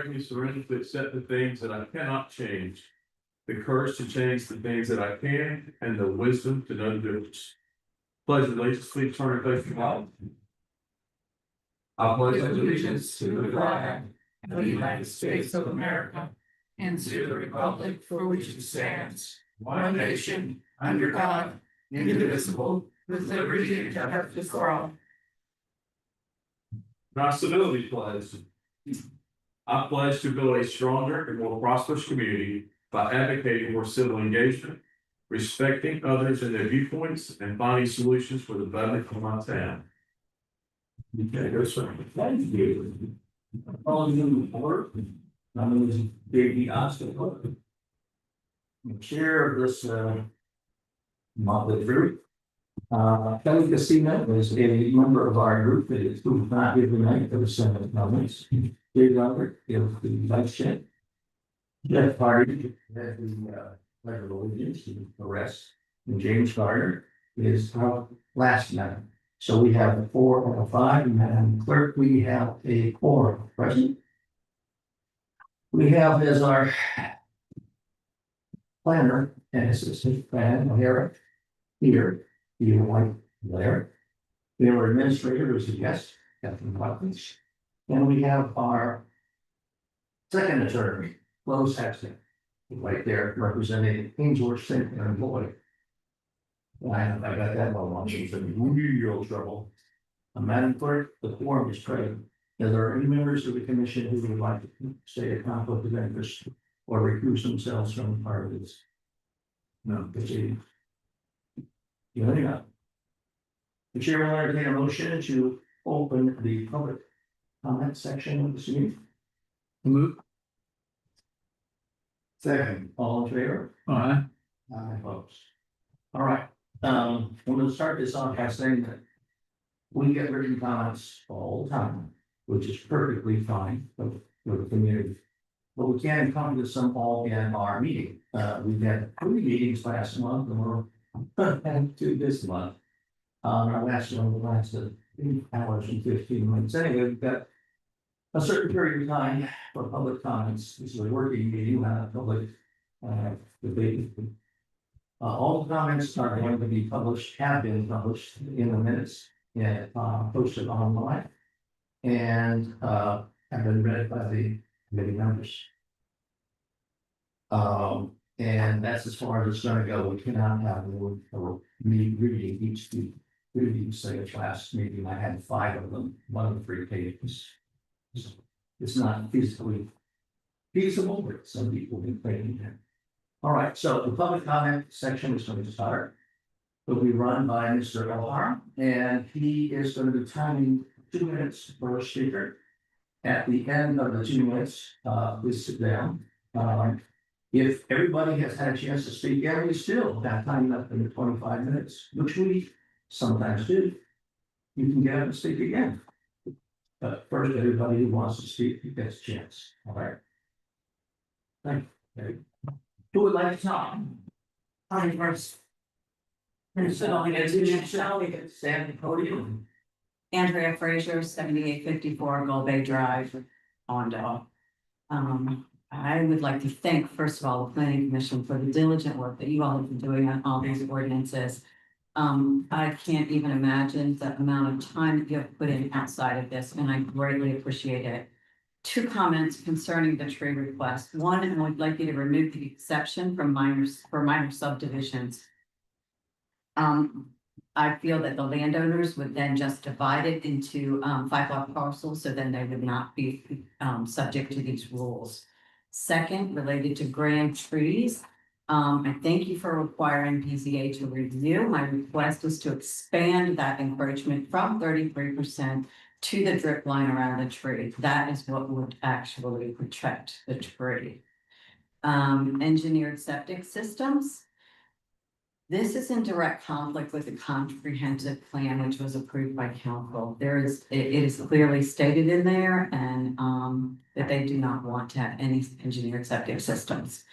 frankly surrender to accept the things that I cannot change, the courage to change the things that I can, and the wisdom to know the difference. Pledge allegiance, please turn and face the God. I pledge allegiance to the flag of the United States of America and to the republic for which it stands, one nation, under God, indivisible, with liberty and justice for all. My civility pledge. I pledge to build a stronger and more prosperous community by advocating for civil engagement, respecting others and their viewpoints, and finding solutions for the betterment of my town. Okay, go sir. Thank you. Calling in the order. My name is J.D. Oscar. Chair of this monthly group. Kelly Casino is a member of our group that is not here tonight for the Senate comments. Dave Robert is the vice chair. Jeff Hardy has the pledge of allegiance to arrest, and James Gardner is our last member. So we have 4 out of 5, and Madam Clerk, we have a quorum present. We have as our planner and assistant, Fran O'Hara, here, you White there. We have our administrator, who's a guest, Captain Watkins. And we have our second attorney, Lois Saxton, right there representing Ainsworth, St. and Lloyd. I got that one, she's in real trouble. Madam Clerk, the quorum is present. Are there any members of the commission who would like to state a conflict of interest or recuse themselves from part of this? No, proceeding. You only got. The chair will entertain a motion to open the public comment section of this meeting. Move. Second, all in favor? Aye. Aye, opposed. All right, I'm gonna start this off by saying that we get written comments all the time, which is perfectly fine for the community. But we can come to some all in our meeting. We've had 3 meetings last month, and we're had 2 this month. Our last one lasted 8 hours and 15 minutes. Anyway, we've got a certain period of time for public comments. This is a working meeting, public debate. All the comments are going to be published, have been published in the minutes and posted online. And have been read by the committee members. And that's as far as it's going to go. We cannot have me reading each reading, say, a last meeting, I had 5 of them, 1 of the 3 pages. It's not feasibly feasible, but some people have been thinking that. All right, so the public comment section is going to start. Will be run by Mr. O'Hara, and he is going to be timing 2 minutes per speaker. At the end of the 2 minutes, please sit down. If everybody has had a chance to speak, and we still have time left in the 25 minutes, which we sometimes do, you can get up and speak again. But first, everybody who wants to speak gets a chance. All right. Thank you. Who would like to talk? Hi, first. Stand at the podium. Andrea Fraser, 7854 Gold Bay Drive, Ondo. I would like to thank, first of all, the planning commission for the diligent work that you all have been doing on all these ordinances. I can't even imagine the amount of time that you have put in outside of this, and I greatly appreciate it. 2 comments concerning the tree request. 1, I would like you to remove the exception from minor subdivisions. I feel that the landowners would then just divide it into 5 lot parcels, so then they would not be subject to these rules. Second, related to grand trees, I thank you for requiring BZA to review. My request is to expand that encroachment from 33% to the drip line around the tree. That is what would actually protect the tree. Engineered septic systems. This is in direct conflict with the comprehensive plan, which was approved by council. It is clearly stated in there and that they do not want to have any engineered septic systems.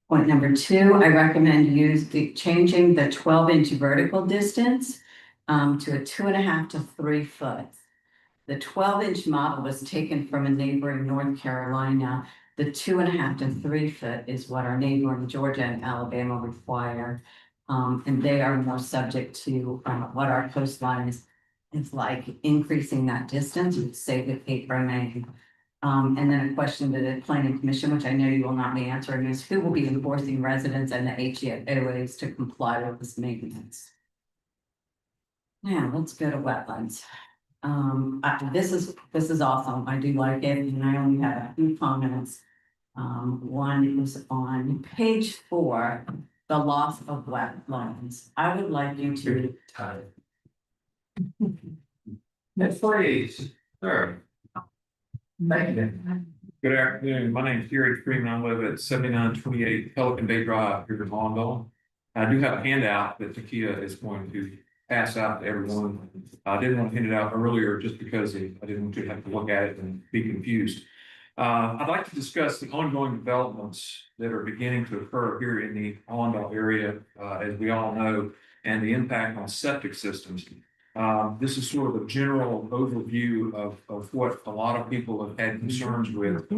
Point number 2, I recommend changing the 12-inch vertical distance to a 2.5 to 3 foot. The 12-inch model was taken from a neighboring North Carolina. The 2.5 to 3 foot is what our neighboring Georgia and Alabama require. And they are more subject to what our coastline is like, increasing that distance would save the paper making. And then a question to the planning commission, which I know you will not be answering, is who will be enforcing residents and the HOAs to comply with this maintenance? Now, let's go to wetlands. This is awesome. I do like it, and I only have a few comments. One is on page 4, the loss of wetlands. I would like you to. Next please, sir. Thank you. Good afternoon. My name is Gary Freeman. I live at 7928 Pelican Bay Drive here in Longville. I do have a handout that Takia is going to pass out to everyone. I didn't want to hand it out earlier just because I didn't want you to have to look at it and be confused. I'd like to discuss the ongoing developments that are beginning to occur here in the Allendale area, as we all know, and the impact on septic systems. This is sort of a general overview of what a lot of people have had concerns with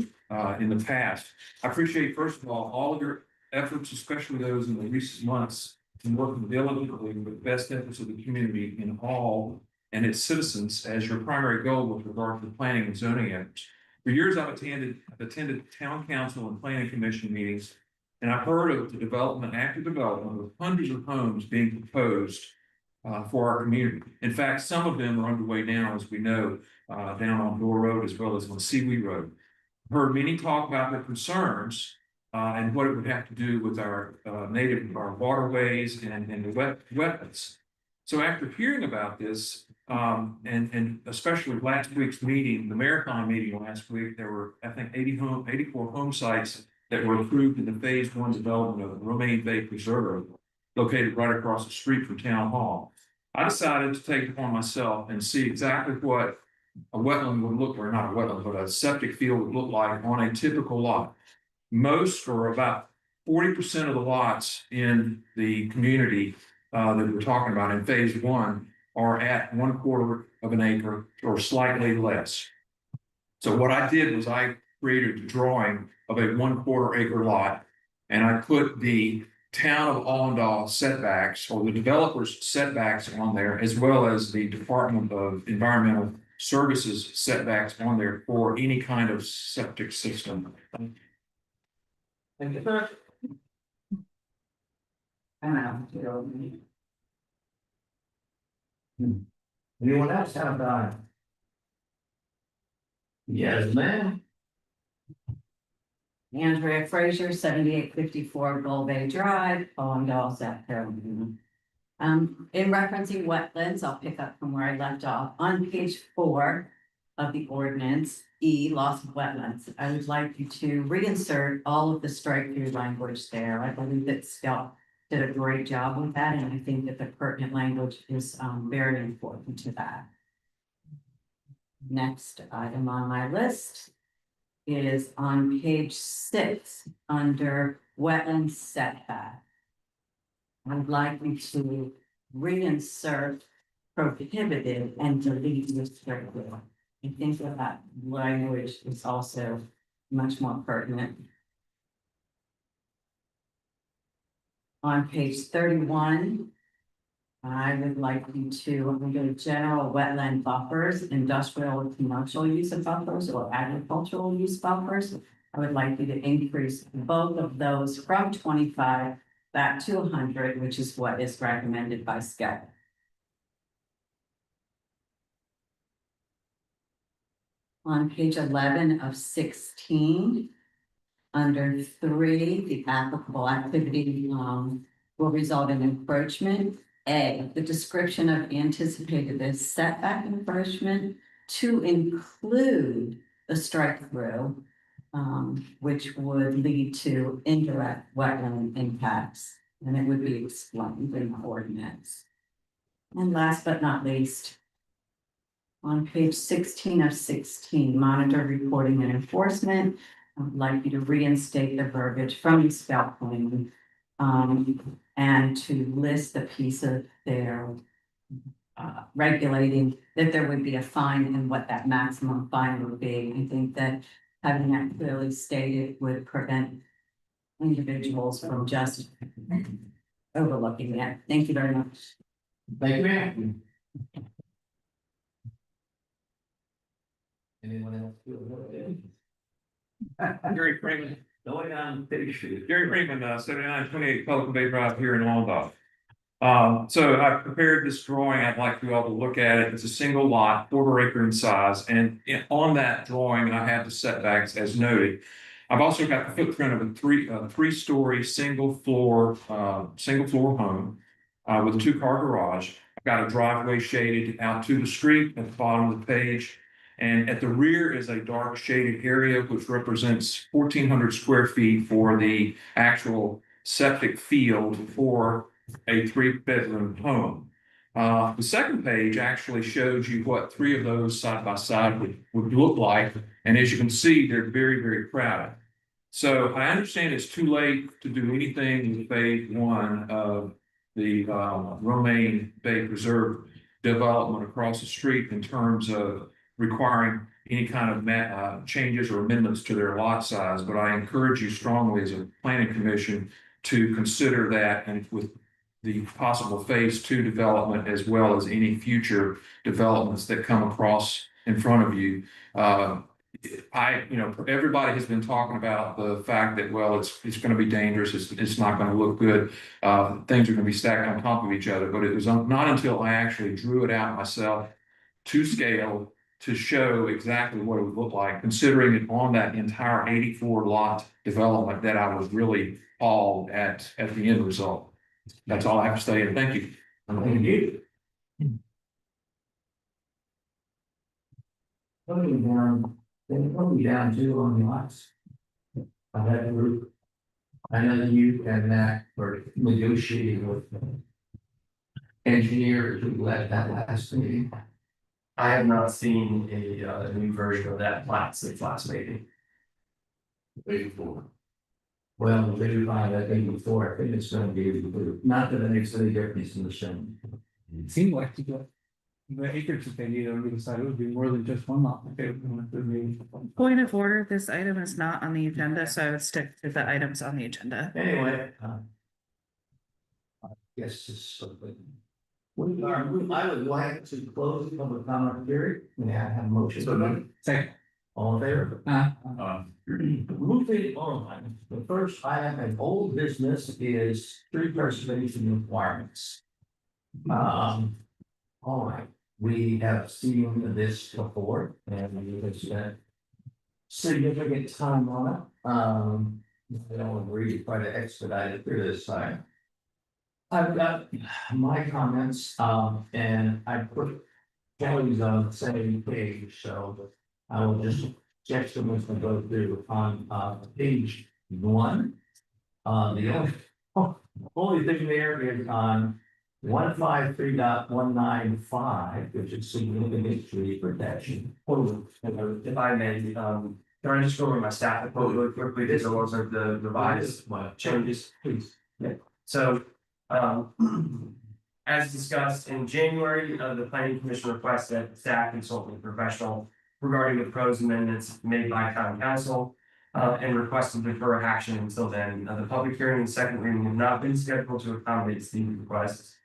in the past. I appreciate, first of all of your efforts, especially those in the recent months, in working diligently with the best interests of the community in all and its citizens as your primary goal with regard to the planning and zoning efforts. For years, I've attended town council and planning commission meetings, and I've heard of the development, active development of hundreds of homes being proposed for our community. In fact, some of them are underway now, as we know, down on Door Road as well as on Seawee Road. I've heard many talk about their concerns and what it would have to do with our our waterways and the wetlands. So after hearing about this, and especially last week's meeting, the Marathon meeting last week, there were, I think, 84 home sites that were approved in the phase 1 development of the Romaine Bay Preserve, located right across the street from Town Hall. I decided to take it upon myself and see exactly what a wetland would look, or not a wetland, but a septic field would look like on a typical lot. Most, or about 40% of the lots in the community that we're talking about in phase 1 are at 1/4 of an acre or slightly less. So what I did was I created a drawing of a 1/4 acre lot, and I put the town of Allendale setbacks, or the developer's setbacks, on there, as well as the Department of Environmental Services setbacks on there for any kind of septic system. Thank you, sir. Anyone else have yes, ma'am. Andrea Frazier, 7854 Gull Bay Drive, Allendale, South Carolina. In referencing wetlands, I'll pick up from where I left off. On page 4 of the ordinance, E, loss of wetlands, I would like you to reinsert all of the strike-through language there. I believe that Scott did a great job with that, and I think that the pertinent language is very important to that. Next item on my list is on page 6 under wetland setback. I'd like you to reinsert prohibited and delete restricted. I think that language is also much more pertinent. On page 31, I would like you to, under general wetland buffers, industrial or commercial use of buffers, or agricultural use buffers, I would like you to increase both of those from 25 back to 100, which is what is recommended by SCEP. On page 11 of 16, under 3, the applicable activity will result in encroachment. A, the description of anticipated setback encroachment to include the strike-through, which would lead to indirect wetland impacts, and it would be explained in the ordinance. And last but not least, on page 16 of 16, monitor reporting and enforcement, I would like you to reinstate the verbiage from the SCEP plan, and to list the piece of their regulating, that there would be a fine and what that maximum fine would be. I think that having that clearly stated would prevent individuals from just overlooking that. Thank you very much. Thank you, ma'am. Anyone else feel about it? Gary Freeman, Going on page two. Gary Freeman, 7928 Pelican Bay Drive here in Wanda. So I prepared this drawing. I'd like you all to look at it. It's a single lot, 1/4 acre in size, and on that drawing, I have the setbacks as noted. I've also got the footprint of a three-story, single floor home with a 2-car garage. I've got a driveway shaded out to the street at the bottom of the page. And at the rear is a dark shaded area, which represents 1,400 square feet for the actual septic field for a 3-bedroom home. The second page actually shows you what 3 of those side by side would look like. And as you can see, they're very, very crowded. So I understand it's too late to do anything with phase 1 of the Romaine Bay Preserve development across the street in terms of requiring any kind of changes or amendments to their lot size, but I encourage you strongly as a planning commission to consider that, and with the possible phase 2 development, as well as any future developments that come across in front of you. Everybody has been talking about the fact that, well, it's going to be dangerous. It's not going to look good. Things are going to be stacked on top of each other, but it was not until I actually drew it out myself to scale to show exactly what it would look like, considering it on that entire 84 lot development, that I was really awed at the end result. That's all I have to say, and thank you. Thank you. Putting down 2 on the lots. I had a group. I know that you and Matt were negotiating with engineers who led that last meeting. I have not seen a new version of that plat since last meeting. Well, they do find that thing before, I think it's gonna be, not that it makes any difference in the showing. It seemed like the acreage that they need on the side would be more than just 1 lot. Point of order, this item is not on the agenda, so I would stick to the items on the agenda. Anyway. I guess it's something. I would like to close the public comment period, and I have a motion. Second. All in favor? Moving on, the first item in old business is tree preservation requirements. All right, we have seen this before, and we have spent significant time on it. I don't agree to try to expedite it through this time. I've got my comments, and I put Kelly's on the same page, so I will just check them as we go through on page 1. The only thing there is on 153.195, which is significant tree protection. If I may, can I just go over my staff report really quickly? These are those are the revised changes. Please. So, as discussed in January, the planning commission requested staff consult with a professional regarding the proposed amendments made by town council, and requested to defer action until then. The public hearing and second reading have not been scheduled to accommodate these requests.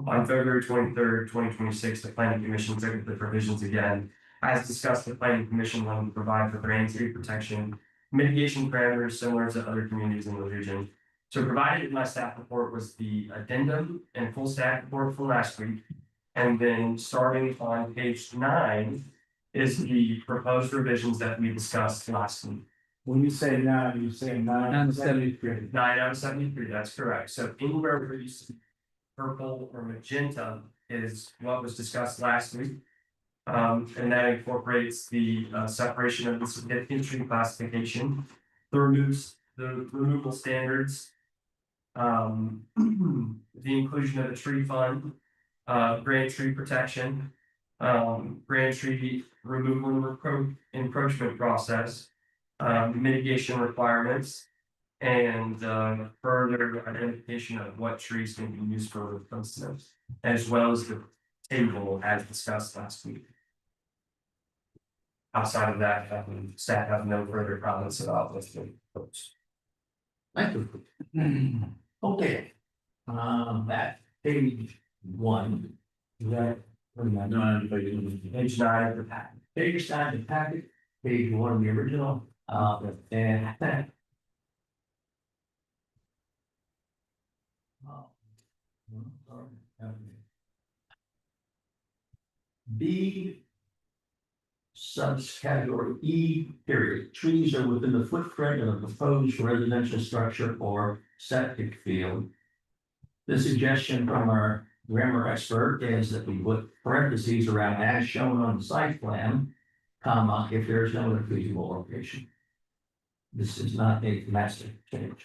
On February 23rd, 2026, the planning commission took up the provisions again. As discussed, the planning commission wanted to provide for grand tree protection, mitigation parameters similar to other communities in the region. So provided in my staff report was the addendum and full staff report from last week. And then starting on page 9 is the proposed revisions that we discussed last week. When you say 9, you say 9 out of 73. 9 out of 73, that's correct. So anywhere where you see purple or magenta is what was discussed last week. And that incorporates the separation of the significant tree classification, the removal standards, the inclusion of the tree fund, grand tree protection, grand tree removal and encroachment process, mitigation requirements, and further identification of what trees can be used for replacement, as well as the table as discussed last week. Outside of that, staff have no further comments about this. Thank you. Okay. That page one. Is that? Page 9 of the packet. Page nine, the packet, page one, the original, and. B. Subcategory E, period, trees are within the footprint of a proposed residential structure or septic field. The suggestion from our grammar expert is that we put parentheses around as shown on the site plan, comma, if there's no other feasible location. This is not a massive change.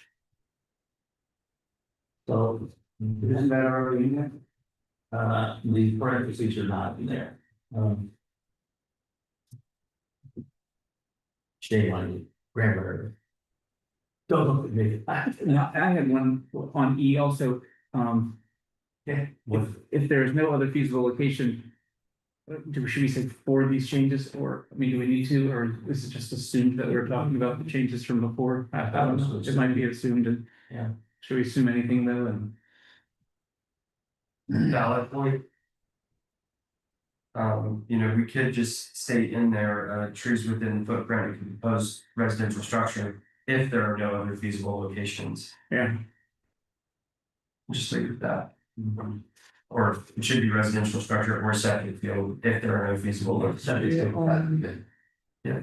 So, isn't that already in there? The parentheses are not in there. Shame on you, grammar. Don't look at me. Now, I had one on E also, Yeah. if there is no other feasible location. Should we say for these changes, or, I mean, do we need to, or is it just assumed that we're talking about the changes from before? I don't know, it might be assumed, and. Yeah. Should we assume anything though, and? Valid point. We could just state in there, trees within the footprint of the proposed residential structure, if there are no other feasible locations. Yeah. Just leave it at that. Or it should be residential structure or septic field, if there are no feasible locations. Yeah.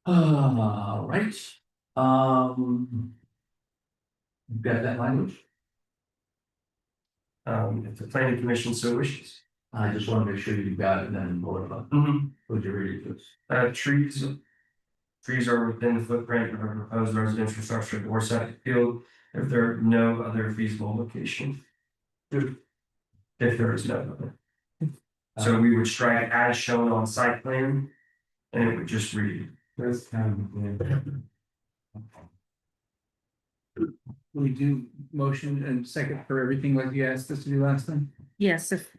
All right. You got that language? If the planning commission so wishes. I just want to make sure you got it and then vote about. Would you read it? Trees are within the footprint of a proposed residential structure or septic field, if there are no other feasible location. If there is no other. So we would strike as shown on site plan, and it would just read. That's We do motion and second for everything like you asked us to do last time? Yes, if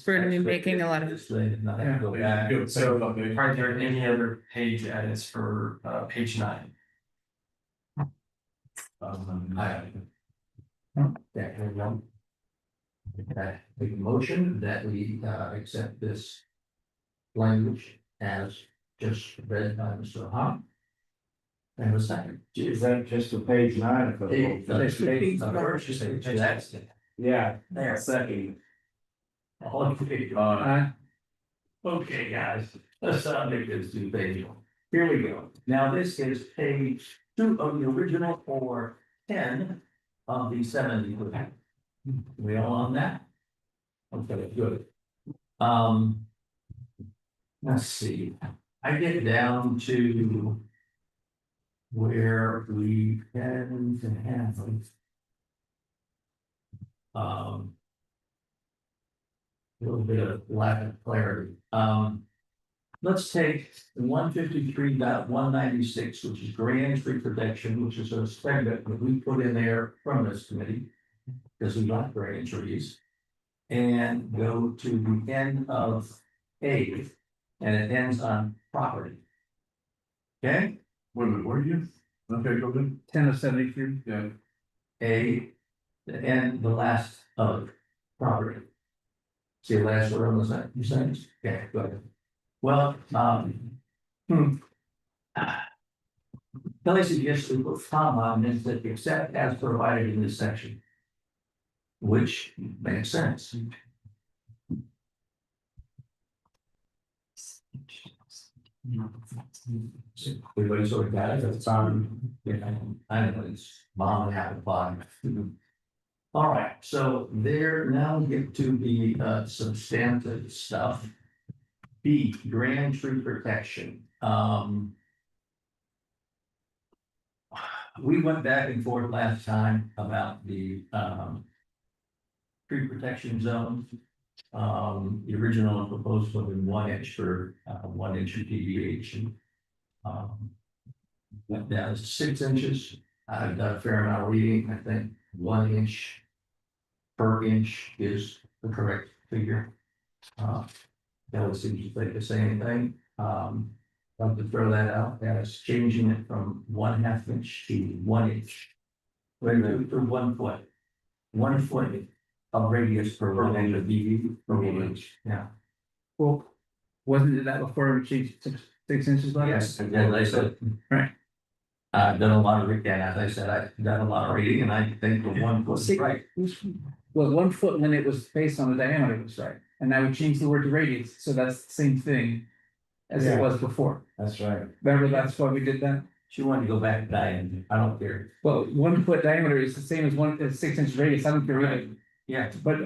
we're gonna be making a lot of, Are there any other page edits for page 9? Make a motion that we accept this language as just read by Mr. Hahn. And a second. Is that just a page 9? Yeah, There. second. All in favor? Aye. Okay, guys, let's not make this too big. Here we go. Now, this is page 2 of the original or 10 of the 70. We all on that? Okay, good. Let's see, I get down to where we can have a little bit of lack of clarity. Let's take 153.196, which is grand tree protection, which is a segment that we put in there from this committee. Because we like grand trees. And go to the end of A, and it ends on property. Okay, Wait a minute, where are you? Okay, go ahead. 10 of 73. Yeah. A, the end, the last of property. See the last word on the sentence, you saying? Okay, go ahead. Well, Kelly suggests we put comma and then said except as provided in this section. Which makes sense. Everybody sort of got it, that's I know it's mom and half fun. All right, so there now we get to the substantive stuff. B, grand tree protection. We went back and forth last time about the tree protection zones. The original proposed was in 1 inch for 1 inch of deviation. Went down to 6 inches. I've done a fair amount of reading, I think 1 inch per inch is the correct figure. That seems to think the same thing. I'd like to throw that out as changing it from 1/2 inch to 1 inch. Wait, to 1 foot. 1 foot of radius per 1 inch of BV per 1 inch, yeah. Well, wasn't it that before we changed 6 inches? like that? Yes, and as I said. Right. I've done a lot of reading, as I said, I've done a lot of reading, and I think the 1 foot is right. Well, 1 foot when it was based on the diameter was right, and now we changed the word to radius, so that's the same thing. As it Yeah. was before, That's right. remember that's why we did that? She wanted to go back to diameter, I don't care. Well, 1 foot diameter is the same as 6 inch radius, I don't care really, Yeah. but.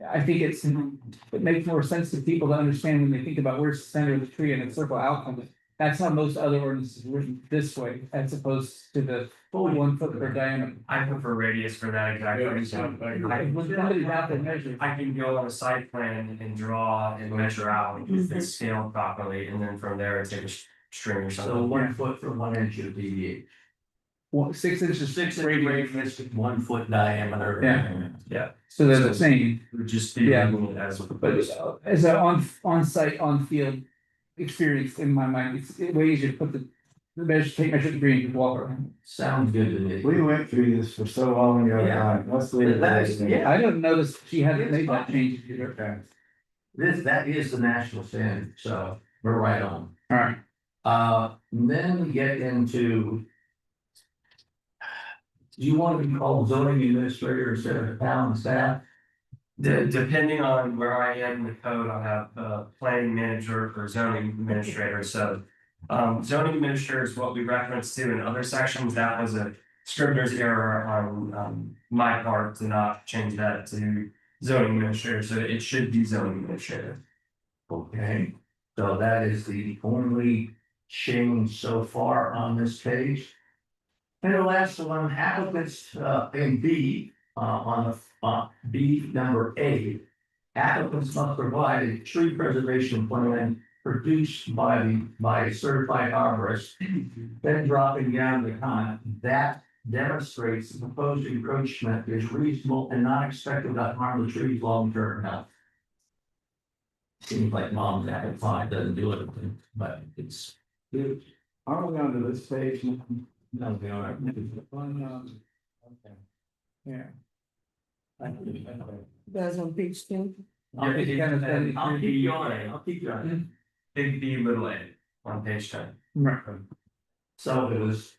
I think it makes more sense to people to understand when they think about where's the center of the tree and a circle outcome. That's how most other ordinances are written this way, as opposed to the full 1 foot per diameter. I prefer radius for that exact reason. When somebody's out there measuring. I can go on a site plan and draw and measure out if it's scaled properly, and then from there take a string or So something. 1 foot from 1 inch of deviate. 6 inches, 6 inch radius, radius, 1 foot diameter. Yeah. so they're the same. It would just be Yeah. limited as. But as an on-site, on-field experience in my mind, it's way easier to put the take measure the green and walk around. Sounds good to me. We went through this for so long ago, Yeah. let's leave it That as is- it is. yeah. I didn't notice she hadn't made that change either. Okay. That is the national standard, so we're right on. Alright, Then we get into. Do you want to be called zoning administrator instead of town staff? Depending on where I am in the code, I'll have planning manager or zoning administrator, so. Zoning administrator is what we referenced to in other sections, that was a scrivener's error on my part to not change that to zoning administrator, so it should be zoning administrator. Okay, so that is the only change so far on this page. And the last one, applicants, in B, on B number A. Applicants must provide a tree preservation plan produced by a certified arborist. Then dropping down the comment, that demonstrates the proposed encroachment is reasonable and not expected to harm the tree's long-term health. Seems like mom's apple pie doesn't do it, but it's. Are we on to this page? No, they are. yeah. That's on page 2. I'll keep you on it, I'll keep you on it. Big B little a on page 10. Right. So it was,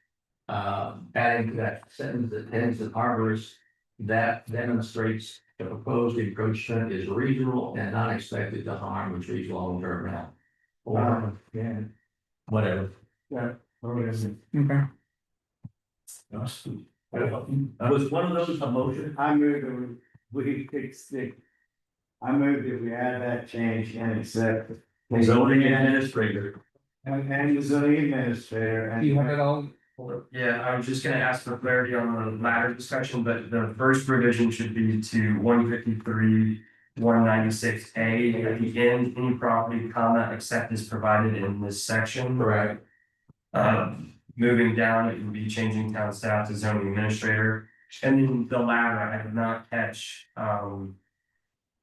adding to that sentence that ends in arborist, that demonstrates the proposed encroachment is reasonable and not expected to harm the tree's long-term health. Or Yeah. whatever. Okay. Was one of those a motion? I move that we fix the. I move that we add that change and accept. Zoning administrator. And the zoning administrator and. You have it all, Yeah, I was just gonna ask for clarity on the latter discussion, but the first revision should be to 153. 196A at the end, any property, comma, except as provided in this section. Correct. Moving down, it would be changing town staff to zoning administrator, and then the latter, I did not catch,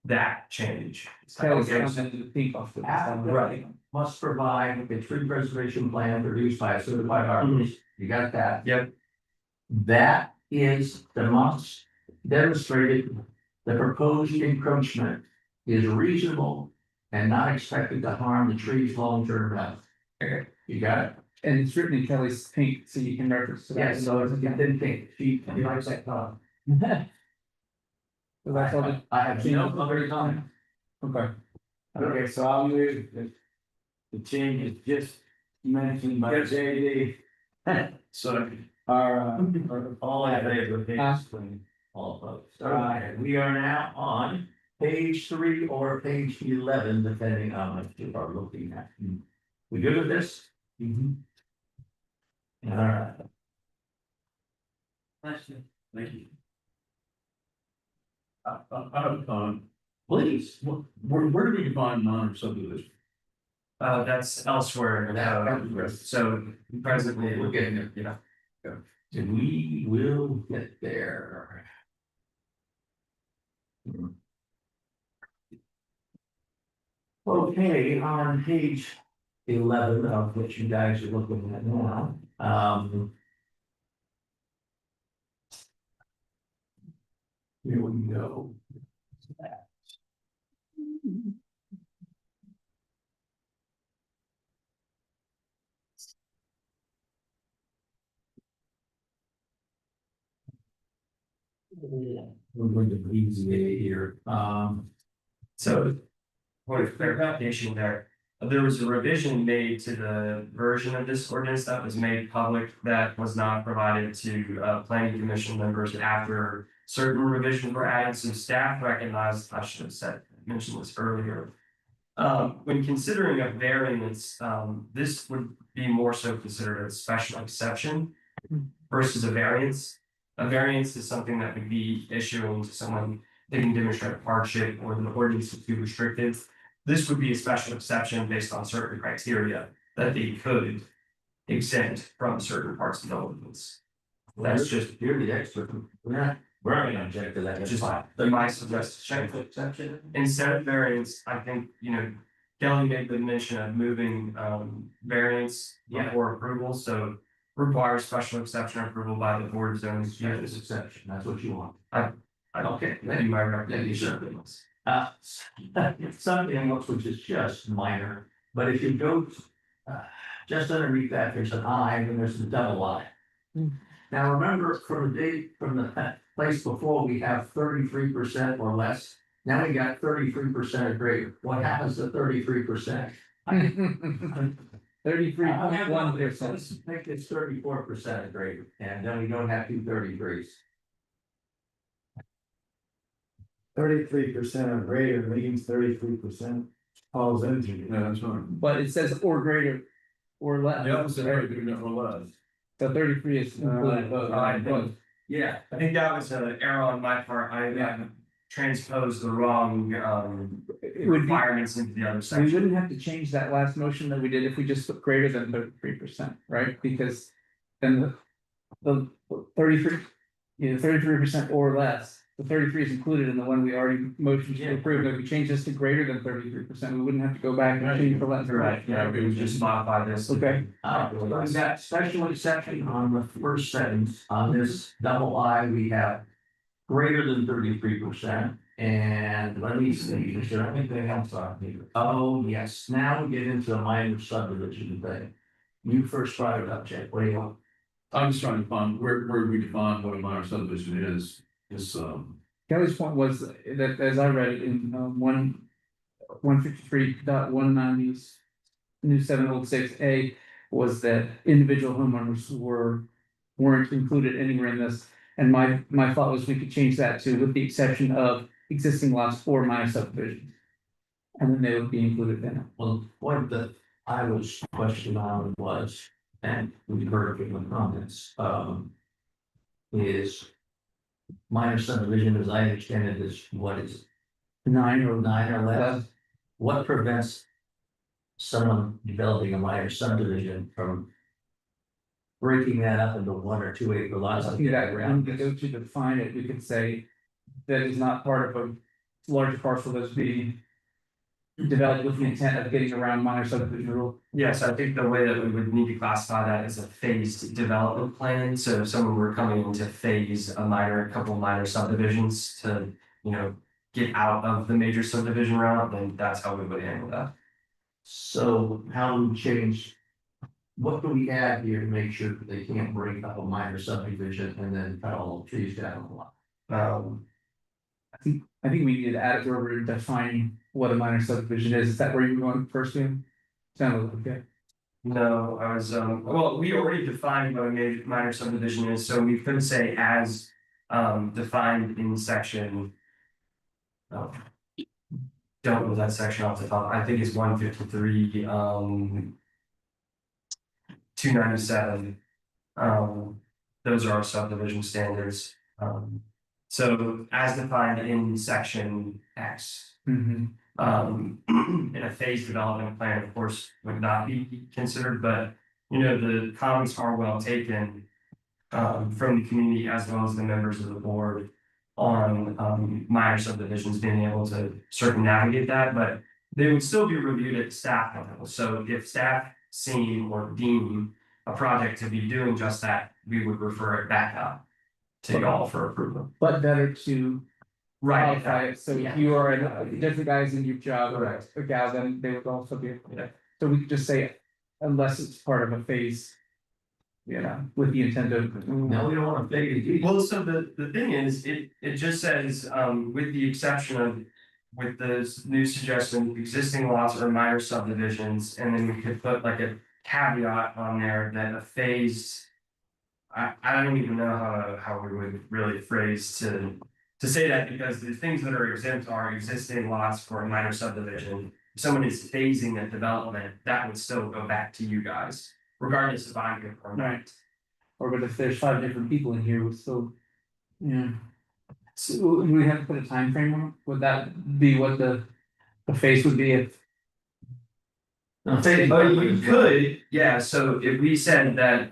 that change. Kelly's commented the pink off the. Right. Must provide a tree preservation plan produced by a certified arborist. You got that? Yep. That is the must demonstrated. The proposed encroachment is reasonable and not expected to harm the tree's long-term health. Okay, you got it? And it's written in Kelly's pink, so you can reference to that. Yes, so it's, it didn't think, she likes that thought. So that's all the, I have no other comment. okay. Okay, so I'll move the change is just mentioned by JD. So, All in favor, please. All opposed. All right, we are now on page 3 or page 11, depending on what you are looking at. We good with this? All right. Thank you. I have a comment. Please. Where do we define minor subdivision? that's elsewhere, in the code. So presently, We're getting there. you know, We will get there. Okay, on page 11 of what you guys are looking at now, here we go. We're going to abbreviate here, So, point of clarification there, there was a revision made to the version of this ordinance that was made public that was not provided to planning commission members after certain revisions were added, so staff recognized, I should have said, mentioned this earlier. When considering a variance, this would be more so considered a special exception versus a variance. A variance is something that would be issuing to someone they can demonstrate hardship or the ordinance is too restrictive. This would be a special exception based on certain criteria that they could exempt from certain parts of the ordinance. That's just, you're the expert. We're not going to object to that. That's just fine. my suggestion. Exception. Instead of variance, I think, Kelly made the mention of moving variance Yeah. before approval, so requires special exception approval by the board of zoning This appeals. exception, that's what you want. I Okay. that'd be my recommendation. Something else which is just minor, but if you go, just underneath that, there's an I and there's a double I. Now, remember from the place before, we have 33% or less. Now we got 33% or greater. What happens to 33%? 33.1%. Let's make this 34% or greater, and then we don't have 233s. 33% or greater means 33% falls into it. Yeah, that's right. But it says or greater or less. The opposite, right? or less. So 33 is included both. Both. Yeah. I think that was an error on my part. I transposed the wrong It would be, requirements into the other we section. wouldn't have to change that last motion that we did if we just put greater than 33%, right? Because then the 33, 33% or less, the 33 is included in the one we already motioned to approve. If we change this to greater than 33%, we wouldn't have to go back and change for less. Right, yeah, we would just modify this. Okay. We got special exception on the first sentence, on this double I, we have greater than 33%. And let me see, is there anything else on here? Oh, yes, now we get into a minor subdivision thing. You first brought it up, Jake, what do you want? I'm just trying to find where we define what a minor subdivision is, Kelly's point was that, as I read it in 153.190's new 706A, was that individual homeowners weren't included anywhere in this. And my thought was we could change that to with the exception of existing lots or minor subdivisions. And then they would be included in it. Well, what that I was questioning on was, and we heard it in the comments, is minor subdivision, as I understand it, is what is 9 or 9 or less? What prevents someone developing a minor subdivision from breaking that up into 1 or 2 acre lots? I think that when we go to define it, we could say that is not part of a large parcel that's being developed with the intent of getting around minor subdivision rule. Yes, I think the way that we would need to classify that as a phased development plan, so if someone were coming in to phase a couple minor subdivisions to, get out of the major subdivision route, then that's how we would handle that. So how do we change? What do we add here to make sure that they can't break up a minor subdivision and then cut all the trees down a lot? I think we need to add it where we're defining what a minor subdivision is. Is that where you're going first, Ian? Sounded okay. No, I was, well, we already defined what a minor subdivision is, so we could say as defined in section. Don't know that section off the top, I think it's 153, 297. Those are our subdivision standards. So as defined in section X. In a phased development plan, of course, would not be considered, but the comments are well taken from the community as well as the members of the board. on minor subdivisions being able to circumnavigate that, but they would still be reviewed at staff level. So if staff seem or deem a project to be doing just that, we would refer it back up to y'all for approval. But better to Right. qualify it, so if you are different guys in your job or a gal, then they would also be. Yeah. So we could just say, unless it's part of a phase. You know, with the intent of. No, we don't wanna fake it. Well, so the thing is, it just says, with the exception of. With the new suggestion, existing lots or minor subdivisions, and then we could put like a caveat on there that a phase. I don't even know how we would really phrase to say that, because the things that are exempt are existing lots for a minor subdivision. If someone is phasing a development, that would still go back to you guys, regardless of buying it or not. Right. Or but if there's 5 different people in here, we still. Yeah. So do we have to put a time frame on it? Would that be what the phase would be if? No, Oh, you could, yeah, so if we said that,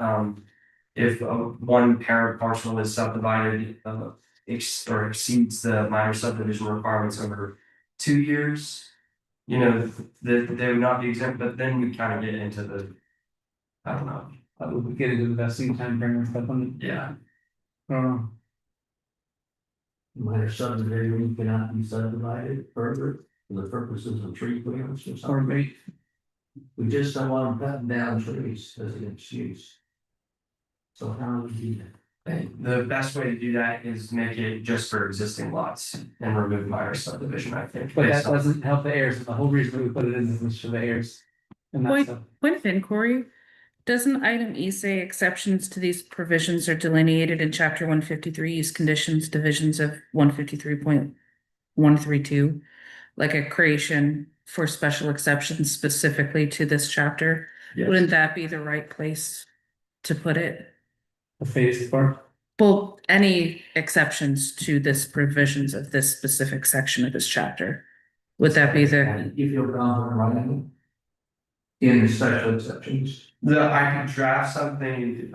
if one parent parcel is subdivided, or exceeds the minor subdivision requirements over 2 years. You know, they would not be exempt, but then we kind of get into the. I don't know, Would we get into the vesting time frame and stuff on it? yeah, I don't know. Minor subdivision cannot be subdivided further for the purposes of tree clearance or Or something. maybe, We just don't want them cutting down trees as an excuse. So how would we do that? the best way to do that is make it just for existing lots and remove minor subdivision, I think. but that based on- doesn't help the heirs, and the whole reason we put it in was for the heirs. And that's Point of inquiry, doesn't item E say exceptions to these provisions are delineated in chapter 153, use conditions, divisions of 153.132? Like a creation for special exceptions specifically to this chapter, Yes. wouldn't that be the right place to put it? the phase part. Well, any exceptions to this provisions of this specific section of this chapter? Would that be the, You feel confident running? In the special exceptions? I could draft something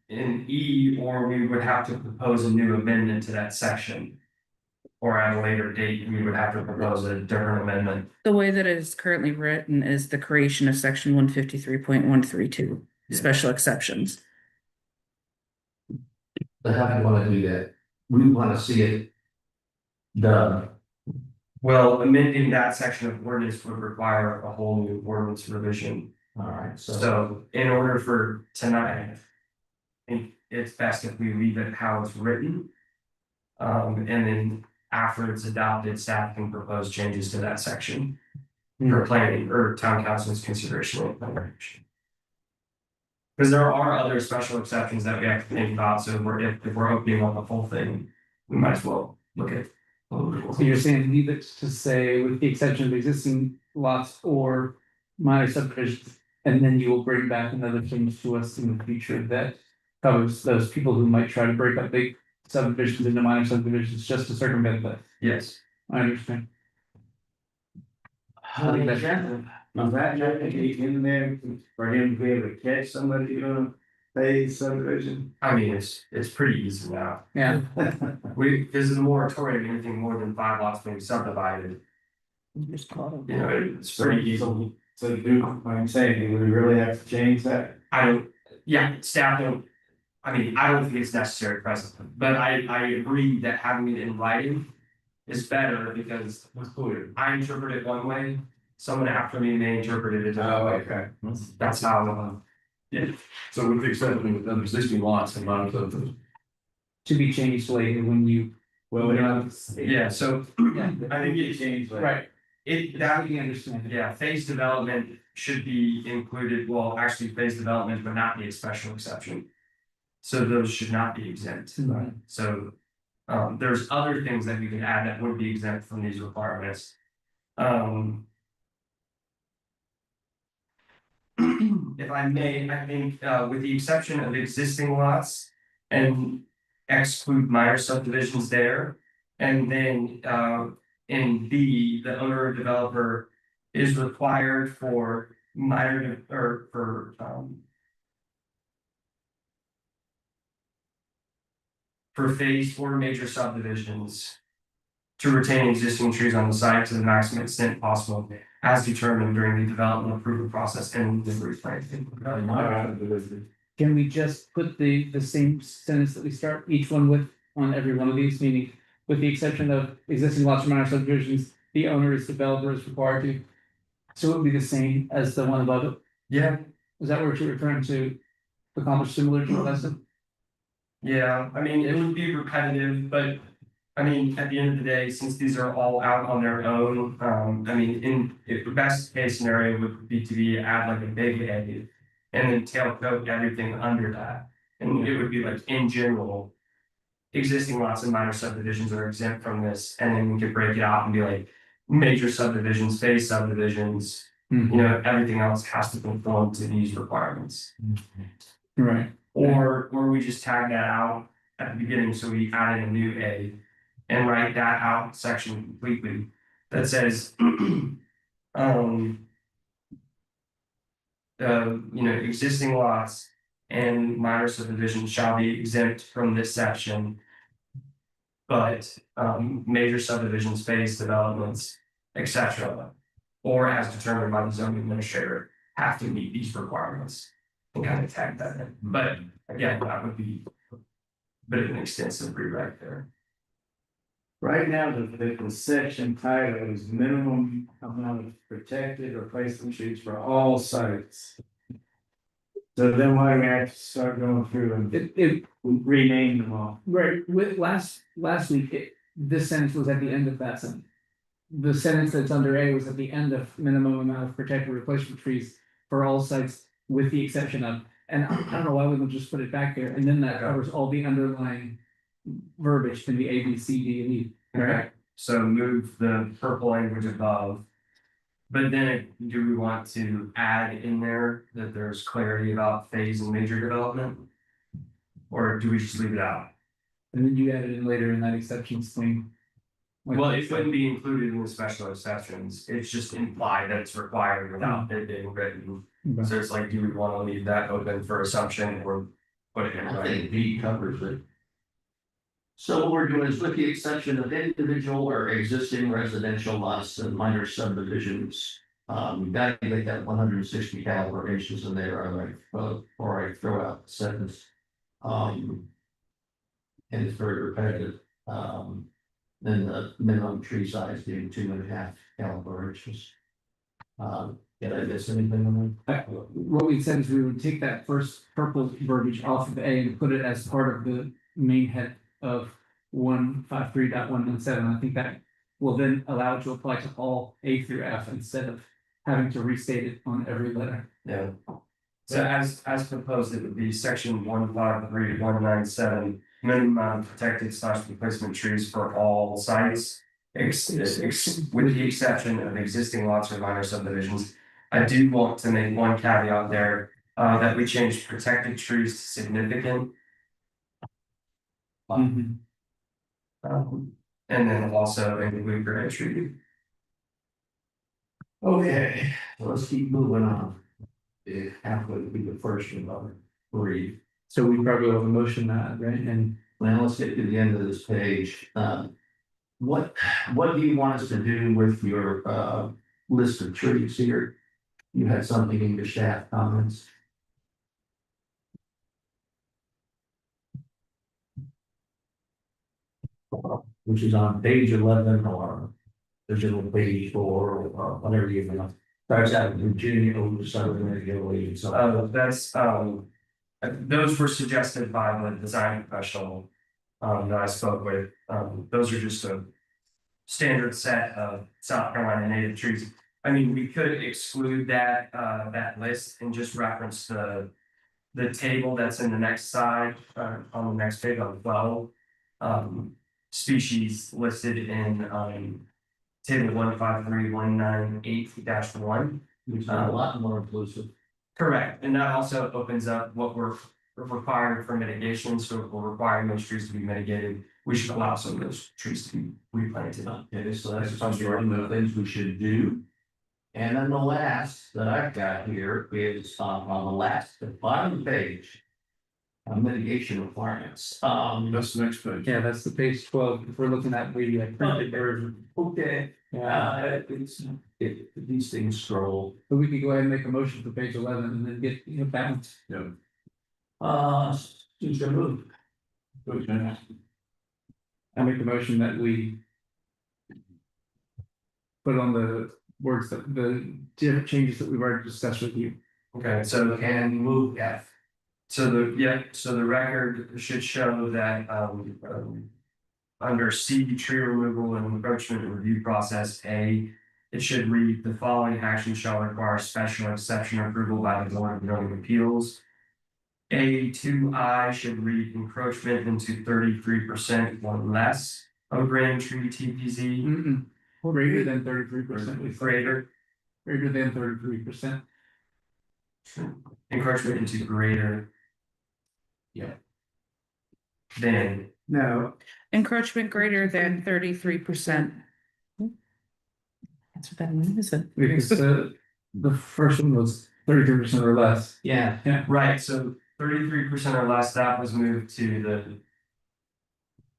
in E, or we would have to propose a new amendment to that section. Or at a later date, we would have to propose a different amendment. the way that it is currently written is the creation of section 153.132, Yeah. special exceptions. But how do you wanna do that? We wanna see it done. Well, amending that section of ordinance would require a whole new ordinance revision. All right, so So in order for tonight. I think it's best if we leave it how it's written. And then after it's adopted, staff can propose changes to that section. For planning or town council's consideration and planning. Because there are other special exceptions that we have to think about, so if we're opening up the whole thing, we might as well look at. So you're saying leave it to say with the exception of existing lots or minor subdivisions. And then you will bring back another change to us in the future that covers those people who might try to break up big subdivisions into minor subdivisions just to circumvent that. Yes, I understand. Is that in there for him to be able to catch somebody doing a phase subdivision? I mean, it's pretty easy now. Yeah, This is a moratorium, anything more than 5 lots being subdivided, Just call you know, it's pretty easy. So do, what I'm saying, do we really have to change that? I don't, yeah, staff don't. I mean, I don't think it's necessary presently, but I agree that having it in writing. Is better because What's clear? I interpret it one way, someone after me may interpret it a different way. okay. That's how, yeah, So with the exception of existing lots and minor subdivisions. to be changed later when you. Well, we don't. yeah, so Yeah, I think it changed. right, it, that that, we understand. yeah, phase development should be included, well, actually, phase development would not be a special exception. So those should not be exempt, Right. so, there's other things that we could add that would be exempt from these requirements. If I may, I think, with the exception of existing lots and exclude minor subdivisions there. And then, in B, the owner or developer is required for minor or for, for phase 4 major subdivisions to retain existing trees on the site to the maximum extent possible as determined during the development approval process and delivery planting. Can we just put the same sentence that we start each one with on every one of these, meaning with the exception of existing lots or minor subdivisions, the owner is developer is required to. So it would be the same as the one above it. Yeah, Is that what you're referring to? Accomplish similar to the lesson? yeah, I mean, it would be repetitive, but I mean, at the end of the day, since these are all out on their own, I mean, if the best case scenario would be to be add like a big A. And then tail coat everything under that, and it would be like in general. Existing lots and minor subdivisions are exempt from this, and then we could break it out and be like, major subdivisions, phase subdivisions. You know, everything else has to conform to these requirements. Right. Or we just tag that out at the beginning, so we add in a new A. And write that out section completely, that says, existing lots and minor subdivisions shall be exempt from this section. But, major subdivisions, phase developments, etc. Or as determined by the zoning administrator, have to meet these requirements. And kind of tag that in, but again, that would be a bit of an extensive rewrite there. Right now, the section title is minimum amount of protected or placement trees for all sites. So then why do we have to start going through and It rename them all? right, with last week, this sentence was at the end of that sentence. The sentence that's under A was at the end of minimum amount of protected replacement trees for all sites with the exception of, and I don't know why we would just put it back there, and then that covers all the underlying verbiage can be A, B, C, D, and E. Okay, so move the purple language above. But then do we want to add in there that there's clarity about phase and major development? Or do we just leave it out? And then you add it in later in that exceptions thing. Like- Well, it wouldn't be included in the special exceptions, it's just implied that it's required without it being written. Okay. So it's like, do we want to leave that open for assumption or put it in I think writing? B covers it. So what we're doing is with the exception of individual or existing residential lots and minor subdivisions. We've got to make that 160 caliber inches in there, or I throw out the sentence. And it's very repetitive. Then the minimum tree size being 2.5 caliber inches. Did I miss anything on that? What we said is we would take that first purple verbiage off of A and put it as part of the main head of 153.117. I think that will then allow it to apply to all A through F instead of having to restate it on every letter. Yeah. So as proposed, it would be section 153.197, minimum amount of protected / replacement trees for all sites. With the exception of existing lots or minor subdivisions. I do want to make one caveat there, that we changed protected trees to significant. And then also include grant tree. Okay, so let's keep moving on. It halfway to be the first one of three. So we probably have a motion that, right? And Now let's get to the end of this page. What do you want us to do with your list of trees here? You had something in your staff comments. Which is on page 11 or digital page 4 or whatever you want. Starts out with Virginia over Southern Italy. So That's, those were suggested by the design professional. That I spoke with, those are just a standard set of South Carolina native trees. I mean, we could exclude that, that list and just reference the table that's in the next slide, on the next page on 12. Species listed in, table 153.198-1. which is a lot more inclusive. Correct, and that also opens up what we're required for mitigation, so if we're requiring those trees to be mitigated, we should allow some of those trees to be replanted. Okay, so that's one of the things we should do. And then the last that I've got here is on the last, the bottom page. mitigation requirements. That's the next page. Yeah, that's the page 12. If we're looking at the printed version. Okay, these things scroll. But we could go ahead and make a motion for page 11 and then get, balance. Yeah. Who's gonna move? Okay. I make the motion that we. Put on the words that the different changes that we've already discussed with you. Okay, so And move F. So the record should show that, under C, tree removal and encroachment review process, A, it should read, the following action shall require special exception approval by the Board of Zoning Appeals. A2I should read encroachment into 33% or less of Grand Tree TPZ, Greater than 33%. greater, Greater than 33%. encroachment into greater. Yeah. Than, No, Encroachment greater than 33%. That's what that means, is it? Because the first one was 33% or less. Yeah. right, so 33% or less, that was moved to the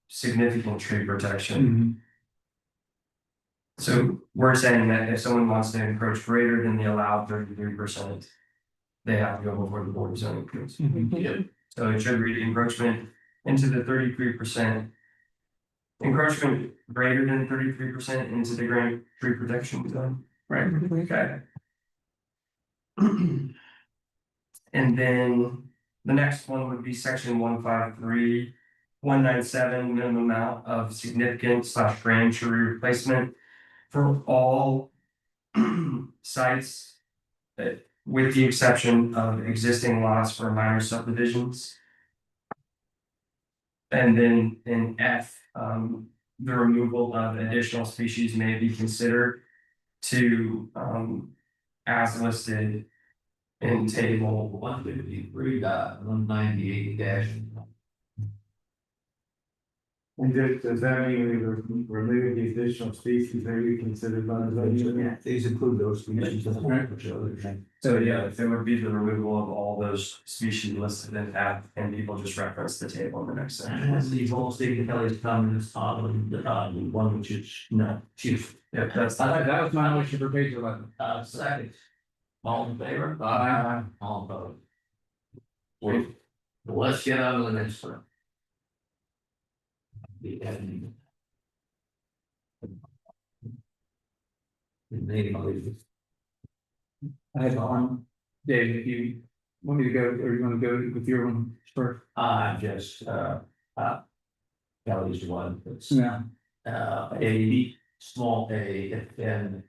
significant tree protection. So we're saying that if someone wants to encroach greater than the allowed 33%, they have to go before the Board of Zoning Appeals. Yeah. So it should read encroachment into the 33%. Encroachment greater than 33% into the Grand Tree Protection Zone. Right. Okay. And then the next one would be section 153.197, minimum amount of significant / grand tree replacement for all sites, with the exception of existing lots for minor subdivisions. And then in F, the removal of additional species may be considered to, as listed in table 153.198 dash. and does that mean we remove the additional species that we considered by the zoning? These include those species. So yeah, it would be the removal of all those species listed in F, and people just reference the table in the next section. The whole state of Kelly's comments on the one which is not chief. Yep, that's That was my motion for page 11. Second. All in favor? Aye. All opposed. Well, let's get on to the next one. The ending. The name of it. I had one. Dave, if you want me to go, or you want to go with your one first? Just, Kelly's one, that's, Yeah. a small a, and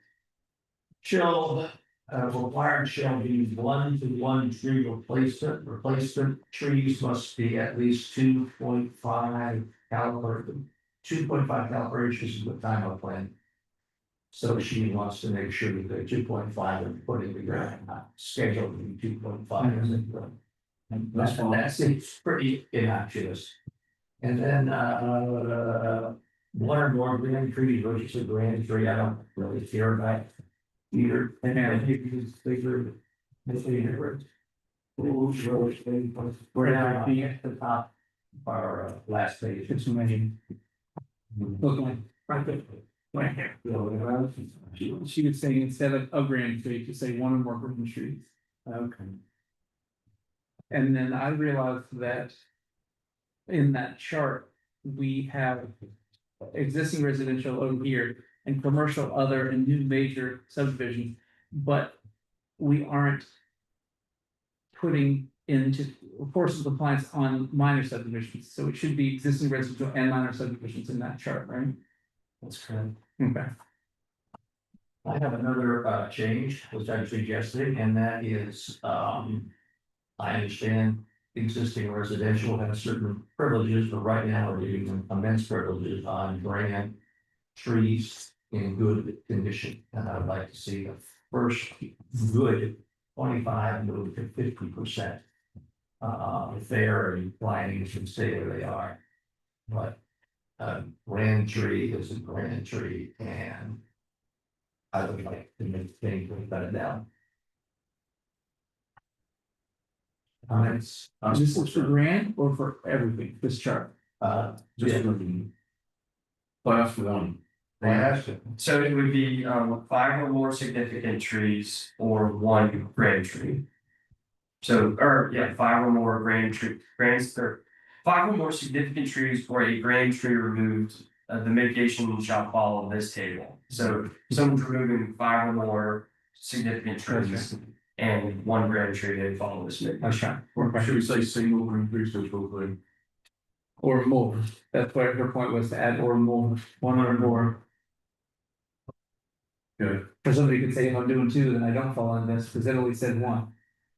shall, required shall be 1-to-1 tree replacement. Replacement trees must be at least 2.5 caliber, 2.5 caliber inches is the time of planting. So she wants to make sure that the 2.5 are put in the ground, not scheduled to be 2.5. And that's it's pretty innocuous. And then, one or more grand trees, which is a grand tree, I don't really care about either. And then if you figure. We're now at the top of our last page. It's amazing. Look like, Right here. she would say instead of a grand tree, to say one or more grand trees. Okay. And then I realized that. In that chart, we have existing residential over here and commercial other and new major subdivisions, but we aren't. Putting into forces of compliance on minor subdivisions, so it should be existing residential and minor subdivisions in that chart, right? That's correct. Okay. I have another change, which I'm suggesting, and that is, I understand existing residential has certain privileges, but right now we're giving immense privileges on grand trees in good condition. And I'd like to see the first good 25 move to 50%. Fair and planning should stay where they are. But grand tree is a grand tree, and I would like to make things better down. Comments? This is for grant or for everything, this chart? Just looking. Class one. So it would be, 5 or more significant trees or 1 grand tree. So, or, yeah, 5 or more grants, or 5 or more significant trees or a grand tree removed, the mitigation shall follow this table. So someone's removing 5 or more significant trees and 1 grand tree, they follow this mitigation. Okay. Or should we say single increase this real quick? Or more, that's what her point was, to add or more, 1 or more. Okay. For somebody could say, if I'm doing 2, then I don't fall in this, because it only said 1.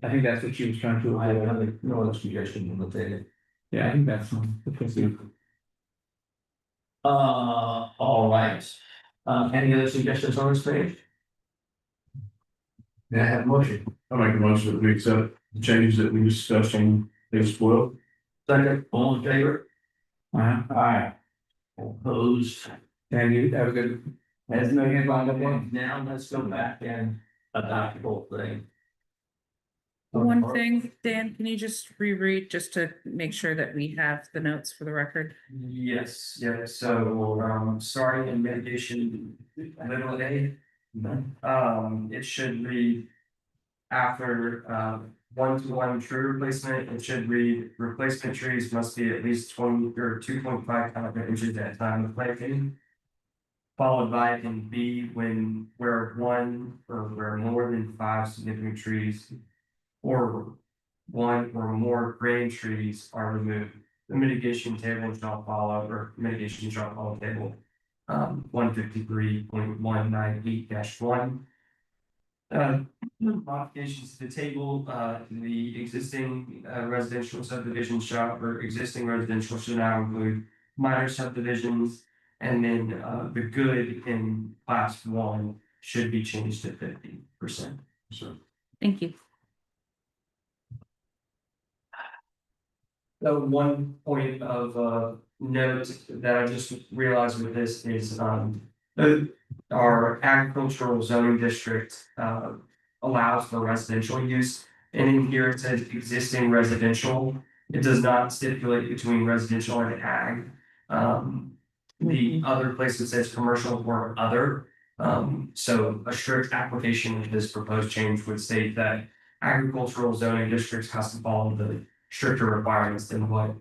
I think that's what she was trying to I avoid. have no other suggestion on the table. Yeah, I think that's one. All right. Any other suggestions on this page? May I have a motion? I make a motion that we accept the changes that we discussed on page 12. Second, all in favor? Aye. Opposed? And you have a good. As no hand on the one, now let's go back and adopt the whole thing. One thing, Dan, can you just reread just to make sure that we have the notes for the record? Yes, yeah, so, starting in mitigation, little a, it should read. After, 1-to-1 tree replacement, it should read, replacement trees must be at least 20 or 2.5 inches at time of planting. Followed by in B, where 1 or where more than 5 significant trees. Or 1 or more grand trees are removed, the mitigation table shall follow, or mitigation shall follow table. 153.198-1. Modifications to the table, the existing residential subdivision shall, or existing residential should now include minor subdivisions. And then the good in class 1 should be changed to 50%. So. Thank you. So one point of note that I just realized with this is our agricultural zoning district allows for residential use. And in here it says existing residential. It does not stipulate between residential and ag. The other place it says commercial or other. So a strict application of this proposed change would state that agricultural zoning districts has to follow the stricter requirements than what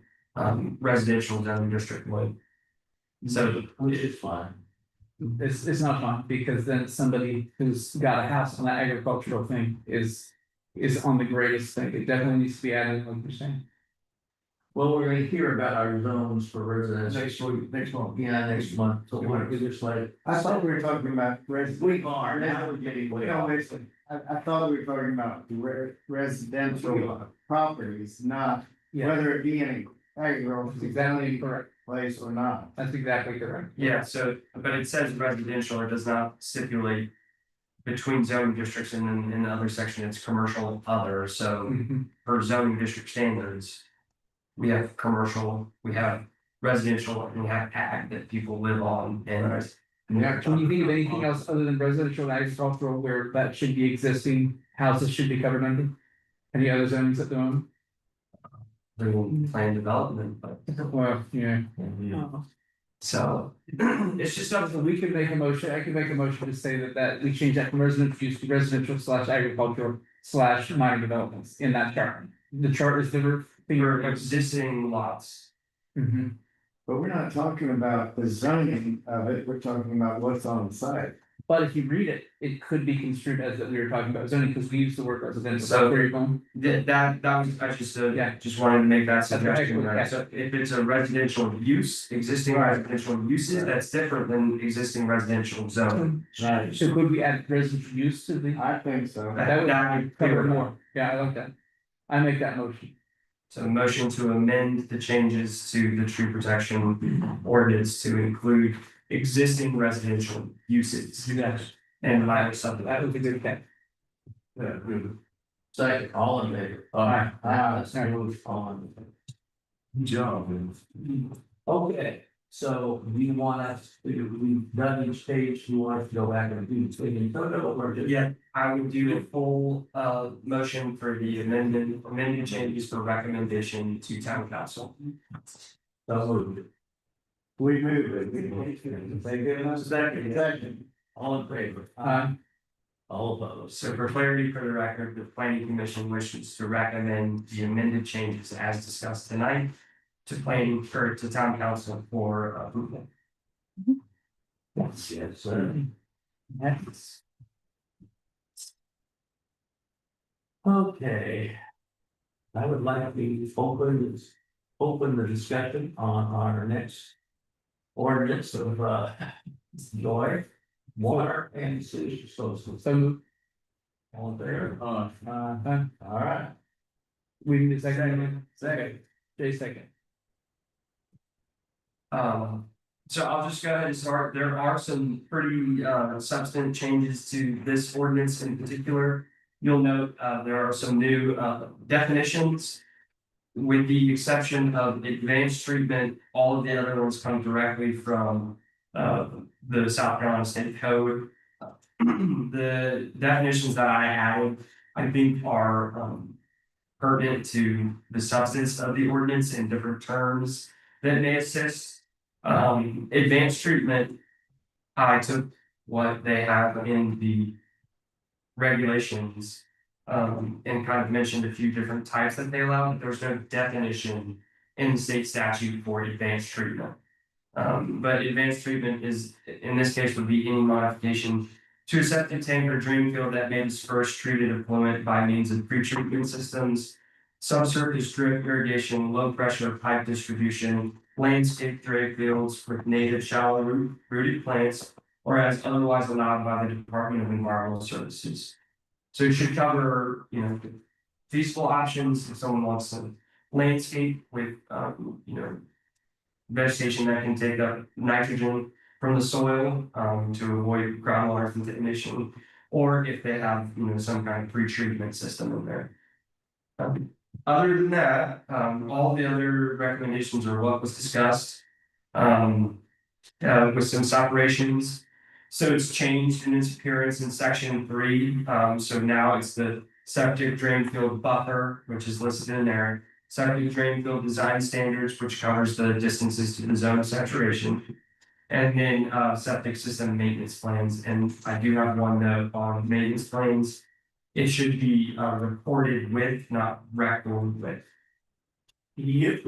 residential zoning district would. So It's fine. It's not fun, because then somebody who's got a house on that agricultural thing is on the greatest thing, it definitely needs to be added, like you're saying. Well, we're gonna hear about our zones for residents. Next week, next month. Yeah, next month, so why don't we just like. I thought we were talking about We are, now we're getting way No, off. listen, I thought we were talking about residential properties, not whether it be in a agricultural That's exactly correct, place or not. that's exactly correct. yeah, so but it says residential, it does not stipulate between zoning districts, and then in the other section, it's commercial other, so Mhm. for zoning district standards. We have commercial, we have residential, and we have ag that people live on and. Yeah, can you think of anything else other than residential and agricultural where that should be existing, houses should be covered under? Any other zones at the moment? They will plan development, but Well, yeah. so it's just So something we could make a motion, I could make a motion to say that we change that from residential use to residential / agricultural / minor developments in that chart. The chart is the thing. for existing lots. Mhm. But we're not talking about the zoning of it, we're talking about what's on the site. But if you read it, it could be construed as that we were talking about zoning, because we used the word residential. So- Where you're going. That was, I just, Yeah. just wanted to make that That's right. suggestion, right? So if it's a residential use, existing residential uses, that's different than existing residential zone. Right. So could we add residential use to the? I think so. That would That cover would- more. Yeah, I like that. I make that motion. So motion to amend the changes to the tree protection ordinance to include existing residential uses Yes. and minor That subdivision. would be good. Okay. Yeah, good. Second, all in favor? Aye. Let's move on. Good job, man. Okay, So you want us to, we've done each page, you want us to go back and do the cleaning photo or just? Yeah, I would do a full motion for the amended changes for recommendation to town council. So moved. We move it. They give us second. All in favor? All opposed? So for clarity for the record, the planning commission wishes to recommend the amended changes as discussed tonight to planning or to town council for approval. Yes, sir. Next. Okay. I would like to open the discussion on our next ordinance of, joy, water and sewage disposal. So All in favor? All right. we need a second. Second. Jay second. So I'll just go ahead and start. There are some pretty substantive changes to this ordinance in particular. You'll note there are some new definitions. With the exception of advanced treatment, all of the other ones come directly from the South Carolina State Code. The definitions that I added, I think are pertinent to the substance of the ordinance in different terms that may assist. Advanced treatment, I took what they have in the regulations and kind of mentioned a few different types that they allow. There's no definition in the state statute for advanced treatment. But advanced treatment is, in this case, would be any modification to a septic tank or drain field that may disperse treated effluent by means of pre-treatment systems, subsurface drip irrigation, low pressure pipe distribution, landscape drain fields with native shallow rooted plants, or as otherwise allowed by the Department of Environmental Services. So it should cover, feasible options if someone wants to landscape with, vegetation that can take up nitrogen from the soil, to avoid groundwater contamination, or if they have, some kind of pre-treatment system in there. Other than that, all the other recommendations are what was discussed. With some separations. So it's changed in its appearance in section 3. So now it's the septic drain field buffer, which is listed in there. Septic drain field design standards, which covers the distances to the zone of saturation. And then septic system maintenance plans. And I do have one note on maintenance plans. It should be reported with, not recorded with.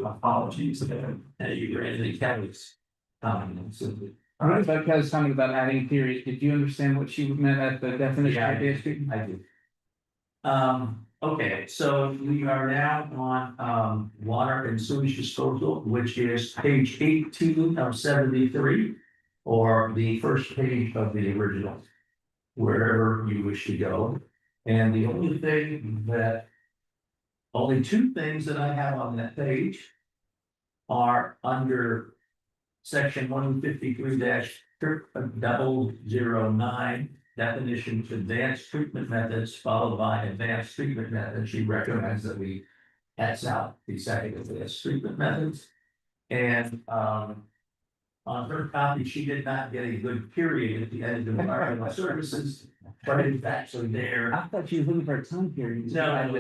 Apologies there. You ran any counties? I don't know if Kelly's comment about adding periods. Did you understand what she meant at the definition of advanced treatment? I do. Okay, so we are now on, water and sewage disposal, which is page 18 of 73. Or the first page of the original, wherever you wish to go. And the only two things that I have on that page are under section 153-009, definitions, advanced treatment methods, followed by advanced treatment methods. She recommends that we X out the second advanced treatment methods. And on her copy, she did not get a good period at the end of environmental services, but it's actually there. I thought you were looking for a time period. No.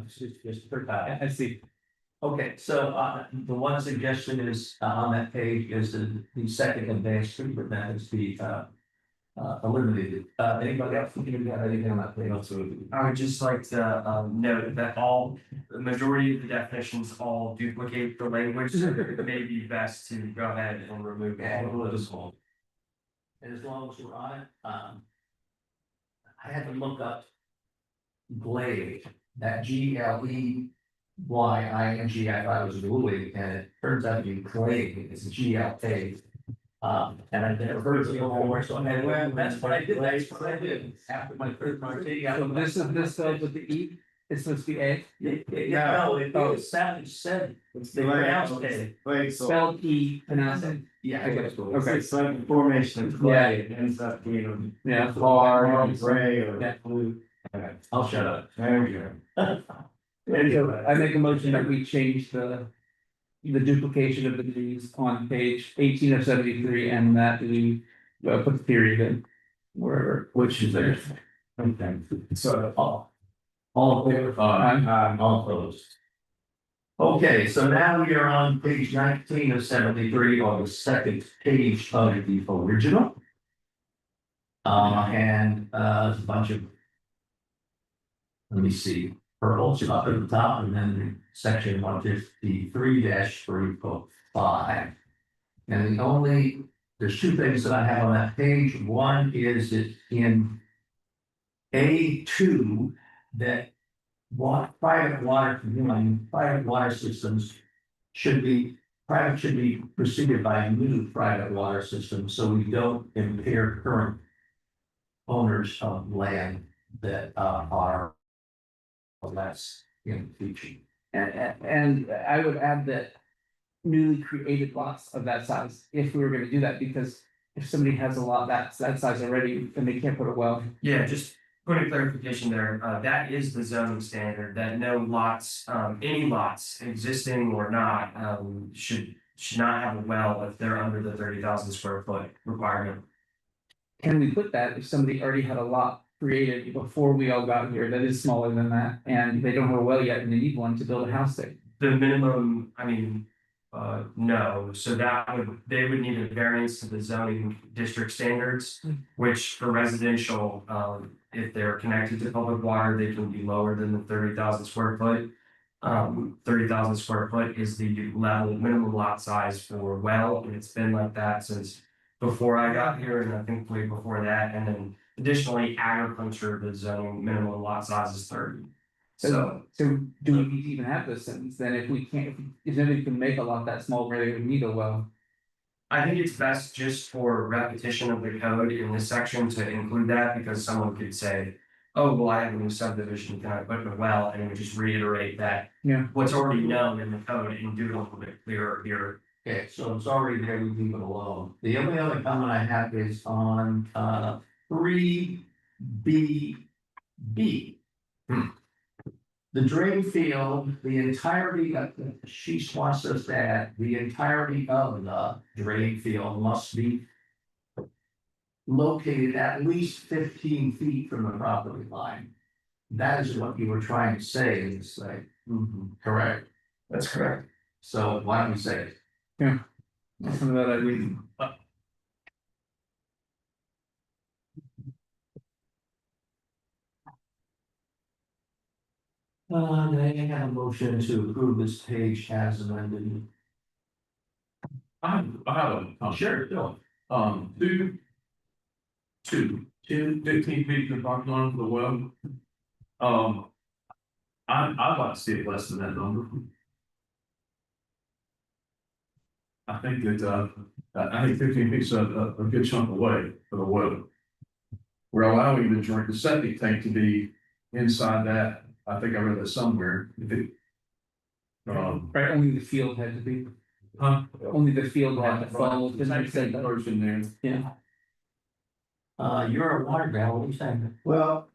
It's Just her copy. I see. Okay, so the one suggestion is on that page is the second advanced treatment methods be eliminated. Anybody else thinking about anything on that page? I would just like to note that the majority of the definitions all duplicate the language, so it may be best to go ahead and remove all of those. And as long as we're on it, I had to look up Glade, that GLEYING, I thought it was Glade, and it turns out to be Glade, it's GLA. And I've never heard of it before, so that's what I did, after my third martini. So this spelled with the E, it's supposed to be A, No, it said, it's the pronounced it. Wait, so. spelled E, pronounced it. Yeah. Okay. Okay, it's like the formation of clay, it ends up being. Yeah. Hard, gray, or. That blue. I'll shut up. There we go. I make a motion that we change the the duplication of the duties on page 18 of 73, and that we put the period in wherever. Which is there. Okay, so all in favor? All opposed. Okay, so now we are on page 19 of 73, or the second page of the original. And a bunch of. Let me see, purples up at the top, and then section 153-3.5. And there's two things that I have on that page. One is that in A2, that private water systems should be preceded by a new private water system, so we don't impair current owners of land that are less in the future. And I would add that newly created lots of that size, if we were gonna do that, because if somebody has a lot that size already, then they can't put a well. Yeah, just put a clarification there, that is the zoning standard, that no lots, any lots, existing or not, should not have a well if they're under the 30,000 square foot requirement. Can we put that if somebody already had a lot created before we all got here that is smaller than that, and they don't have a well yet and they need one to build a house there? The minimum, no, so they would need a variance to the zoning district standards, which for residential, if they're connected to public water, they can be lower than the 30,000 square foot. 30,000 square foot is the minimum lot size for well, and it's been like that since before I got here, and I think way before that, and then additionally, agriculture, the zoning minimum lot size is 30. So So do we need to even have this sentence then if we can't, if nobody can make a lot that small where they would need a well? I think it's best just for repetition of the code in this section to include that, because someone could say, oh, well, I have a new subdivision, can I put in a well? And it would just reiterate that. Yeah. What's already known in the code and do it a little bit clearer here. Okay, so it's already there, we leave it alone. The only other comment I have is on 3B. The drain field, the entirety of, she wants us to add, the entirety of the drain field must be located at least 15 feet from the property line. That is what you were trying to say in this thing. Correct. That's correct. So why don't we say it? Some of that I read. I have a motion to approve this page as amended. I have a. Sure, go. Two, 15 feet from the property line for the well. I'd like to see it less than that number. I think that, I think 15 feet is a good chunk away for the well. We're allowing the septic tank to be inside that. I think I read that somewhere. Right, only the field had to be, only the field had to follow. The tank goes in there. Yeah. You're a water guy, what are you saying? Well,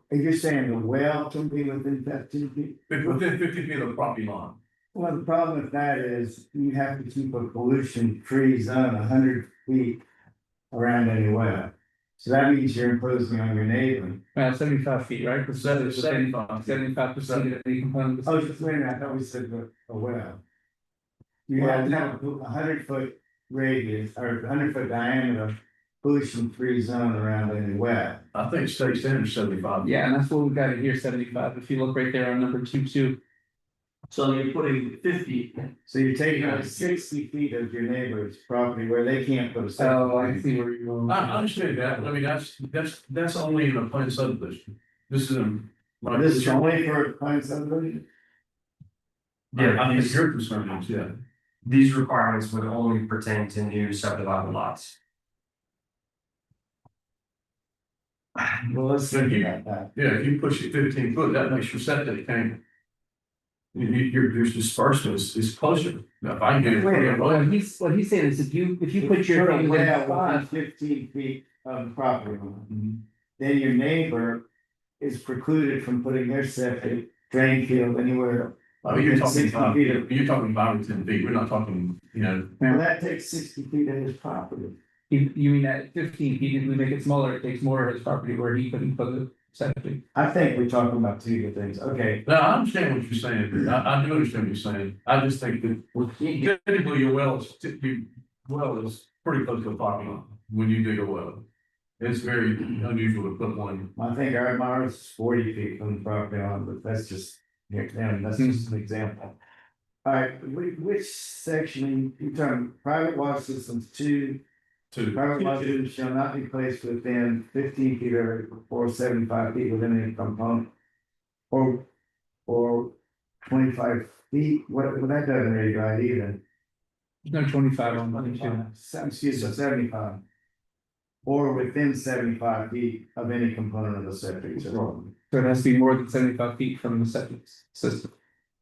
you're saying the well can be within 15 feet? Within 50 feet of the property line. Well, the problem with that is you have to keep a pollution-free zone 100 feet around any well. So that means you're imposing on your neighbor. 75 feet, right? 75% of the component. Oh, just wait a minute, I thought we said a well. You have to have a 100-foot radius or 100-foot diameter pollution-free zone around any well. I think state standard is 75. Yeah, and that's what we got here, 75. If you look right there on number 2.2. So you're putting 50. So you're taking out 60 feet of your neighbor's property where they can't put a septic. Oh, I see where you're going. I understand that, I mean, that's only in a planned subdivision. This is This is only for planned subdivision? Yeah, I mean, your concern is, yeah. these requirements would only pertain to new subdivided lots. Well, let's think about that. Yeah, if you push it 15 foot, that makes your septic tank. Your disbursement is closer. Now, if I can get it. What he's saying is if you put your. Put a name well in within 15 feet of the property line. Then your neighbor is precluded from putting their septic drain field anywhere Oh, you're talking 60 5 feet. feet, you're talking 5 or 10 feet, we're not talking, you know. Well, that takes 60 feet of his property. You mean at 15 feet, if we make it smaller, it takes more of his property where he couldn't put the septic. I think we're talking about two different things. Okay, No, I understand what you're saying, I do understand what you're saying, I just think that typically your well is pretty close to the property line when you dig a well. It's very unusual to put one, I think our ours is 40 feet from the property line, but that's just, yeah, that's just an example. All right, which section, you talking private water systems private water systems shall not be placed within 15 feet or 75 feet within any component. Or 25 feet, what that doesn't really right either. No 25 on 22. Excuse me, 75. Or within 75 feet of any component of the septic system. So it has to be more than 75 feet from the septic system.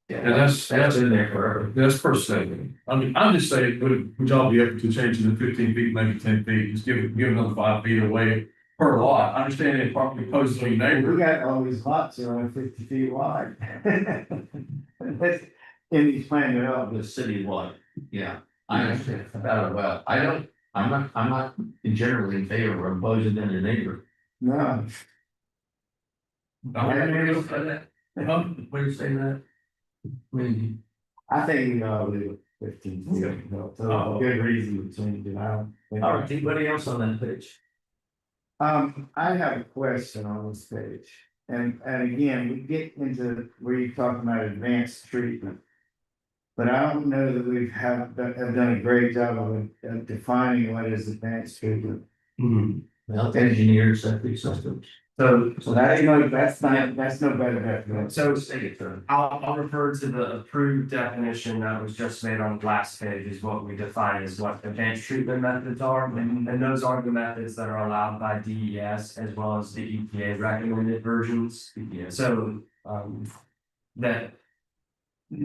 and that's in there forever, that's per second. I mean, I'm just saying, would y'all be able to change it to 15 feet, maybe 10 feet, just give another 5 feet away per lot, I understand it probably poses to your We neighbor. got all these lots that are only 50 feet wide. That's in these plan development. The city what, yeah, I understand about it, well, I'm not generally in favor of imposing on your neighbor. No, Where you say that? I mean, I think we ought to leave it 15 feet. No, so a good reason to change it out. all right, anybody else on that page? I have a question on this page, and again, we get into where you're talking about advanced treatment. But I don't know that we have done a great job of defining what is advanced treatment. Well, engineered septic systems. So, So that ain't no, that's no better definition. so Say it, sir. I'll refer to the approved definition that was just made on the last page is what we define as what advanced treatment methods are. And those are the methods that are allowed by DES as well as the EPA recommended versions. So, that.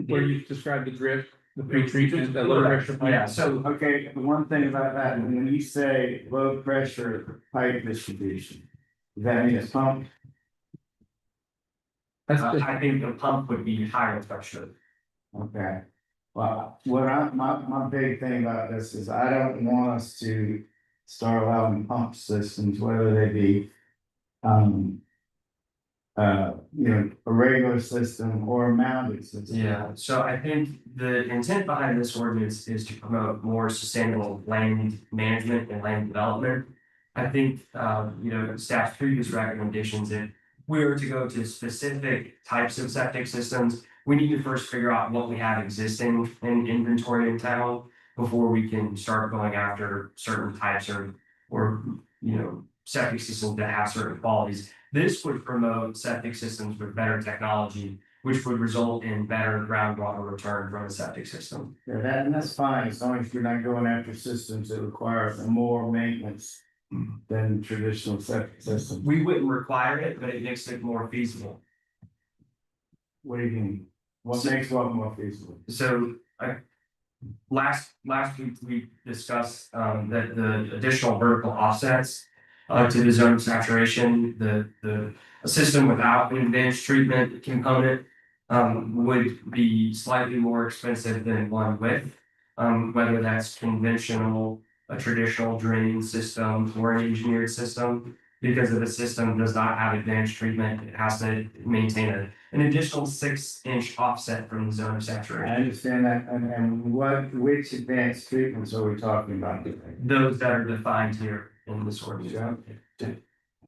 Where you describe the drip, the pre-treatment, the low pressure pipe. Yeah, so Okay, the one thing about that, when you say low pressure pipe distribution, does that mean it's pumped? That's the, I think the pump would be higher pressure. Okay. Well, my big thing about this is I don't want us to start allowing pump systems, whether they be. A regular system or a mounted system. Yeah, so I think the intent behind this ordinance is to promote more sustainable land management and land development. I think, staff's previous recommendations, if we were to go to specific types of septic systems, we need to first figure out what we have existing in inventory in town before we can start going after certain types or septic systems that have certain qualities. This would promote septic systems with better technology, which would result in better groundwater return from a septic system. Yeah, that's fine, as long as you're not going after systems that require more maintenance than traditional septic systems. We wouldn't require it, but it makes it more feasible. What do you mean? What makes what more feasible? So last week we discussed that the additional vertical offsets to the zone saturation, the system without an advanced treatment component would be slightly more expensive than one with, whether that's conventional, a traditional drain system or an engineered system. Because if a system does not have advanced treatment, it has to maintain an additional 6-inch offset from the zone of I saturation. understand that, and which advanced treatments are we talking about? Those that are defined here in this ordinance.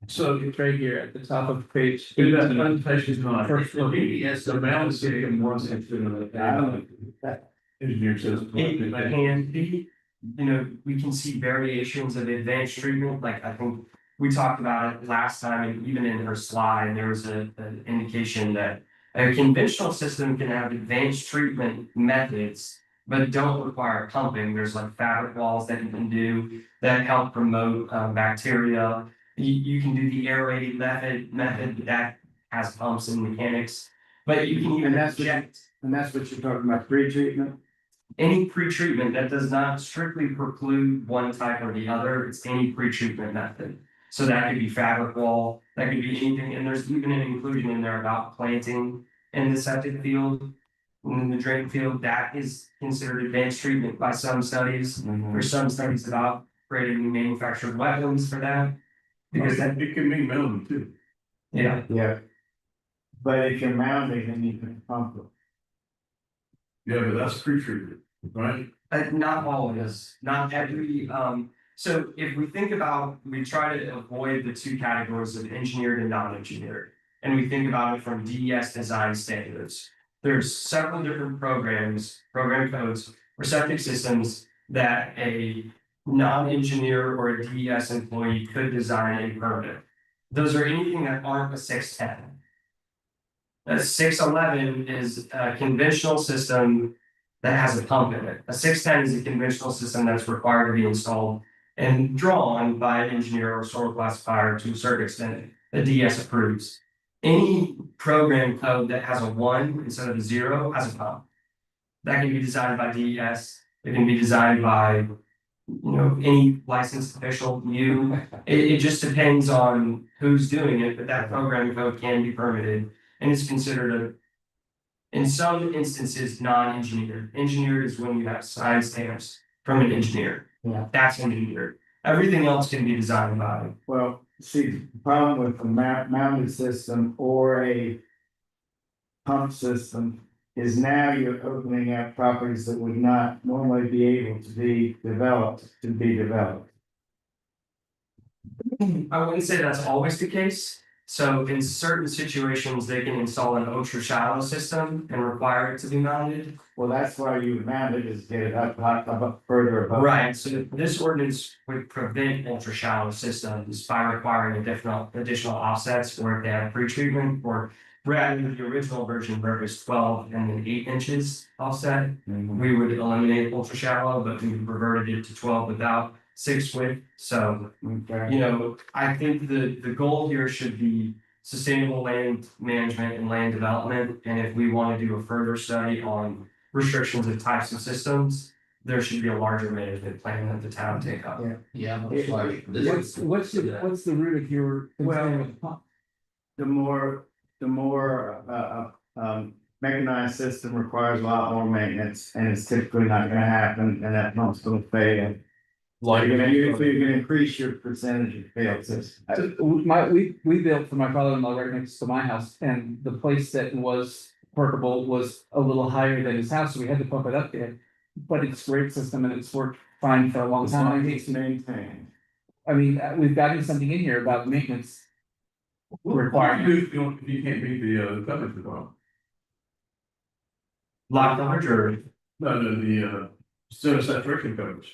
So it's right here at the top of page. do that 18. presentation's not, First look. the balance system runs into I don't the engineer system. It can be, we can see variations of advanced treatment, like I think we talked about it last time, and even in her slide, there was an indication that a conventional system can have advanced treatment methods, but don't require pumping. There's like fabric walls that you can do that help promote bacteria. You can do the aerated method that has pumps and mechanics, but you can even inject. And that's what you're talking about, pre-treatment? Any pre-treatment that does not strictly preclude one type or the other, it's any pre-treatment method. So that could be fabric wall, that could be anything, and there's even an inclusion in there about planting in the septic field. in the drain field, that is considered advanced treatment by some studies. There's some studies that operate in manufactured wetlands for that. Because that, It can mean minimum too. yeah, Yeah. But if you're mounting, then you can pump it. Yeah, but that's pre-treated, right? not always, not every, so if we think about, we try to avoid the two categories of engineered and non-engineered. And we think about it from DES design standards. There's several different programs, program codes, or septic systems that a non-engineer or a DES employee could design and permit. Those are anything that aren't a 610. A 611 is a conventional system that has a pump in it. A 610 is a conventional system that's required to be installed and drawn by an engineer or soil classifier to a certain extent that DS approves. Any program code that has a 1 instead of a 0 has a pump. That can be designed by DES. It can be designed by, any licensed official. It just depends on who's doing it, but that program code can be permitted and it's considered in some instances, non-engineered. Engineered is when you have signed stamps from an engineer. Yeah. That's engineered. Everything else can be designed by. Well, see, the problem with a mounted system or a pump system is now you're opening up properties that would not normally be able to be developed, I wouldn't say that's always the case. So in certain situations, they can install an ultra shallow system and require it to be mounted. Well, that's why you mount it, is get it up further above. Right, so this ordinance would prevent ultra shallow systems by requiring additional offsets or if they have pretreatment or rather than the original version where it was 12 and then 8 inches offset. We would eliminate ultra shallow, but we reverted it to 12 without 6 width. So, Okay. I think the goal here should be sustainable land management and land development. And if we want to do a further study on restrictions of types of systems, there should be a larger management plan that the town take up. Yeah, most likely. What's the root of your concern with pump? The more mechanized system requires a lot more maintenance and it's typically not gonna happen and that pump's gonna fail. Like, You're gonna increase your percentage of failed systems. We built for my father-in-law right next to my house, and the place that was workable was a little higher than his house, so we had to pump it up there. But it's a great system and it's worked fine for a long As long time. as it's maintained. I mean, we've gotten something in here about maintenance. requirement, you can't meet the coverage requirement. Lot coverage or No, the saturation coverage.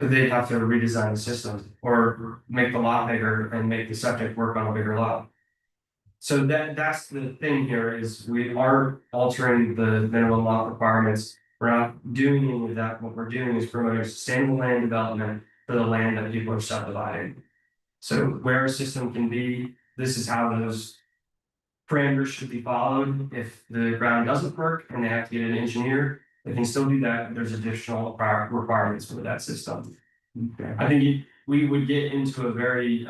they'd have to redesign the system or make the lot bigger and make the septic work on a bigger lot. So that's the thing here is we aren't altering the minimum lot requirements. We're not doing any of that. What we're doing is promoting sustainable land development for the land that people are subdividing. So where a system can be, this is how those parameters should be followed. If the ground doesn't work and they have to get an engineer, they can still do that. There's additional requirements for that system. Okay. I think we would get into a very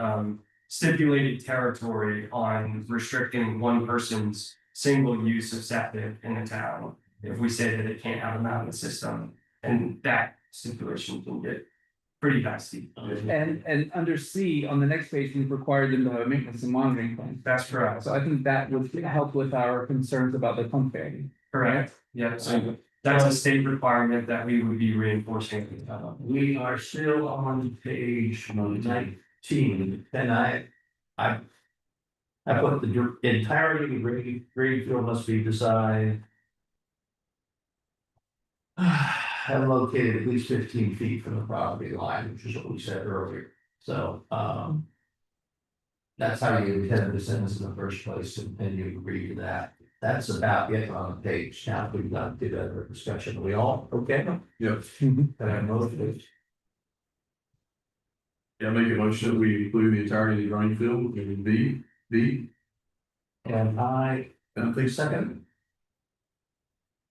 stipulated territory on restricting one person's single use of septic in a town. If we say that it can't have a mounted system, and that stipulation can get pretty dicey. And under C, on the next page, we've required them to have a maintenance and monitoring plan. That's correct. So I think that would help with our concerns about the pump failure. Correct. Yeah, so that's a state requirement that we would be reinforcing. We are still on page 19, and I put the entirety of grade field must be designed. Have located at least 15 feet from the property line, which is what we said earlier, so, that's how you intended the sentence in the first place, and you agree to that. That's about it on the page. Now we've got to do that discussion. Are we all okay? Yep. Can I have a motion, please? Yeah, make a motion that we include the entirety of the drain field in B. And I think second.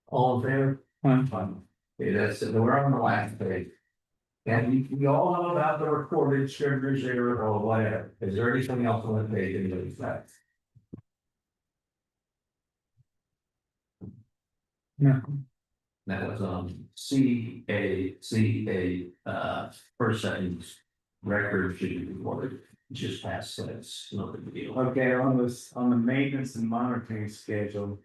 All in favor? Fine. Okay, that's it. We're on the last page. And we all know about the recorded scrivener's error or whatever. Is there anything else on the page in those facts? That was on first sentence, record should be recorded, just past that's no big deal. Okay, on this, on the maintenance and monitoring schedule.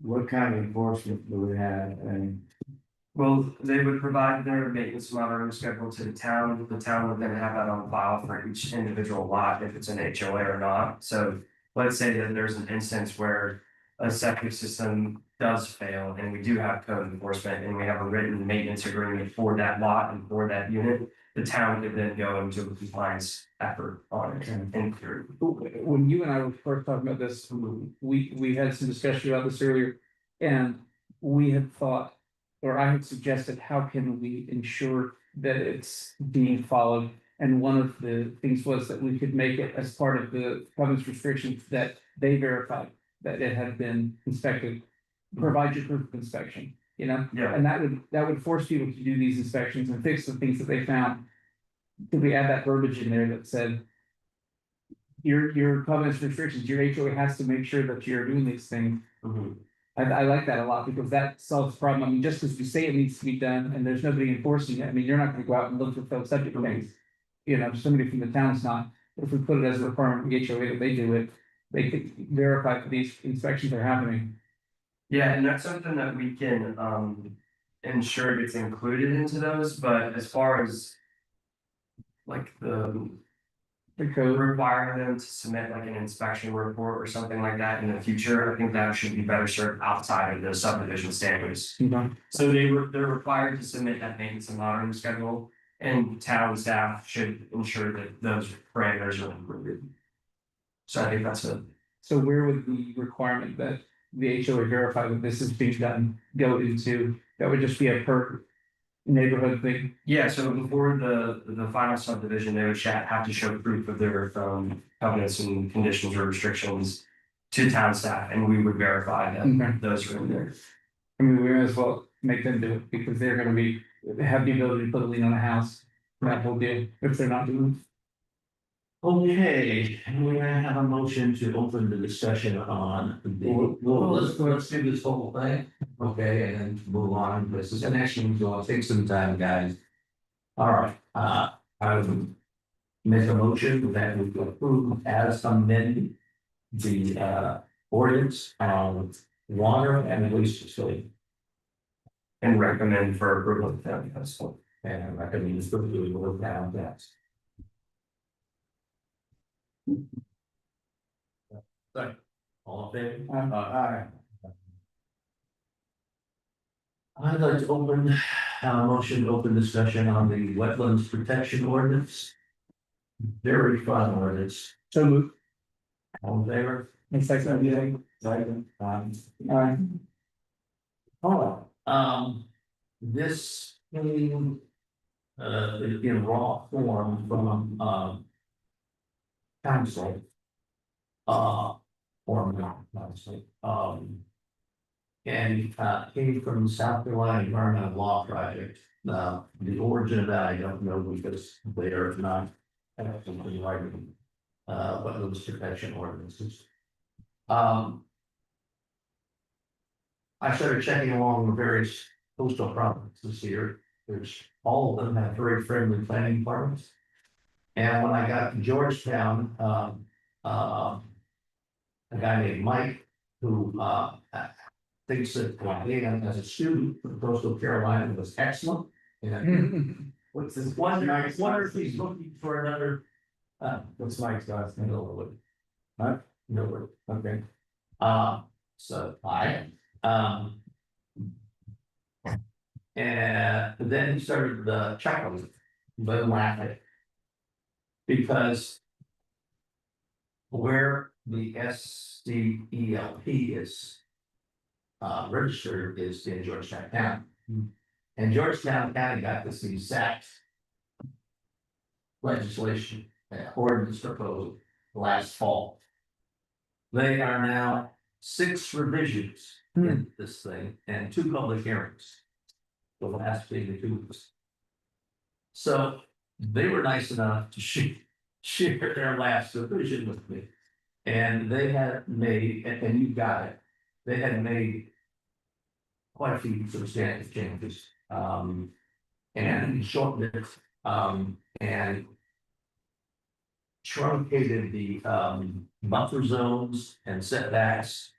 What kind of enforcement do we have, and Well, they would provide their maintenance monitoring schedule to the town would then have that on file for each individual lot, if it's an HOA or not, so. Let's say that there's an instance where a septic system does fail and we do have code enforcement and we have a written maintenance agreement for that lot and for that unit. The town could then go into a compliance effort on it and through. When you and I were first talking about this, we had some discussion about this earlier. And we had thought, or I had suggested, how can we ensure that it's being followed? And one of the things was that we could make it as part of the covenants restrictions that they verified that it had been inspected. Provide your proof of inspection, you know? Yeah. And that would force people to do these inspections and fix the things that they found. Could we add that verbiage in there that said? Your covenants restrictions, your HOA has to make sure that you're doing these things. I like that a lot because that solves the problem. I mean, just because we say it needs to be done and there's nobody enforcing it, I mean, you're not gonna go out and look for failed septic tanks. You know, somebody from the town's not, if we put it as a requirement for the HOA that they do it, they could verify that these inspections are happening. Yeah, and that's something that we can ensure gets included into those, but as far as. Like the The code, requiring them to submit like an inspection report or something like that in the future, I think that should be better served outside of the subdivision standards. you know, So they're required to submit that maintenance and monitoring schedule, and town staff should ensure that those parameters are included. So I think that's it. so where would the requirement that the HOA verify that this is being done go into? That would just be a per neighborhood thing. Yeah, so before the final subdivision, they would have to show proof of their covenants and conditions or restrictions to town staff, and we would verify Okay. that those are in there. I mean, we might as well make them do it because they're gonna be, have the ability to put a lien on a house. That whole deal, if they're not doing. Okay, we're gonna have a motion to open the discussion on let's do this whole thing, okay, and then move on, this is an action, so take some time, guys. All right, I would make a motion that we approve as amended the ordinance on water and waste facility. And recommend for approval of the county council. And I recommend this approval to work down that. Sorry, all in favor? aye. I'd like to open, motion to open discussion on the wetlands protection ordinance. Very fun ordinance, So move. all in favor? It's like, yeah, Second. alright, This came in raw form from council. Or council, and came from South Carolina Environmental Law Project. The origin of that, I don't know because they are not actually writing wetlands protection ordinances. I started checking along the various coastal provinces here. There's all of them have very friendly planning departments. And when I got to Georgetown, a guy named Mike, who thinks that Dan as a student from coastal Carolina was excellent. And What's this? wonder if he's looking for another. What's Mike's last name? Millwood. Huh? Millwood. Okay. So and then he started chuckling, but laughing. Because where the SCELP is registered is in Georgetown County. And Georgetown County got this exact legislation, ordinance proposal last fall. They are now 6 revisions in this thing and 2 public hearings. The last being the 2 weeks. So they were nice enough to share their last revision with me. And they had made, and you got it, they had made quite a few substantive changes. And shortened it, and truncated the, buffer zones and setbacks.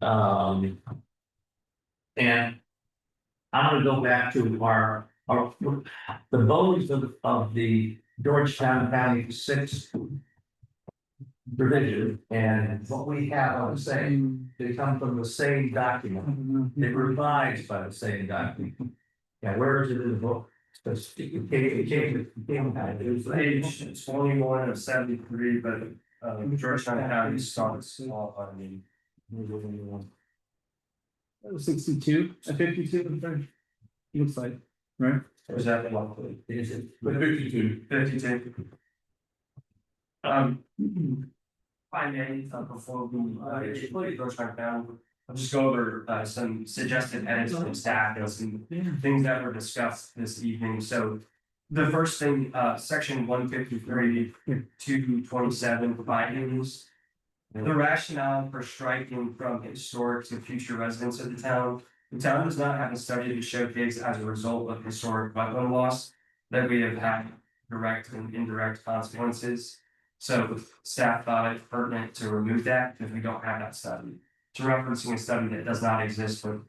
And I'm gonna go back to our, the bones of the Georgetown County sixth division, and what we have on the same, they come from the same document. They were revised by the same document. Yeah, where is it in the book? It's Page 21 of 73, but Georgetown County starts off on That was 62, 52, I'm sorry. Looks like, right? was that the one? Is it? 52. 52. If I may, before we explain Georgetown County, I'll just go over some suggested edits from staff and some things that were discussed this evening. So the first thing, section 153 to 27 findings. The rationale for striking from historic to future residents of the town. The town does not have a study to showcase as a result of historic wetland loss that we have had direct and indirect consequences. So staff thought it pertinent to remove that if we don't have that study. To referencing a study that does not exist with.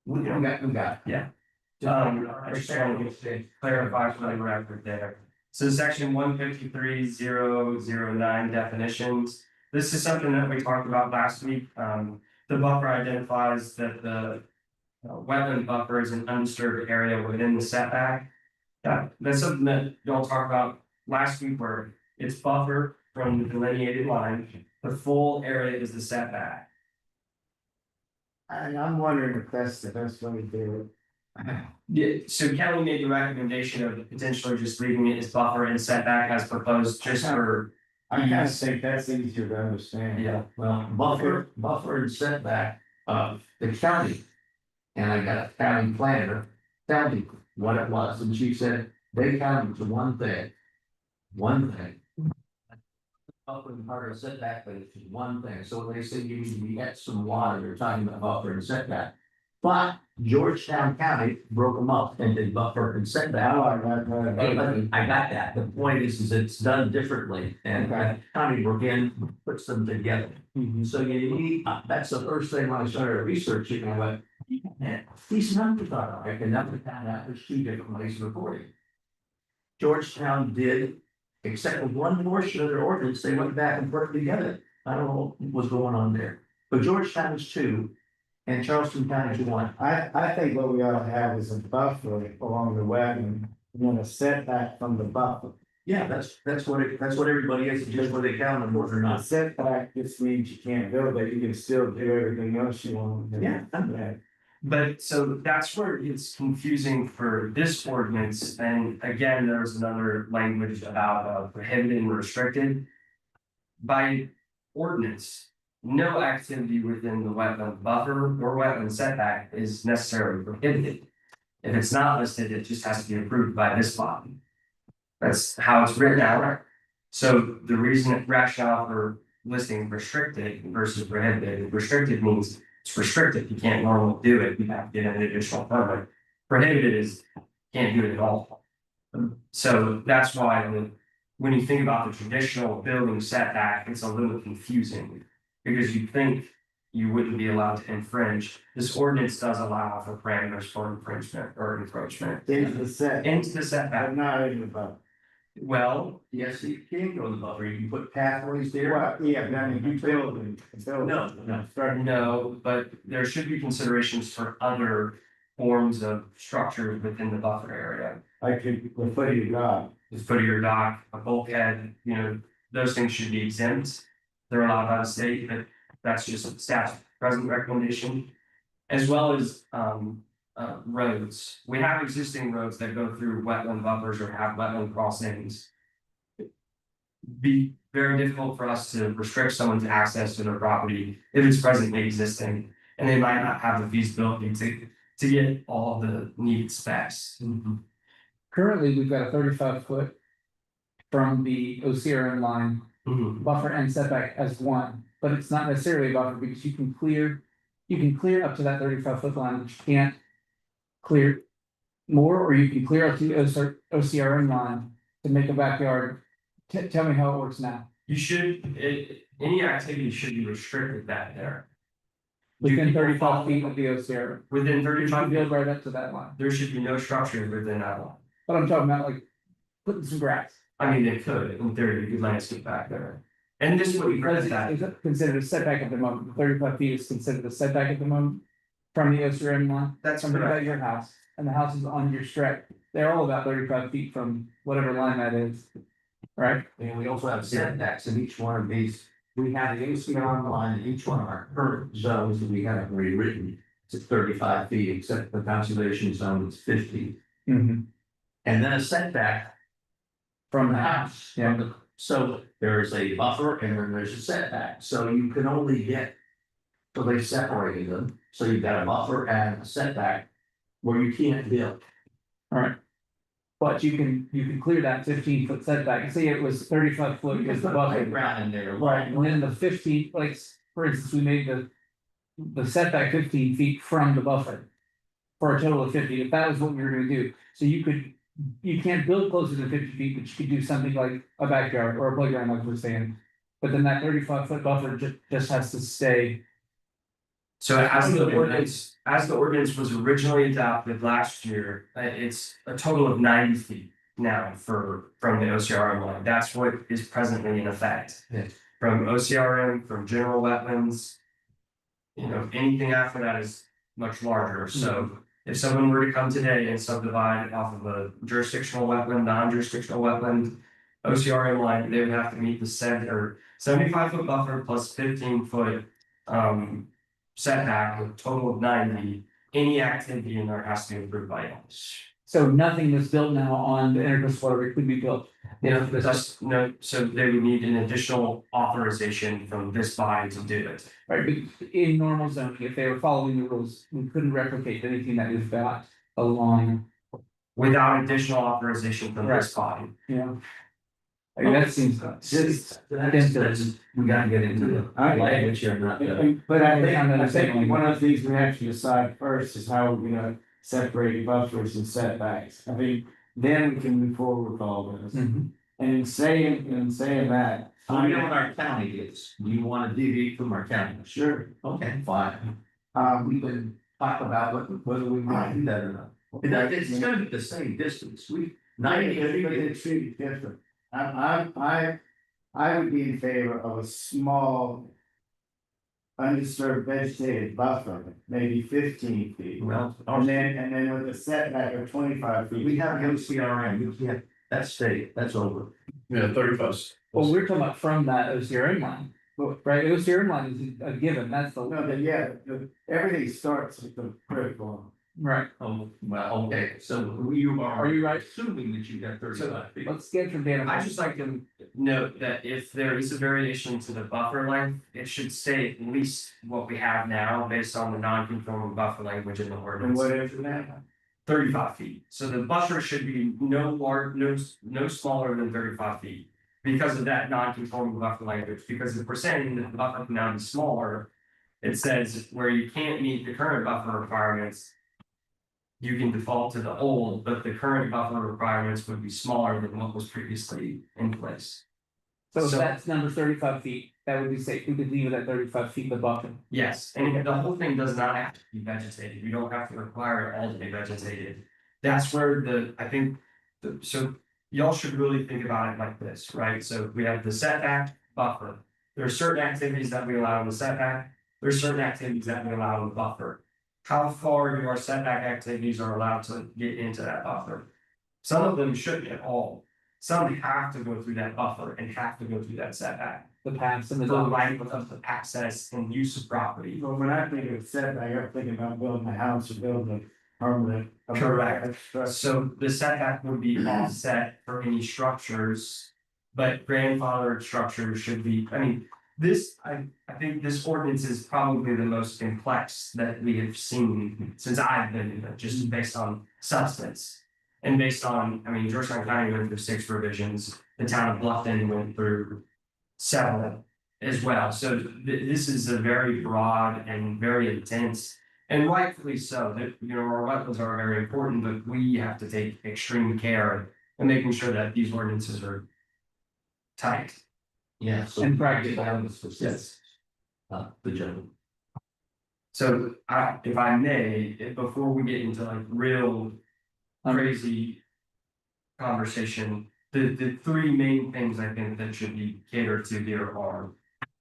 We got. Yeah. I just want to clarify for the record there. So section 153.009 definitions. This is something that we talked about last week. The buffer identifies that the wetland buffer is an undisturbed area within the setback. That's something that y'all talked about last week, where it's buffer from the delineated line. The full area is the setback. And I'm wondering if that's the best way to do Yeah, so Kelly made the recommendation of potentially just leaving it as buffer and setback as proposed, just for. it. I kind of think that's easier to understand. Yeah, Well, buffer and setback of the county. And I got a county planner, tell me what it was, and she said, they counted to one thing. One thing. Buffer and part of setback, but it's one thing, so when they say you need to get some water, they're talking about buffer and setback. But Georgetown County broke them up and did buffer and setback. I I got that. The point is it's done differently and the county broke in, puts them together. So you need, that's the first thing when I started researching, I went, yeah, these numbers are, I can never found out there's two different ways of reporting. Georgetown did, except for one portion of their ordinance, they went back and put it together. I don't know what was going on there, but Georgetown is two and Charleston County is one. I think what we ought to have is a buffer along the wetland, and then a setback from the buffer. Yeah, that's what everybody is, just where they count them or The not. setback just means you can't build it, you can still do everything else you want. Yeah, I'm glad. but so that's where it's confusing for this ordinance, and again, there's another language about prohibited and restricted. By ordinance, no activity within the wetland buffer or wetland setback is necessarily prohibited. If it's not listed, it just has to be approved by this body. That's how it's written out. So the reason rationale for listing restricted versus prohibited, restricted means it's restricted, you can't normally do it, you have to get an additional permit. Prohibited is, can't do it at all. So that's why when you think about the traditional building setback, it's a little confusing. Because you think you wouldn't be allowed to infringe, this ordinance does allow for parameters for infringement or encroachment. Into the set, Into the setback, but not in the buffer. well, Yes, you can go in the buffer, you can put pathways there. Well, yeah, but I mean, you build it. No. no, but there should be considerations for other forms of structures within the buffer area. Like the foot of your dog. The foot of your dock, a bulkhead, those things should be exempt. They're allowed by the state, but that's just staff's present recommendation. As well as roads. We have existing roads that go through wetland buffers or have wetland crossings. Be very difficult for us to restrict someone's access to their property if it's presently existing. And they might not have the feasibility to get all the needed specs. Currently, we've got a 35 foot from the OCRN line, buffer and setback as one, but it's not necessarily a buffer because you can clear you can clear up to that 35-foot line, but you can't clear more, or you can clear up to the OCRN line to make a backyard. Tell me how it works now. You should, any activity should be restricted back there. Do Within people 35 follow- feet of the OCRN. Within You 35 should feet, build right up to that line. there should be no structure within that line. But I'm talking about like putting some grass. I mean, they could, in theory, you could landscape back there. And this would be Because granted that, is it considered a setback at the moment? The 35 feet is considered a setback at the moment from the OCRN line. that's Something correct. about your house, and the house is on your strip. They're all about 35 feet from whatever line that is. Right? And we also have setbacks in each one of these. We have the OCR line in each one of our current zones that we have rewritten. It's 35 feet, except the conservation zone is 50. And then a setback from the house. Yeah. So there is a buffer and then there's a setback, so you can only get. So they separated them, so you've got a buffer and a setback where you can't build. Alright. But you can clear that 15-foot setback. Say it was 35 foot You because can the put a buffer. playground in there. Right, and then the 15, like, for instance, we made the setback 15 feet from the buffer. For a total of 50, if that was what we were gonna do, so you can't build closer than 50 feet, but you could do something like a backyard or a playground, like we're saying. But then that 35-foot buffer just has to stay. So as the ordinance was originally adopted last year, it's a total of 90 feet now from the OCRM line. That's what is presently in effect. Yes. From OCRM, from general wetlands. You know, anything after that is much larger, so if someone were to come today and subdivide off of a jurisdictional wetland, non-jurisdictional wetland. OCRM line, they would have to meet the 75-foot buffer plus 15-foot setback, with a total of 90. Any activity in there has to be approved by us. So nothing that's built now on the intercourse waterway could be built. Yeah, but that's no, so they would need an additional authorization from this body to do it. Right, but in normal zoning, if they were following the rules, we couldn't replicate anything that is got along, Without additional authorization from this body. you know. I mean, that seems. That's, we gotta get into the language here, not the. But I think one of the things we have to decide first is how we're gonna separate buffers and setbacks. I think then we can move forward with all this. And in saying that. I know what our county is. Do you wanna deviate from our county? Sure. Okay, fine. We can talk about whether we want to do that or not. It's gonna be the same distance. We, 90 It's really different. I would be in favor of a small. Undisturbed vegetated buffer, maybe 15 feet. well, And then with a setback of 25 feet. we have no CRM, you can't, that's state, that's over. Yeah, 35. Well, we're talking about from that OCRN line, right? OCRN line is a given, that's the. No, but yeah, everything starts with the critical. Right, Oh, well, okay, so you are you right? assuming that you got 35 feet. Let's get from Dana. I just like to note that if there is a variation to the buffer length, it should stay at least what we have now based on the non-conforming buffer language in the And ordinance. whatever that. 35 feet, so the buffer should be no smaller than 35 feet. Because of that non-conforming buffer language, because if we're saying that the buffer can now be smaller. It says where you can't meet the current buffer requirements. You can default to the old, but the current buffer requirements would be smaller than what was previously in place. So if So- that's number 35 feet, that would be safe, we could leave it at 35 feet, the buffer. Yes, and the whole thing does not have to be vegetated, you don't have to require it all to be vegetated. That's where I think, so y'all should really think about it like this, right? So we have the setback buffer. There are certain activities that we allow in the setback, there's certain activities that we allow in the buffer. How far do our setback activities are allowed to get into that buffer? Some of them shouldn't at all, some have to go through that buffer and have to go through that setback. The paths and the. The length of the access and use of property. Well, when I think of setback, I'm thinking about building a house or building a permanent. Correct. Structure. So the setback would be offset for any structures. But grandfathered structures should be, I mean, I think this ordinance is probably the most complex that we have seen since I've been in it, just based on substance. And based on, I mean, Georgetown County went through 6 revisions, the town of Bluffton went through 7. as well. So this is a very broad and very intense, and rightfully so, that, you know, our wetlands are very important, but we have to take extreme care in making sure that these ordinances are tight. Yeah. so- And practical. Yes. The general. So if I may, before we get into like real crazy conversation, the three main things I think that should be catered to here are,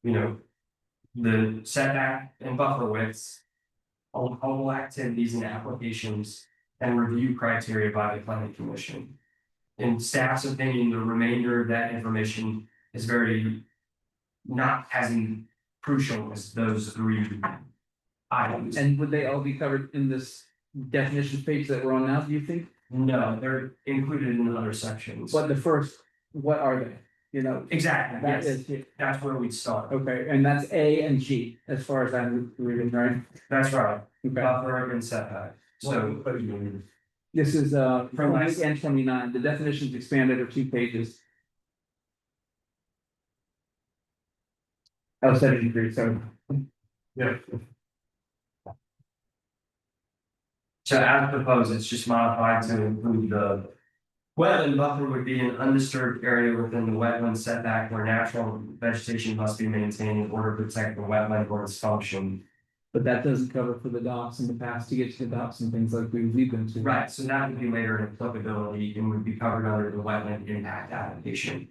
you know, the setback and buffer widths, all activities and applications, and review criteria by the planning commission. In staff's opinion, the remainder of that information is very not as crucial as those three items. And would they all be covered in this definitions page that we're on now, do you think? No, they're included in other sections. But the first, what are they? You know, Exactly, that yes, is, that's where we'd start. okay, and that's A and G, as far as I'm reading, right? That's right, Okay, buffer and setback. So this is From last- 28 and 29, the definitions expanded are 2 pages. Oh, 73, so. Yeah. So as proposed, it's just modified to include the wetland buffer would be an undisturbed area within the wetland setback where natural vegetation must be maintained in order to protect the wetland or its function. But that doesn't cover for the docks in the past to get to the docks and things like we leave them to. Right, so that would be later in applicability and would be covered under the wetland impact application.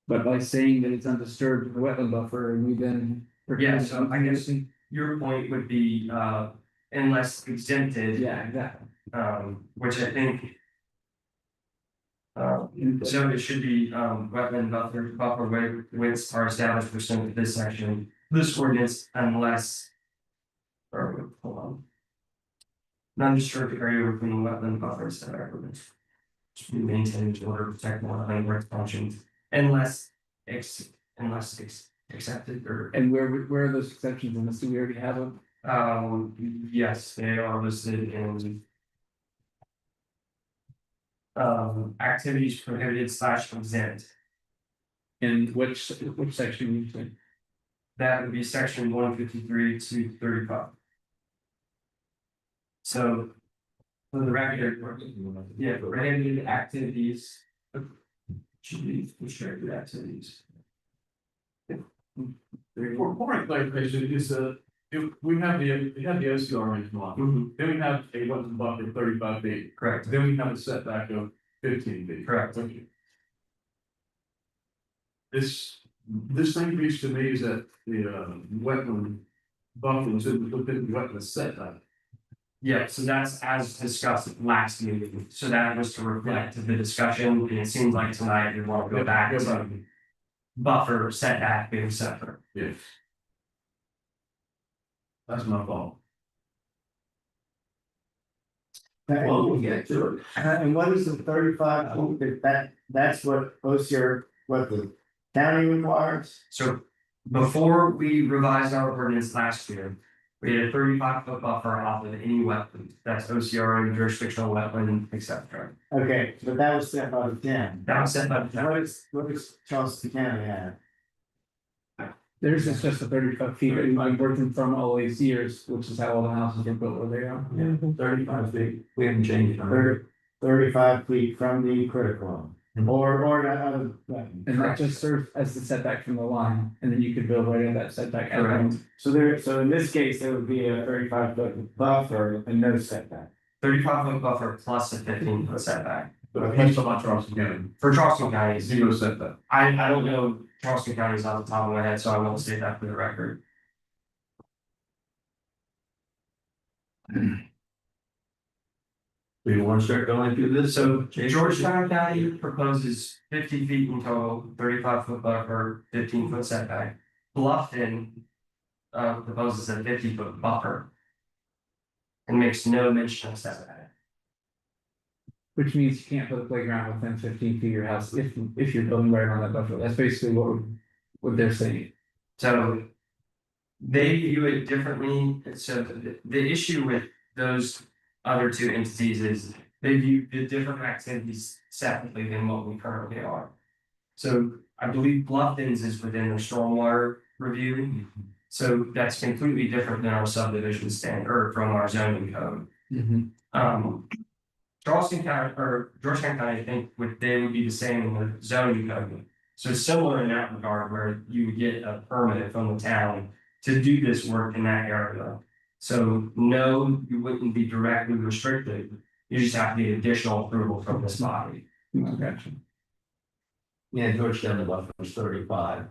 But by saying that it's undisturbed in the wetland buffer, and we then. Yeah, so I guess- Your point would be unless exempted. Yeah, exactly. Which I think. So it should be wetland buffer widths are established pursuant to this section, this ordinance unless. Or hold on. Non-disturbed area within the wetland buffers that are. Should be maintained in order to protect the wetland or its functions unless accepted or. And where are those exceptions in this? Do we already have them? Yes, they are listed in. Activities prohibited / exempt, In which section you think? that would be section 153 to 35. So. For the record, yeah, prohibited activities. Should be restricted activities. For point clarification is if we have the OCR in mind, then we have a wetland buffer of 35 feet, Correct, then we have a setback of 15 feet. correct. Okay. This thing reads to me is that the wetland buffer is within the wetland setback. Yeah, so that's as discussed last meeting, so that was to reflect the discussion, and it seems like tonight we want to go back to. Buffer setback being separate. Yes. That's my fault. Well, we'll get to it. And what is the 35 feet, that's what OCR, what the county requires? So before we revised our ordinance last year, we had a 35-foot buffer off of any wetland, that's OCR, jurisdictional wetland, etc. Okay, but that was set by the town. That was set by the town. What is Charleston County have? Theirs is just a 35 feet, that we've been working from all these years, which is how all the houses are built where they are. 35 feet, we haven't changed. them. 35 feet from the critical line, or And that just serves as the setback from the line, and then you could build right in that setback. Correct. so in this case, there would be a 35-foot buffer and no setback. 35-foot buffer plus a 15-foot setback. But based on Charleston County, For Charleston County, zero setback. I don't know Charleston County's off the top of my head, so I won't state that for the record. Do you want to start going through this? So Georgetown County proposes 50 feet in total, 35-foot buffer, 15-foot setback. Bluffton proposes a 50-foot buffer. And makes no mention of setback. Which means you can't put a playground within 15 feet of your house if you're building right on that buffer. That's basically what they're saying. So they view it differently. So the issue with those other two entities is they view the different activities separately than what we currently are. So I believe Bluffton's is within the stormwater review. So that's completely different than our subdivision standard, or from our zoning code. Charleston County or Georgetown County, I think they would be the same in the zoning code. So similar in that regard, where you would get a permit from the town to do this work in that area. So no, you wouldn't be directly restricted. You just have to get additional approval from this body. Gotcha. Yeah, Georgetown, the buffer was 35.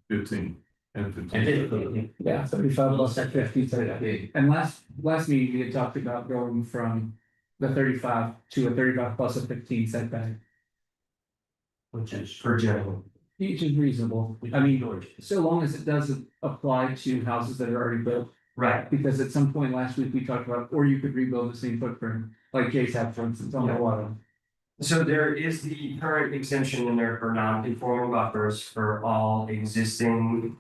15 and And 15. 50. Yeah, 35 plus that 50, so that big. And last meeting, we had talked about going from the 35 to a 35 plus a 15 setback, Which is For general. which is reasonable. I mean, so long as it doesn't apply to houses that are already built. Right. Because at some point last week we talked about, or you could rebuild the same footprint, like Jay's had, for instance, on the water. So there is the current exemption in there for non-conforming buffers for all existing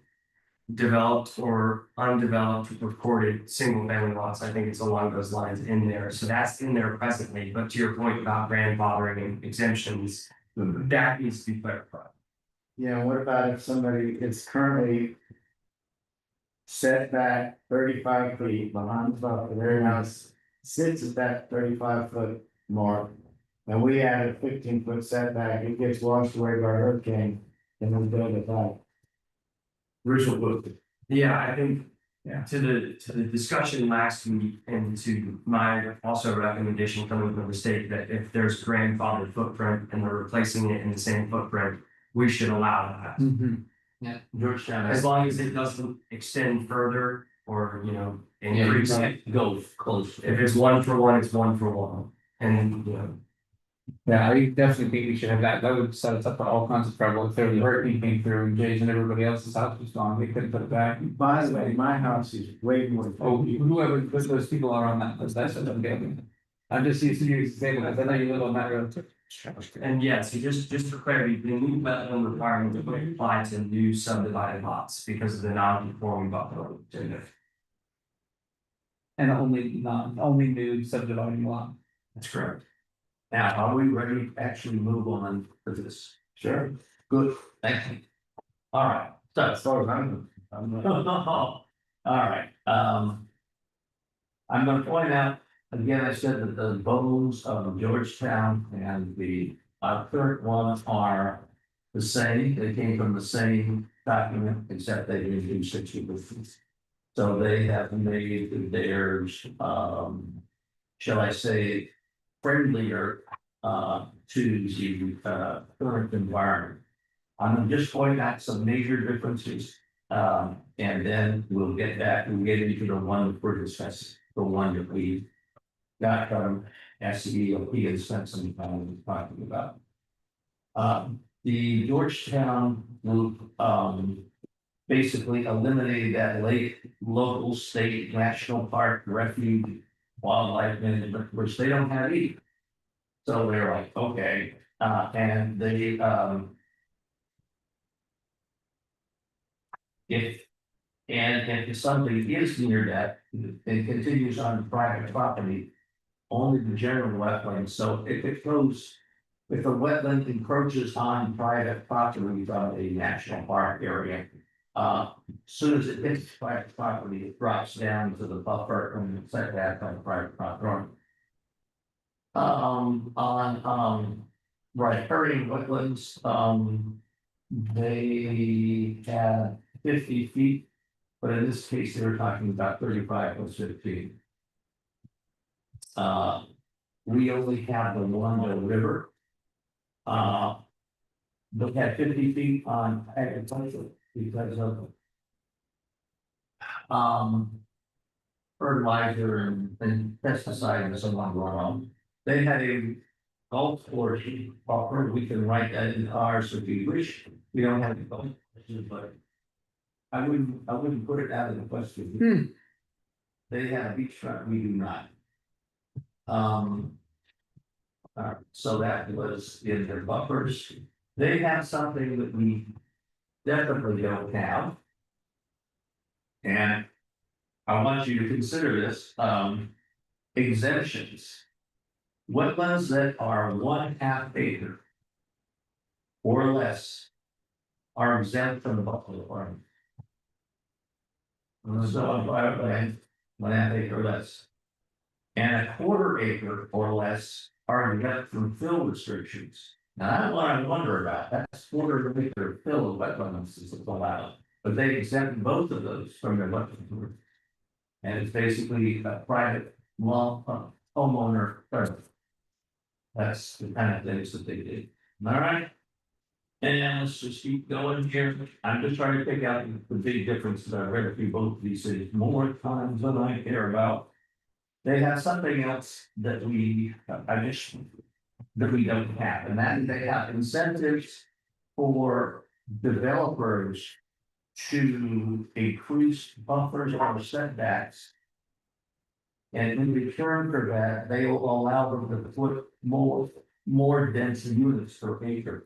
developed or undeveloped recorded single family lots. I think it's along those lines in there. So that's in there presently. But to your point about grandfathering and exemptions, that needs to be clarified. Yeah, what about if somebody is currently set back 35 feet behind the buffer, their house sits at that 35-foot mark, and we add a 15-foot setback, it gets washed away by hurricane, and we build it back. Rachel looked. Yeah, I think. Yeah. To the discussion last week and to my also recommendation coming from the state that if there's grandfathered footprint and we're replacing it in the same footprint, we should allow that. Yeah, Georgetown. As long as it doesn't extend further or, Yeah, you increase. can't go close. If it's 1 for 1, it's 1 for 1. And, Yeah, I definitely think we should have that, that would set us up for all kinds of trouble, if there was a hurricane came through and Jay's and everybody else's house was gone, they couldn't put it back. By the way, my house is way more. Oh, whoever, those people are on that list, that's what I'm getting. I'm just used to you saying that, I know you live on that road. and yes, so just for clarity, the new wetland requirement would apply to new subdivided lots because of the non-conforming buffer. And only new subdividing lot. That's correct. Now, are we ready to actually move on for this? Sure. Good, thank you. All right, so. As far as All right, I'm gonna point out, again, I said that the bones of Georgetown and the current ones are the same, they came from the same document, except they didn't do 60 feet. So they have made theirs, shall I say, friendlier to the current environment. I'm gonna just point out some major differences, and then we'll get into the one that we're discussing, the one that we got from SEOP and spent some time talking about. The Georgetown group basically eliminated that local, state, national park, refuge, wildlife management, which they don't have either. So they're like, okay, and they if somebody is near that, it continues on private property, only the general wetlands, so if it goes. If a wetland encroaches on private property from a national park area. Soon as it hits private property, it drops down to the buffer and set that on private property. Riparian wetlands, they had 50 feet, but in this case, they were talking about 35 plus 15. We only have the one river. They had 50 feet on agriculture because of fertilizer and pesticide and so on going on. They had a golf course buffer, we can write that in ours if you wish, we don't have a golf courses, but. I wouldn't put it out of the question. They have a beachfront, we do not. So that was in their buffers. They have something that we definitely don't have. And I want you to consider this, exemptions. Wetlands that are 1/2 acre or less are exempt from the buffer requirement. So on private land, 1/2 acre or less. And a 1/4 acre or less are exempt from fill restrictions. Now, that's what I wonder about, that's 1/4 acre fill of wetlands is allowed, but they exempt both of those from their wetland. And it's basically a private law homeowner. That's the kind of things that they did, all right? And let's just keep going here. I'm just trying to pick out the big differences. I read through both of these cities more times than I care about. They have something else that I mentioned, that we don't have, and that they have incentives for developers to increase buffers or setbacks. And in return for that, they will allow them to put more dense units per acre.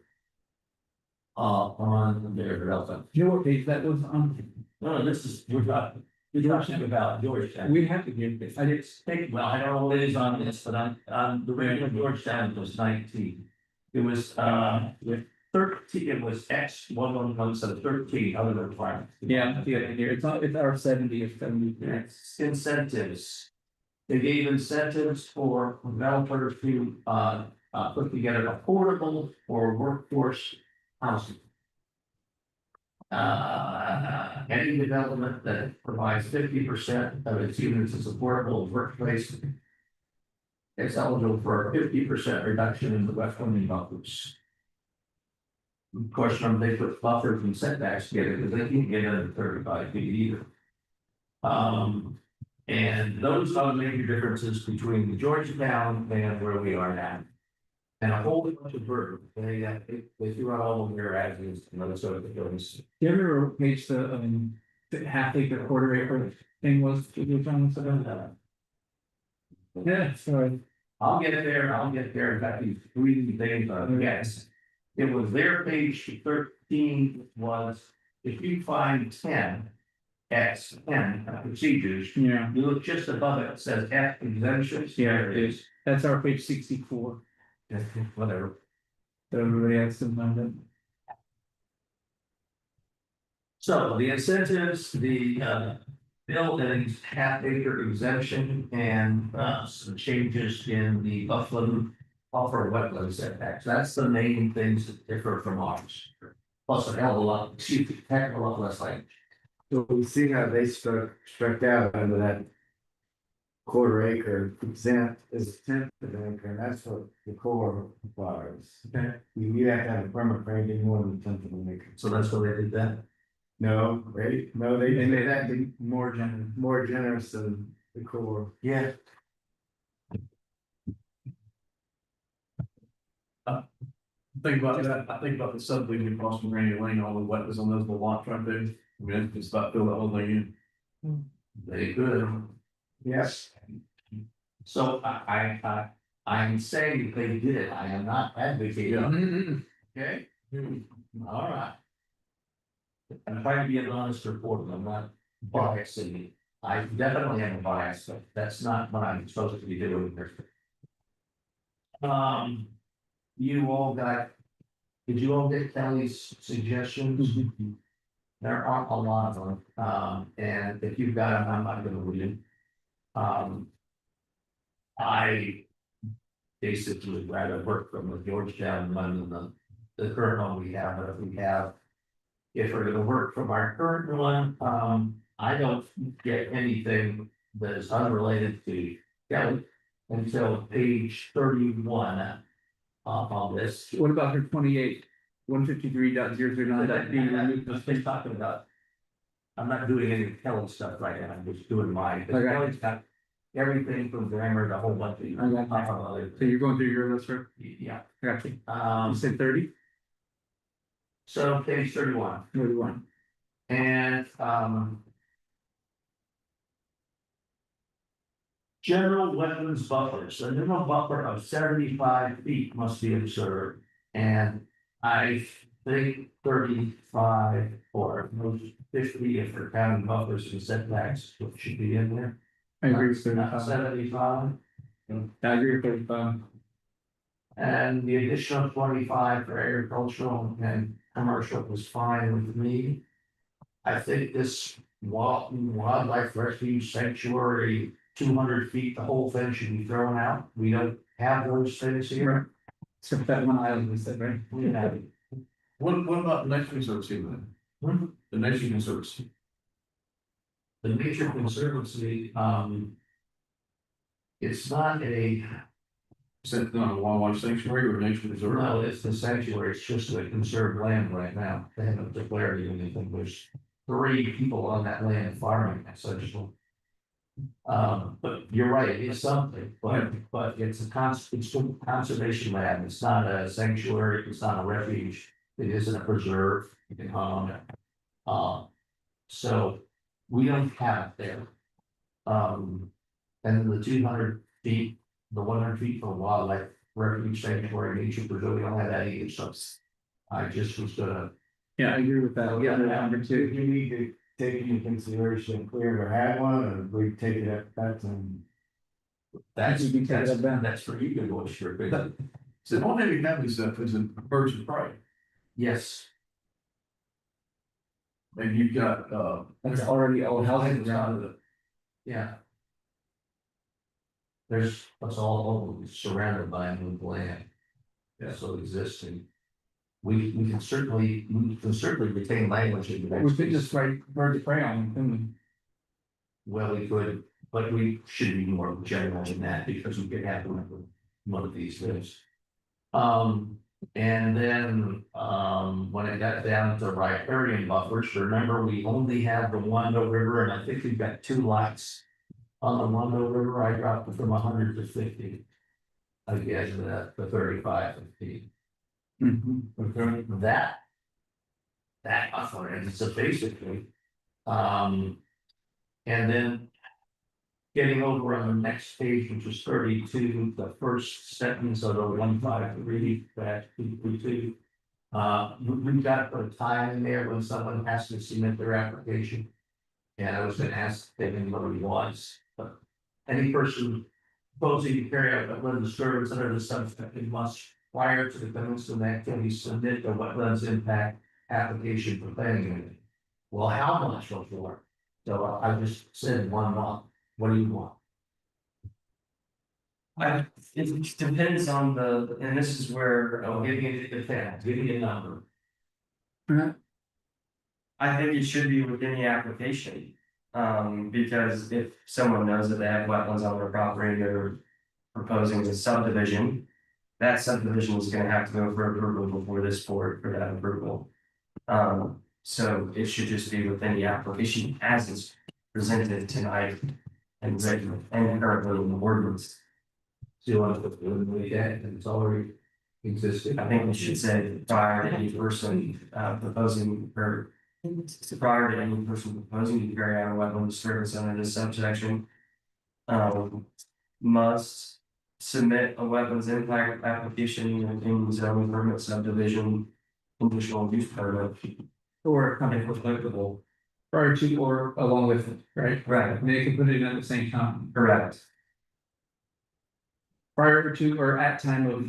On their development. You know what page that was on? No, this is, we're talking about Georgetown. We have to give this. I didn't think, well, I don't know what it is on this, but on the regular Georgetown was 19. It was, with 13, it was X, one instead of 13, other than requirements. Yeah, here, it's our 70 or 70. It's incentives. They gave incentives for developers to, put together affordable or workforce housing. Any development that provides 50% of its units as affordable workplace. Is eligible for a 50% reduction in the wetland buffers. Of course, remember they put buffers and setbacks together because they can't get under 35 feet either. And those are the major differences between the Georgetown and where we are now. And a whole bunch of verbs, they threw out all of their ads and other sort of things. Do you ever page the 1/2 acre, 1/4 acre thing was? Yeah, sorry. I'll get there, in fact, these 3 things, yes. It was their page 13 was, if you find 10. X 10 procedures, Yeah, you look just above it, it says F exemptions. yeah, There it is. That's our page 64. Whatever. So everybody has to know that. So the incentives, the build and 1/2 acre exemption and some changes in the buffer wetland setbacks. That's the main things that differ from ours. Plus a hell of a lot, heck of a lot less language. So we see how they struck out under that 1/4 acre exempt is 1/10 of an acre, and that's what the core requires. Okay. You have to have a permit for anything more than 1/10 of an acre. So that's why they did that. No, right? No, they made that more generous. more generous than the core. Yeah. Think about that, I think about the subdivision across from Randy Lane, all the wetlands on those little lots right there. I mean, it's about fill that whole thing in. Very good. Yes. So I'm saying that they did it, I am not advocating. Okay? All right. I'm trying to be an honest reporter, I'm not biasing. I definitely have a bias, but that's not what I'm supposed to be doing here. You all got, did you all get Kelly's suggestions? There aren't a lot of them, and if you've got them, I'm not gonna read them. I basically would rather work from the Georgetown one than the current one we have, but if we're gonna work from our current one, I don't get anything that is unrelated to Kelly until page 31 on this. What about her 28, 153.009? That being removed? I've been talking about. I'm not doing any Kelly stuff right now, I'm just doing mine, but Okay. Kelly's got everything from grammar to a whole bunch of. I got So you're going through your list, sir? Yeah, I got you. You said 30? so page 31, 31. and general wetlands buffers, a minimum buffer of 75 feet must be observed. And I think 35 or most 50 if we're counting buffers and setbacks, which should be in there. I agree with Not 35. 75, I agree with 35. and the additional 25 for agricultural and commercial was fine with me. I think this wildlife refuge sanctuary, 200 feet, the whole thing should be thrown out. We don't have those things here. Except that one island we said, right? We have, What about the Nature Conservancy then? The Nature Conservancy, the Nature Conservancy, it's not a, is that not a wildlife sanctuary or nature reserve? no, it's the sanctuary, it's just a conserved land right now. They haven't declared anything. There's 3 people on that land farming essentially. But you're right, it is something, but it's it's a conservation land, it's not a sanctuary, it's not a refuge, it isn't a preserve. So we don't have it there. And the 200 feet, the 100 feet for wildlife refuge sanctuary, nature preserve, we don't have that either, so I just was gonna. Yeah, I agree with that. Yeah. Number Do 2. you need to take into consideration if we ever had one, or we take it at that time? That's, You can take it up then. that's for you to go sure, but So the only thing we have this stuff is in birds of prey, yes. and you've got, That's already all housing around it. Yeah. There's, it's all surrounded by new land. Yeah. So existing. We can certainly retain language in the. We could just write bird of prey on them, couldn't we? Well, we could, but we should be more general than that because we could have one of these things. And then, when it got down to riparian buffers, remember, we only have the Wando River, and I think we've got 2 lots. On the Wando River, I dropped it from 100 to 50. Again, the 35 feet. That buffer, and so basically, and then. Getting over on the next page, which is 32, the first sentence of the 153, that 232. We've got a time in there when someone has to submit their application. And I was gonna ask if anybody wants, but any person proposing to carry out wetland disturbance under the subsection must, prior to the commencement of activity, submit a wetlands impact application for planning unit. Well, how much before? So I just said 1 month. What do you want? It depends on and this is where, Oh, give me a number. I think it should be within the application. Because if someone knows that they have wetlands on their property, they're proposing a subdivision. That subdivision is gonna have to go for approval before this board for that approval. So it should just be within the application as it's presented tonight. And written and currently in the ordinance. So you want to put it in the way that, and it's already existing. I think we should say prior to any person proposing or prior to any person proposing to carry out a wetland disturbance under this subsection. Must submit a wetlands impact application in zoning permit subdivision. Conditional use permit. Or If applicable. prior to or along with it, right? Right. And they can put it in at the same time, Correct. prior to or at time of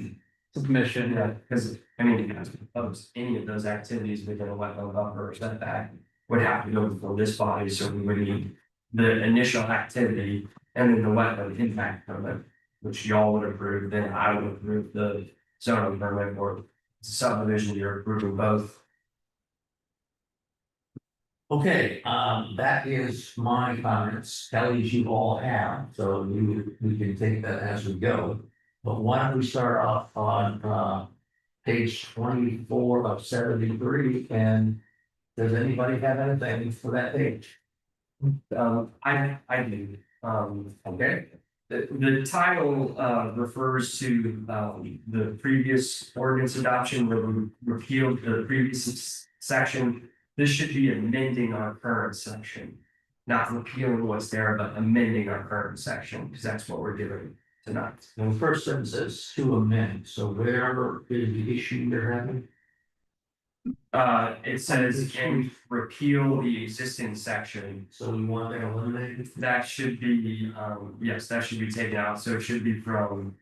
submission. Yeah, because I mean, if you propose any of those activities within a wetland buffer or setback. Would have to go before this body, so we would need the initial activity and then the wetland impact permit. Which y'all would approve, then I would approve the zoning permit or subdivision, you're approving both. Okay, that is my comments, Kelly's you all have, so we can take that as we go. But why don't we start off on, page 24 of 73, and does anybody have anything for that page? I do, Okay, the title refers to the previous ordinance adoption where we repealed the previous section. This should be amending our current section, not repealing what's there, but amending our current section, because that's what we're doing tonight. and the first sentence says to amend, so where is the issue they're having? It says, and repeal the existing section. So we want that eliminated? That should be, yes, that should be taken out, so it should be from.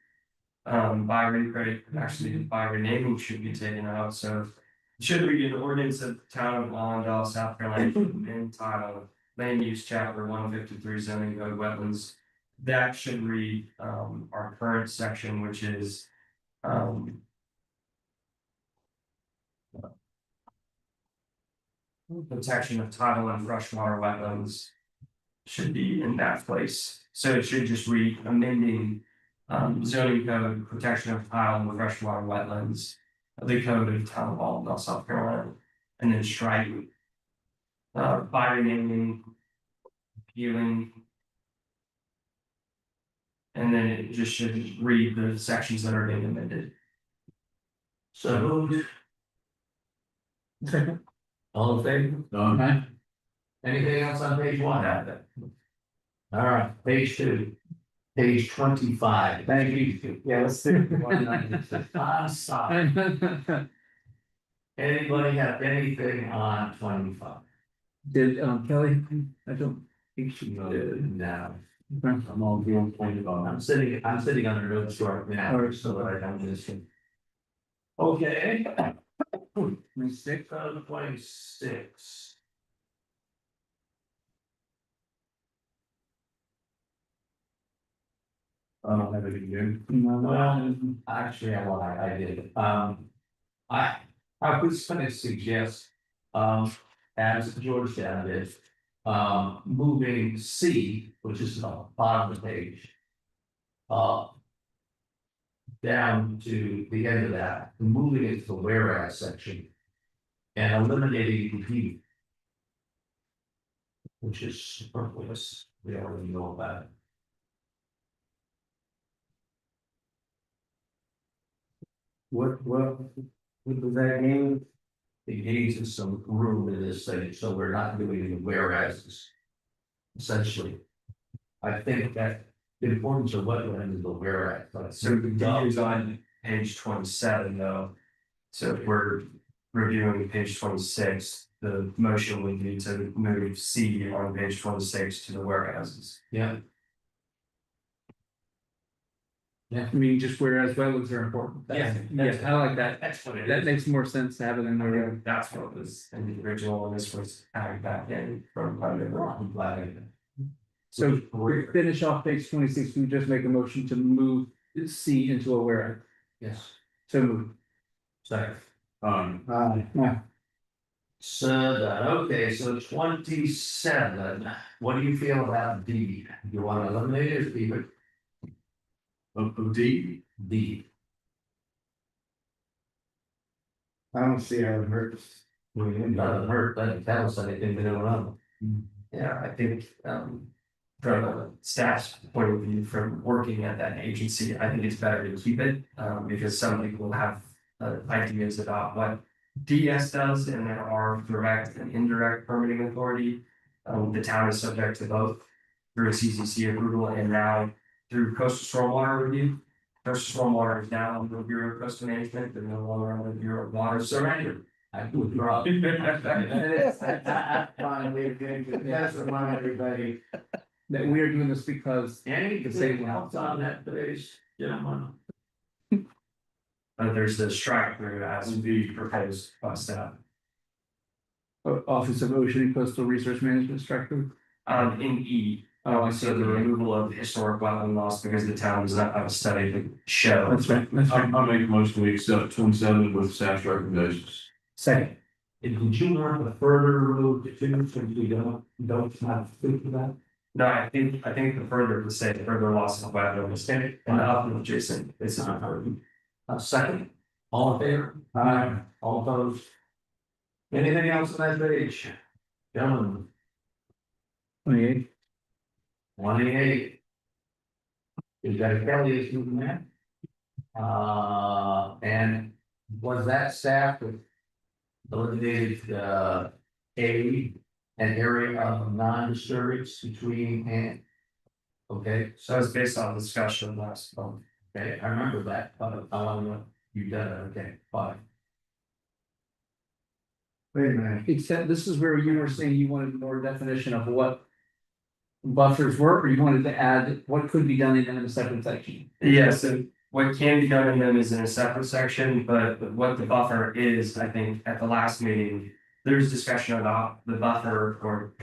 By renaming should be taken out, so Should read an ordinance of the town of Allendale, South Carolina, entitled Land Use Chapter 153 Zoning Code Wetlands. That should read our current section, which is protection of tidal and freshwater wetlands should be in that place. So it should just read amending zoning code, protection of tidal and freshwater wetlands, the code of the town of Allendale, South Carolina, and then striking by renaming, repealing. And then it just should read the sections that are being amended. So moved. All in favor? Done. Anything else on page one? All right, page two. Page 25. Thank you. Yeah, let's do. I'm sorry. Anybody have anything on 25? Did, Kelly, I don't think she No. No. I'm all being pointed on. I'm sitting on a note short now, so that I don't miss it. Okay. 26. 26. I don't have it again. Well, actually, I did, I was gonna suggest, as Georgetown did. Moving C, which is on the bottom of the page. Down to the end of that, moving it to the whereas section. And eliminating the D. Which is superfluous, we already know about it. What was that game? It gives us some room in this thing, so we're not doing the whereas. Essentially. I think that the importance of wetland is the whereas, but So the D is on page 27 though. So if we're reviewing page 26, the motion would be to move C on page 26 to the whereases. yeah, I mean, just whereas wetlands are important. Yeah. Yeah, I like that. That's what it That is. makes more sense to have it in there. That's what was in the original, and this was added back in from under. I'm glad I did. So to finish off page 26, we just make a motion to move C into a whereas. Yes, So move. sorry. Yeah. So, okay, so 27, what do you feel about D? You want to eliminate it or keep it? Of D, D. I don't see how it hurts. It doesn't hurt, doesn't tell us anything we don't know. Yeah, I think from a staff's point of view, from working at that agency, I think it's better to keep it, because some people have ideas about what DS does, and there are direct and indirect permitting authority. The town is subject to both through a CCC approval and now through coastal stormwater review. Coastal stormwater is now under the Bureau of Coastal Management, they're no longer under the Bureau of Water Surrender. I withdraw. Finally, that's remind everybody. That we are doing this because Anything else on that page, gentlemen? There's the strike through as the proposed by staff. Office of Ocean and Coastal Resource Management Structure. In E, Oh, I so the removal of historic wetland loss because the town does not have a study to show. That's right, that's right. I make a motion we accept 27 with staff's recommendations. Second. And would you want to further remove the two, since we don't have to think of that? No, I think the further to say further loss of wetland and up and adjacent is important. Second, all in favor? All opposed? Anything else on that page? Gentlemen, 28. 28. Is that Kelly is moving that? And was that staff with eliminated, A, an area of non-disturbance between and? Okay, So it's based on discussion last month. okay, I remember that, but I want to know you done it, okay, fine. Wait a minute. Except this is where you were saying you wanted more definition of what buffers were, or you wanted to add what could be done in a separate section. Yes, and what can be done in them is in a separate section, but what the buffer is, I think, at the last meeting. There's discussion about the buffer or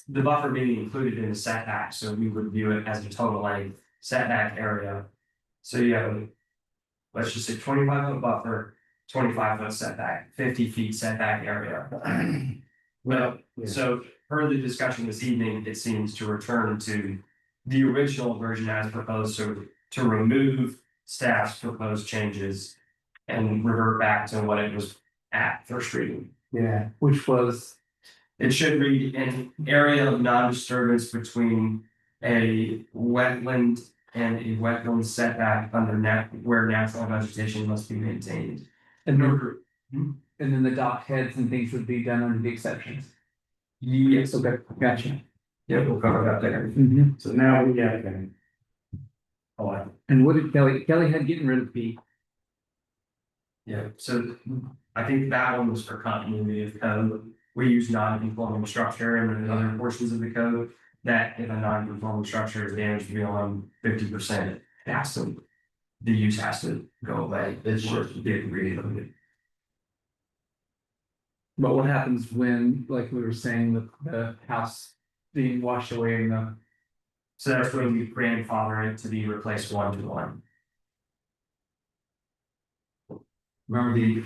the buffer being included in the setback, so we would view it as a total length setback area. So you have, let's just say 25-foot buffer, 25-foot setback, 50 feet setback area. Well, so per the discussion this evening, it seems to return to the original version as proposed, so to remove staff's proposed changes and revert back to what it was at first reading. Yeah, which was, It should read an area of non-disturbance between a wetland and a wetland setback under where natural vegetation must be maintained. and then the dock heads and things would be done under the exceptions. Yes, Okay, gotcha. yeah, we'll cover that there. Mhm. So now we got them. And what did Kelly had getting rid of B? Yeah, so I think that one was for continuity of code. We use non-conforming structure and then other portions of the code that if a non-conforming structure is damaged beyond 50%, it has to, the use has to go away. It's Or just- get reloaded. But what happens when, like we were saying, the house being washed away in the, So that's when we grandfather it to be replaced 1-to-1. Remember the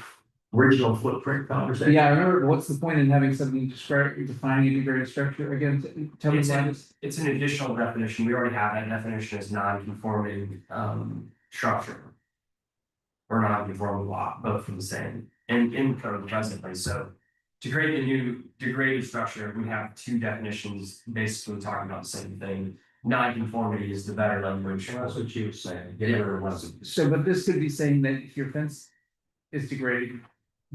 original footprint conversation? yeah, I remember, what's the point in having something defining integrated structure again? Tell me It's why an- this. It's an additional definition. We already have that definition as non-conforming structure. Or non-conforming lot, both from the same, and in the code presently, so. To create a new degraded structure, we have two definitions basically talking about the same thing. Non-conformity is the better language. Well, that's what she was saying. Get rid of one. So, but this could be saying that if your fence is degraded,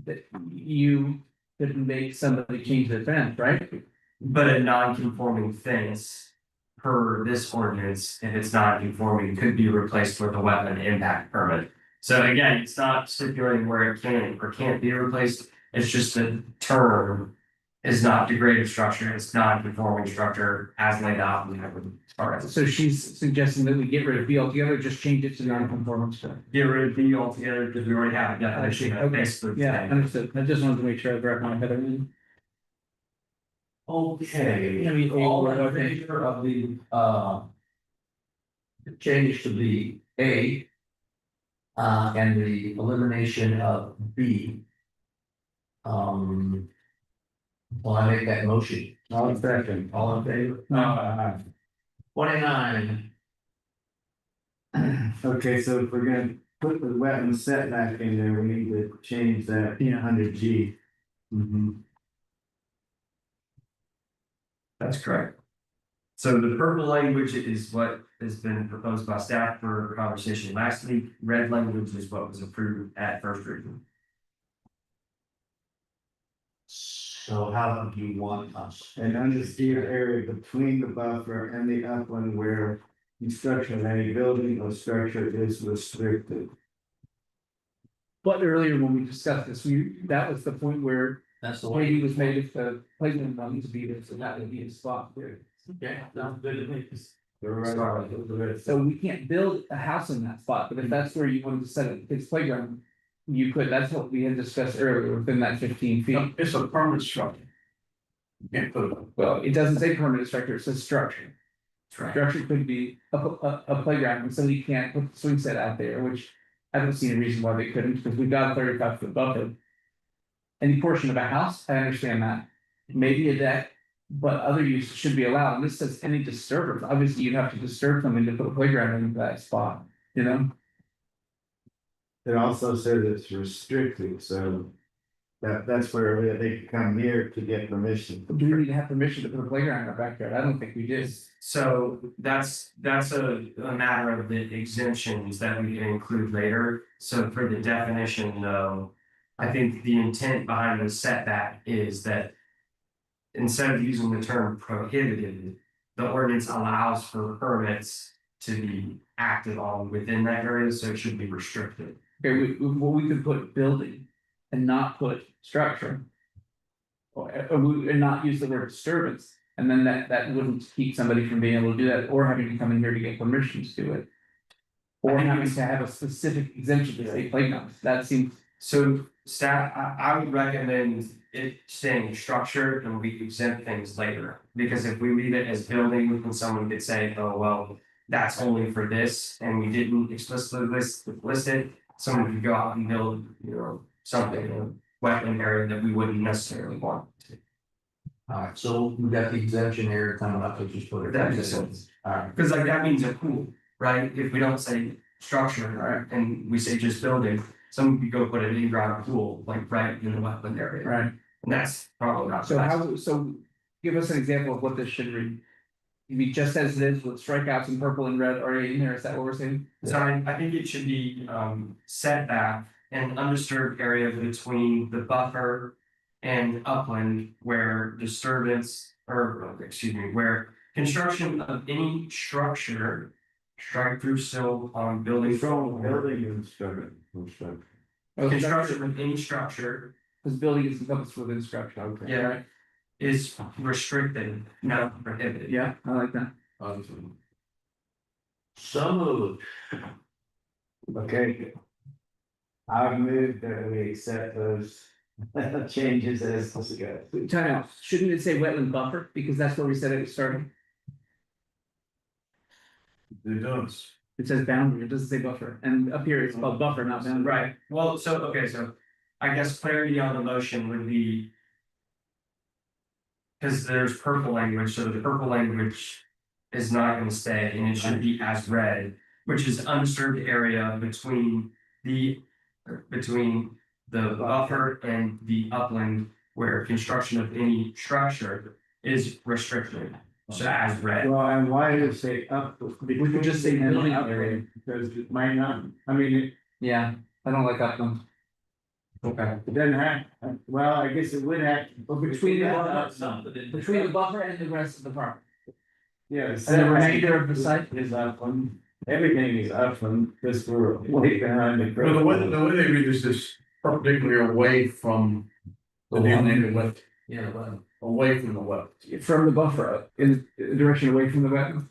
that you couldn't make somebody change their fence, right? But a non-conforming fence. Per this ordinance, if it's non-conforming, could be replaced with a wetland impact permit. So again, it's not stipulating where it can or can't be replaced, it's just the term. Is not degraded structure, it's non-conforming structure as laid out in the part. So she's suggesting that we get rid of B altogether, just change it to non-conforming stuff. Get rid of B altogether, because we already have a definition of Okay, basically. yeah, understood. I just wanted to make sure I grabbed my head around. Okay, I mean, all A, in favor of the change to the A. And the elimination of B. Well, I make that motion. All in second. All in favor? 29. Okay, so if we're gonna put the wetland setback in there, we need to change that under G. That's correct. So the purple language is what has been proposed by staff for conversation last week, red language is what was approved at first reading. So how do you want us? And understeer area between the buffer and the upland where construction of any building or structure is restricted. But earlier when we discussed this, that was the point where That's the way. Katie was made if the playground wanted to be there, so that would be a spot there. Okay, sounds good to me. So we can't build a house in that spot, but if that's where you wanted to set a kid's playground. You could, that's what we had discussed earlier, within that 15 feet. It's a permanent structure. Can't put it. Well, it doesn't say permanent structure, it says structure. That's Structure could be a playground, and so you can't put the swing set out there, which I don't see any reason why they couldn't, because we've got a 35-foot buffer. Any portion of a house, I understand that, maybe a deck, but other uses should be allowed, and this says any disturbance, obviously you'd have to disturb something to put a playground in that spot, you know? It also says it's restricted, so that's where they can come here to get permission. Do we need to have permission to put a playground in our backyard? I don't think we do. So that's a matter of the exemptions that we can include later. So for the definition though, I think the intent behind the setback is that. Instead of using the term prohibited, the ordinance allows for permits to be acted on within that area, so it should be restricted. Okay, we could put building and not put structure. And not use the word disturbance, and then that wouldn't keep somebody from being able to do that, or having to come in here to get permission to do it. Or I think having it's- to have a specific exemption to say playgrounds, that seems. So staff, I would recommend it staying structured and we exempt things later. Because if we leave it as building, and someone could say, oh, well, that's only for this, and we didn't explicitly list it. Someone could go out and build, something in a wetland area that we wouldn't necessarily want to. Alright, so we got the exemption area coming up, let's just put it. That makes sense. Alright, Cause like that means a pool, right? If we don't say structure, right, and we say just building, someone could go put an in-ground pool, like right in the wetland area. Right. And that's probably not. the So best. how, so give us an example of what this should read. Be just as it is with strikeouts in purple and red already in there, is that what we're saying? So I think it should be setback and undisturbed area between the buffer and upland where disturbance, or excuse me, where construction of any structure. Strike through still on building. Building and structure. Construction of any structure Because building is encompassed within structure, okay. Yeah. Right. is restricted, not prohibited. Yeah, I like that. Some of Okay. I've moved that we accept those changes as discussed. Time out, shouldn't it say wetland buffer, because that's where we said it started, it does. it says boundary, it doesn't say buffer, and up here it's called buffer, not boundary. Right, well, so I guess clarity on the motion would be. Cause there's purple language, so the purple language is not gonna stay and it should be as read, which is undisturbed area between the. Between the buffer and the upland where construction of any structure is restricted, so as read. Well, and why did it say up? We could just say building area, because it might not, I mean, Yeah, I don't like upland. Okay. it doesn't have, well, I guess it would have. But between the buffer and the rest of the park. Yeah. And the remainder of the site? Is upland, everything is upland, because we're way behind the. Well, the way they read this is perpendicular away from the new wet, yeah, well, away from the wet. From the buffer, in the direction away from the wetland.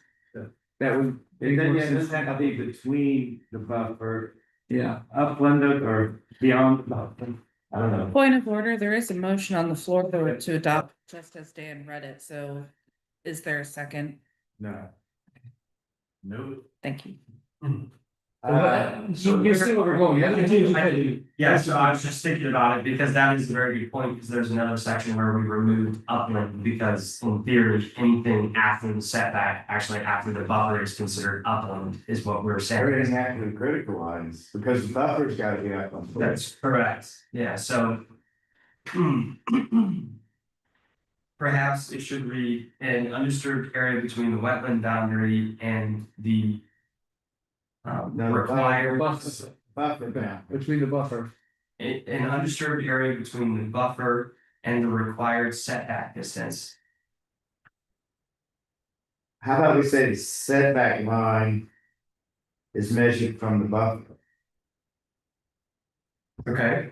That would. It doesn't have to be between the buffer, Yeah, upland or beyond the buffer. I don't know. Point of order, there is a motion on the floor though to adopt just as Dan read it, so is there a second? No. No. Thank you. so you see where we're going, Yeah, so I was just thinking about it because that is a very good point, because there's another section where we removed upland, because in theory, anything after the setback, actually after the buffer is considered upland, is what we're saying. Everything after the critical lines, because the buffer's gotta be up on. That's correct, yeah, so. Perhaps it should read an undisturbed area between the wetland boundary and the. No, Required. Buffer down. between the buffer. An undisturbed area between the buffer and the required setback distance. How about we say the setback line is measured from the buffer? Okay.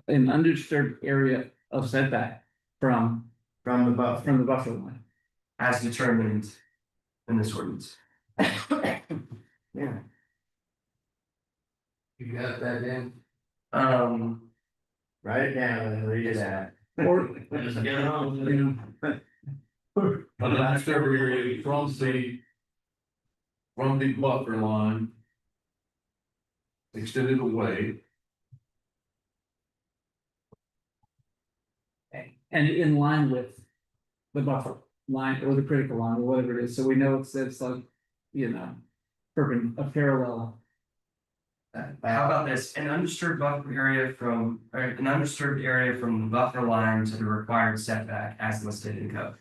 An undisturbed area of setback from From the buffer. the buffer line. As determined in this ordinance. Yeah. you got that in? Write it down and read it out. Or, Let's get it on. you know, But the last area from the buffer line. Extended away. and in line with the buffer line or the critical line or whatever it is, so we know it's like, you know, a parallel. How about this, an undisturbed buffer area from, or an undisturbed area from the buffer line to the required setback as listed in code.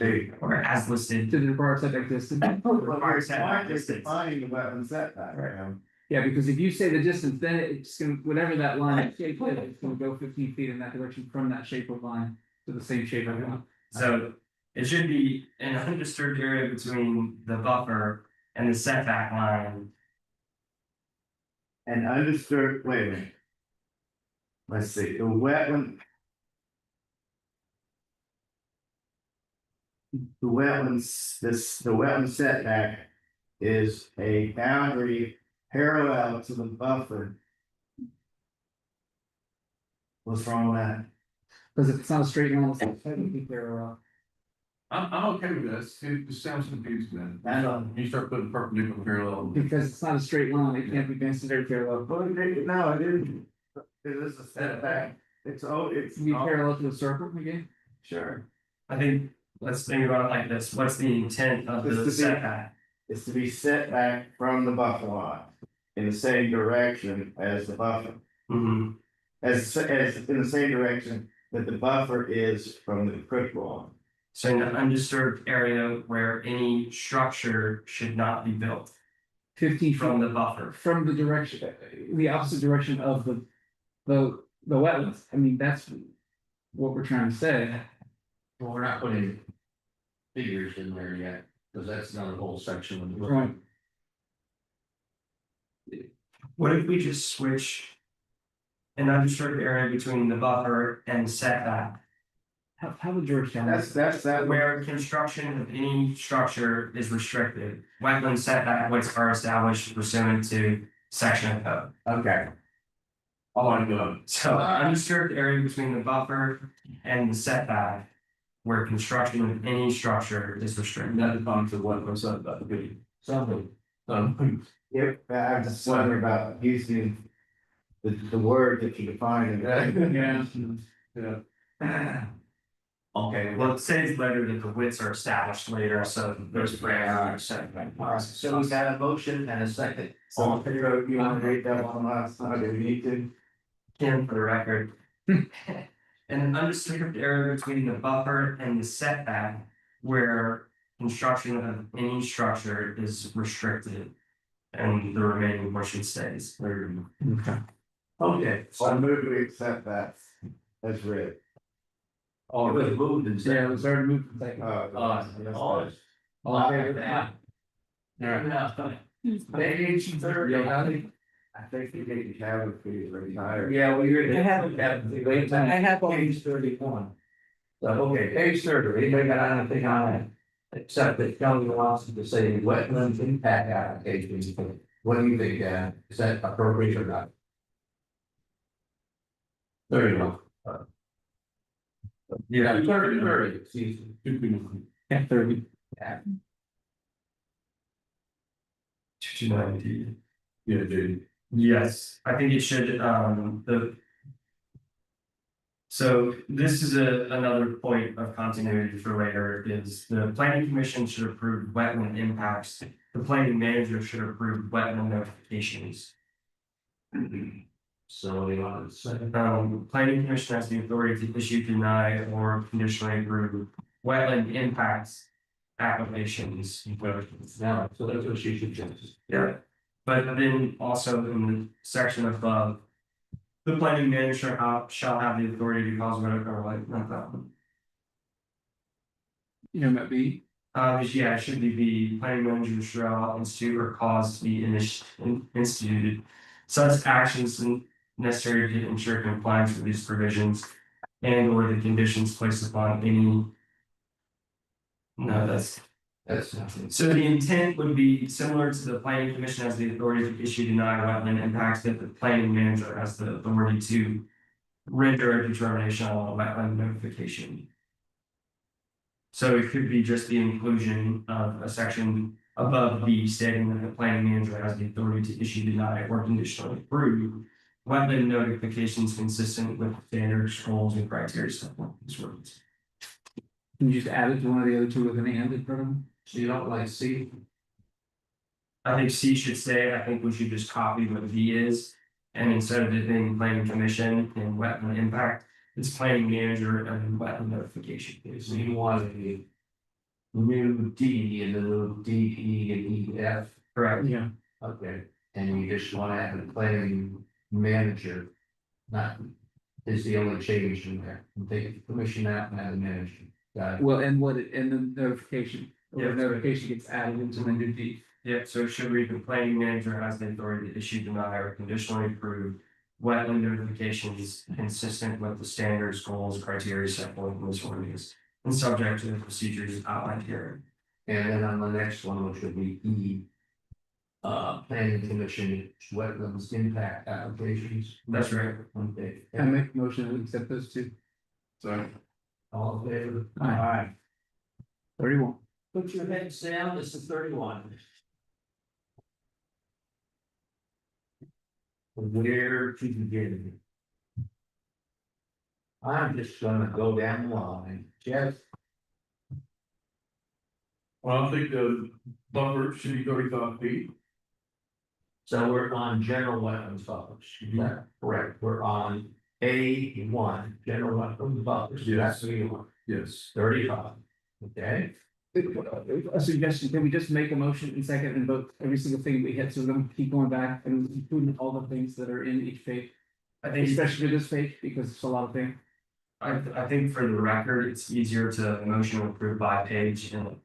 There you go. Or as listed. To the required setback distance. Required setback Why is distance. defining the wetland setback? Right. Yeah, because if you say the distance, then it's gonna, whatever that line shape is, it's gonna go 15 feet in that direction from that shape of line to the same shape of line. So it should be an undisturbed area between the buffer and the setback line. And undisturbed, wait a minute. Let's see, the wetland. The wetlands, the wetland setback is a boundary parallel to the buffer. What's wrong with that? Because if it's not a straight line, it's technically parallel. I'm okay with this, it sounds confusing then. I don't- You start putting perpendicular parallel. Because it's not a straight line, it can't be considered parallel. No, it isn't. It is a setback. It's, it's. Be parallel to the circle again? Sure. I think, let's think about it like this, what's the intent of Just to the be- setback? Is to be set back from the buffer line in the same direction as the buffer. Mhm. As in the same direction that the buffer is from the creek wall. So in an undisturbed area where any structure should not be built 15 from feet the buffer. from the direction, the opposite direction of the wetlands. I mean, that's what we're trying to say. Well, we're not putting figures in there yet, because that's not a whole section. Right. What if we just switch an undisturbed area between the buffer and the setback, How would Georgetown? That's that where construction of any structure is restricted? Wetland setback which are established pursuant to section of code. Okay. All I know. So undisturbed area between the buffer and the setback where construction of any structure is restricted. That defines the what was that, that would be Something. Yep, I'm just wondering about using the word that you define. Yeah. Okay, Well, it says later that the widths are established later, so there's parameters set. alright, so we got a motion and a second. So, you want to read that one last time, do we need to? Ken, for the record. An undisturbed area between the buffer and the setback where construction of any structure is restricted. And the remaining portion stays. Okay, So I move to accept that as read. all was moved and Yeah, it seconded. was already moved to second. All All in favor? Page 30. I think you need to have it for you retired. Yeah, well, you're. I have Wait, I have all page 31. So, okay, page 30, anybody got anything on it? Except that Kelly wants to say wetland impact applications. What do you think, Dan? Is that appropriate or not? There you go. Yeah. 30, excuse me. Yeah, 30. Yeah, dude. Yes, I think it should, So this is another point of continuity for later is the planning commission should approve wetland impacts. The planning manager should approve wetland notifications. So you want to say? Planning commission has the authority to issue, deny, or conditionally approve wetland impacts applications. Now, so that's what she should just. Yeah, but then also in the section above. The planning manager shall have the authority to cause whatever, like, not that one. You know, that be, Yeah, it should be planning manager shall institute or cause to be instituted. Such actions necessary to ensure compliance with these provisions. And or the conditions placed upon any. No, that's. Nothing. So the intent would be similar to the planning commission has the authority to issue, deny wetland impacts, that the planning manager has the authority to. Render a determination on a wetland notification. So it could be just the inclusion of a section above B stating that the planning manager has the authority to issue, deny, or conditionally approve. Wetland notifications consistent with standards, goals, and criteria set forth in these words. can you just add it to one of the other two with an and in front of them? So you don't like C? I think C should say, I think we should just copy what V is. And instead of it being planning commission and wetland impact, it's planning manager and wetland notification. So you want a new D and a new D, E, and E, F, Correct. Yeah. okay, and you just want to have a planning manager. Not, is the only change in there, take the commission out and add a manager, got it? Well, and and the notification, Yeah. the notification gets added into the new D. Yeah, so it should read the planning manager has the authority to issue, deny, or conditionally approve. Wetland notifications consistent with the standards, goals, criteria set forth in this ordinance. And subject to the procedures outlined here. And then on the next one, which would be E, planning commission wetlands impact applications. That's right. Okay. I make a motion to accept those two. Sorry. All in favor? Aye. 31. Put your heads down, this is 31. Where to begin? I'm just gonna go down the line, Jeff, Well, I think the buffer should be 35 feet. so we're on general wetlands buffers, is that correct? We're on A1, general wetlands buffers, that's what you want, Yes. 35, okay? A suggestion, can we just make a motion in second and vote every single thing we hit, so we don't keep going back and including all the things that are in each page, I think, especially this page, because it's a lot of things. I think for the record, it's easier to motion approve by page and.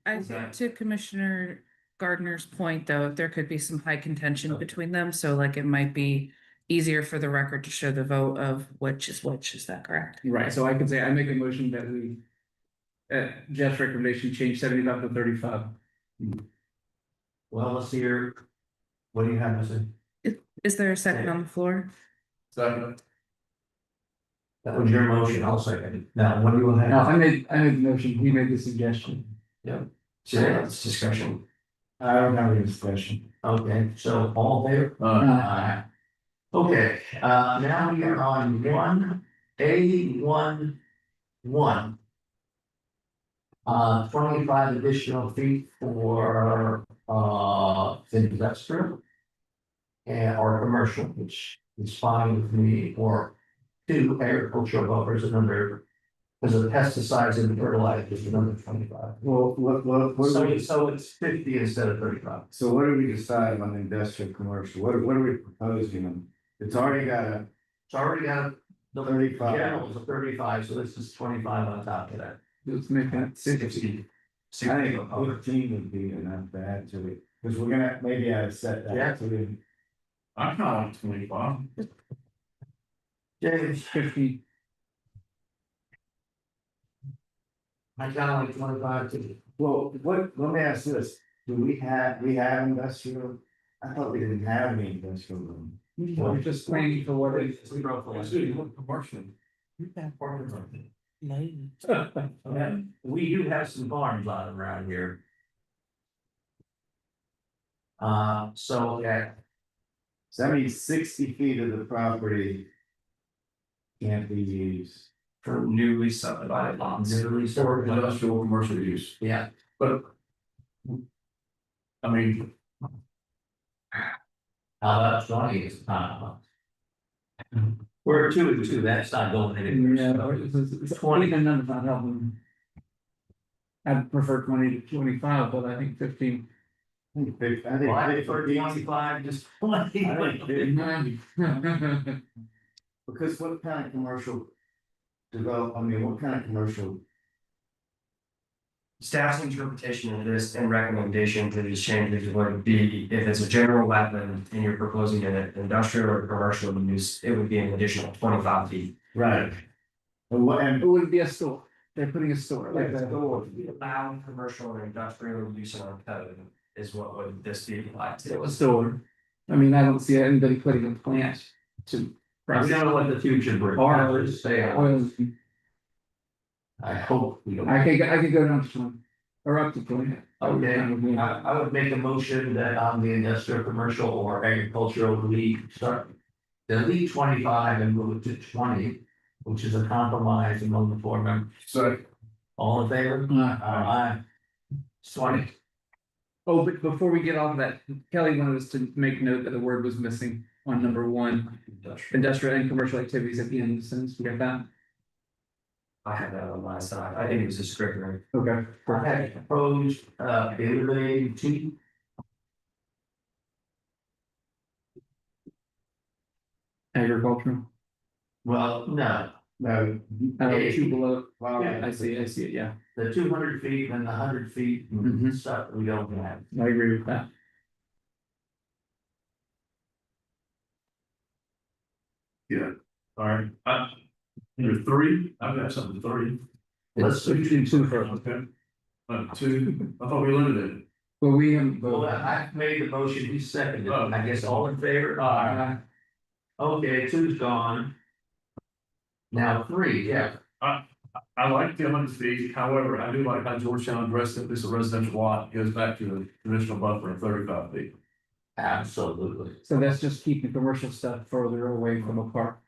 I think to Commissioner Gardner's point, though, there could be some high contention between them, so like it might be easier for the record to show the vote of which, is that correct? Right, so I could say I make a motion that we. Jeff's recommendation change 75 to 35. Well, let's hear. What do you have to say? Is there a second on the floor? Second. That was your motion, I'll second it. Now, what do you No, have? I made the motion, he made the suggestion. So it's discussion. I don't have any discussion. Okay, so all there? Aye. Okay, now we are on 1A11. 25 additional feet for, industrial. And or commercial, which is fine with me, or 2 agricultural buffers, another. Because of pesticides and fertilizers, another 25. So it's 50 instead of 35. So what do we decide on industrial commercial? What are we proposing? It's already got a It's already got the 35. general is a 35, so this is 25 on top of that. Let's make that 60. I think 15 would be enough to add to it, because we're gonna maybe add a setback Yeah. to it. I kind of like 25. James, 50. I kind of like 25 too. Well, let me ask this, do we have industrial? I thought we didn't have any industrial room. We're just planning for what it is. Commercial. Yeah, we do have some farms out around here. So that, So that means 60 feet of the property can't be used. For newly subdivided lots. literally, For industrial commercial use, yeah, but. I mean, how about 20 is we're 2 and 2, that's not going anywhere. It's 20 and none of not helping. I'd prefer 20 to 25, but I think 15. I think Well, I prefer 50. 25, just 20. I think 50. Because what kind of commercial what kind of commercial? Staff's interpretation of this and recommendation for these changes would be, if it's a general wetland and you're proposing an industrial or commercial use, it would be an additional 25 feet. Right. And It would be a store, they're putting a store like that. Allowed commercial or industrial use in our code is what would this be applied to? A store. I mean, I don't see anybody putting a plant to. I don't know what the future brings. Or Say, oil. I hope we don't. I could go down to 20 or up to 20. Okay, I would make a motion that on the industrial, commercial or agricultural, we start. Delete 25 and move it to 20, which is a compromise among the 4 members. so All in favor? Aye. 20. Oh, but before we get off that, Kelly wanted us to make note that the word was missing on number 1, industrial and commercial activities at the end of the sentence. We got that? I have that on my side. I think it was a scrivener. Okay. I had proposed, eliminating T. Agricultural. Well, no, no. 2 below. Wow. I see it, yeah. the 200 feet and the 100 feet and stuff we don't have. I agree with that. yeah, all right. Number 3, I've got something 3. Let's switch to 2 first. Okay. 2, I thought we limited it. Well, we haven't Well, voted. I made the motion, he seconded, Oh. it. I guess all in favor? Okay, two's gone. Now three, yeah. I like the amount of feet, however, I do like how Georgetown addressed it, this is a residential lot, it goes back to the traditional buffer of 35 feet. Absolutely. So that's just keeping commercial stuff further away from a park,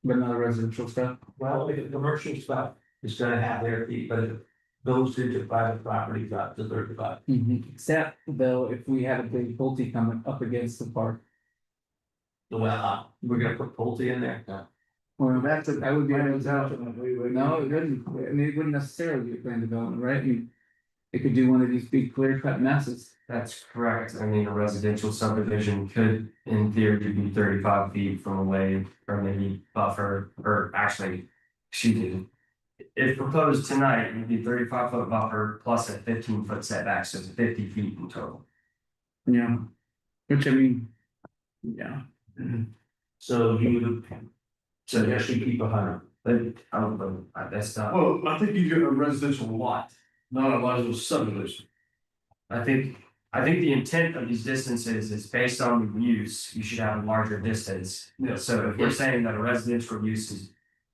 but not residential stuff. Well, if the commercial stuff is gonna have their feet, but if it goes into private property, up to 35. Except though, if we had a big Pulte coming up against the park. Well, we're gonna put Pulte in there. Well, That's a. that would be a planned development. development. No, it wouldn't, I mean, it wouldn't necessarily be a planned development, right? It could do one of these big clear cut messes. That's correct. I mean, a residential subdivision could, in theory, be 35 feet from away from any buffer, or actually, excuse me. If proposed tonight, it'd be 35-foot buffer plus a 15-foot setback, so it's 50 feet in total. Yeah. Which I mean, yeah. So you would suggest you keep 100. But I don't know, that's not, Well, I think you get a residential lot, not a lot of subdivision. I think the intent of these distances is based on the use, you should have a larger distance. Yeah. So if we're saying that a residential use is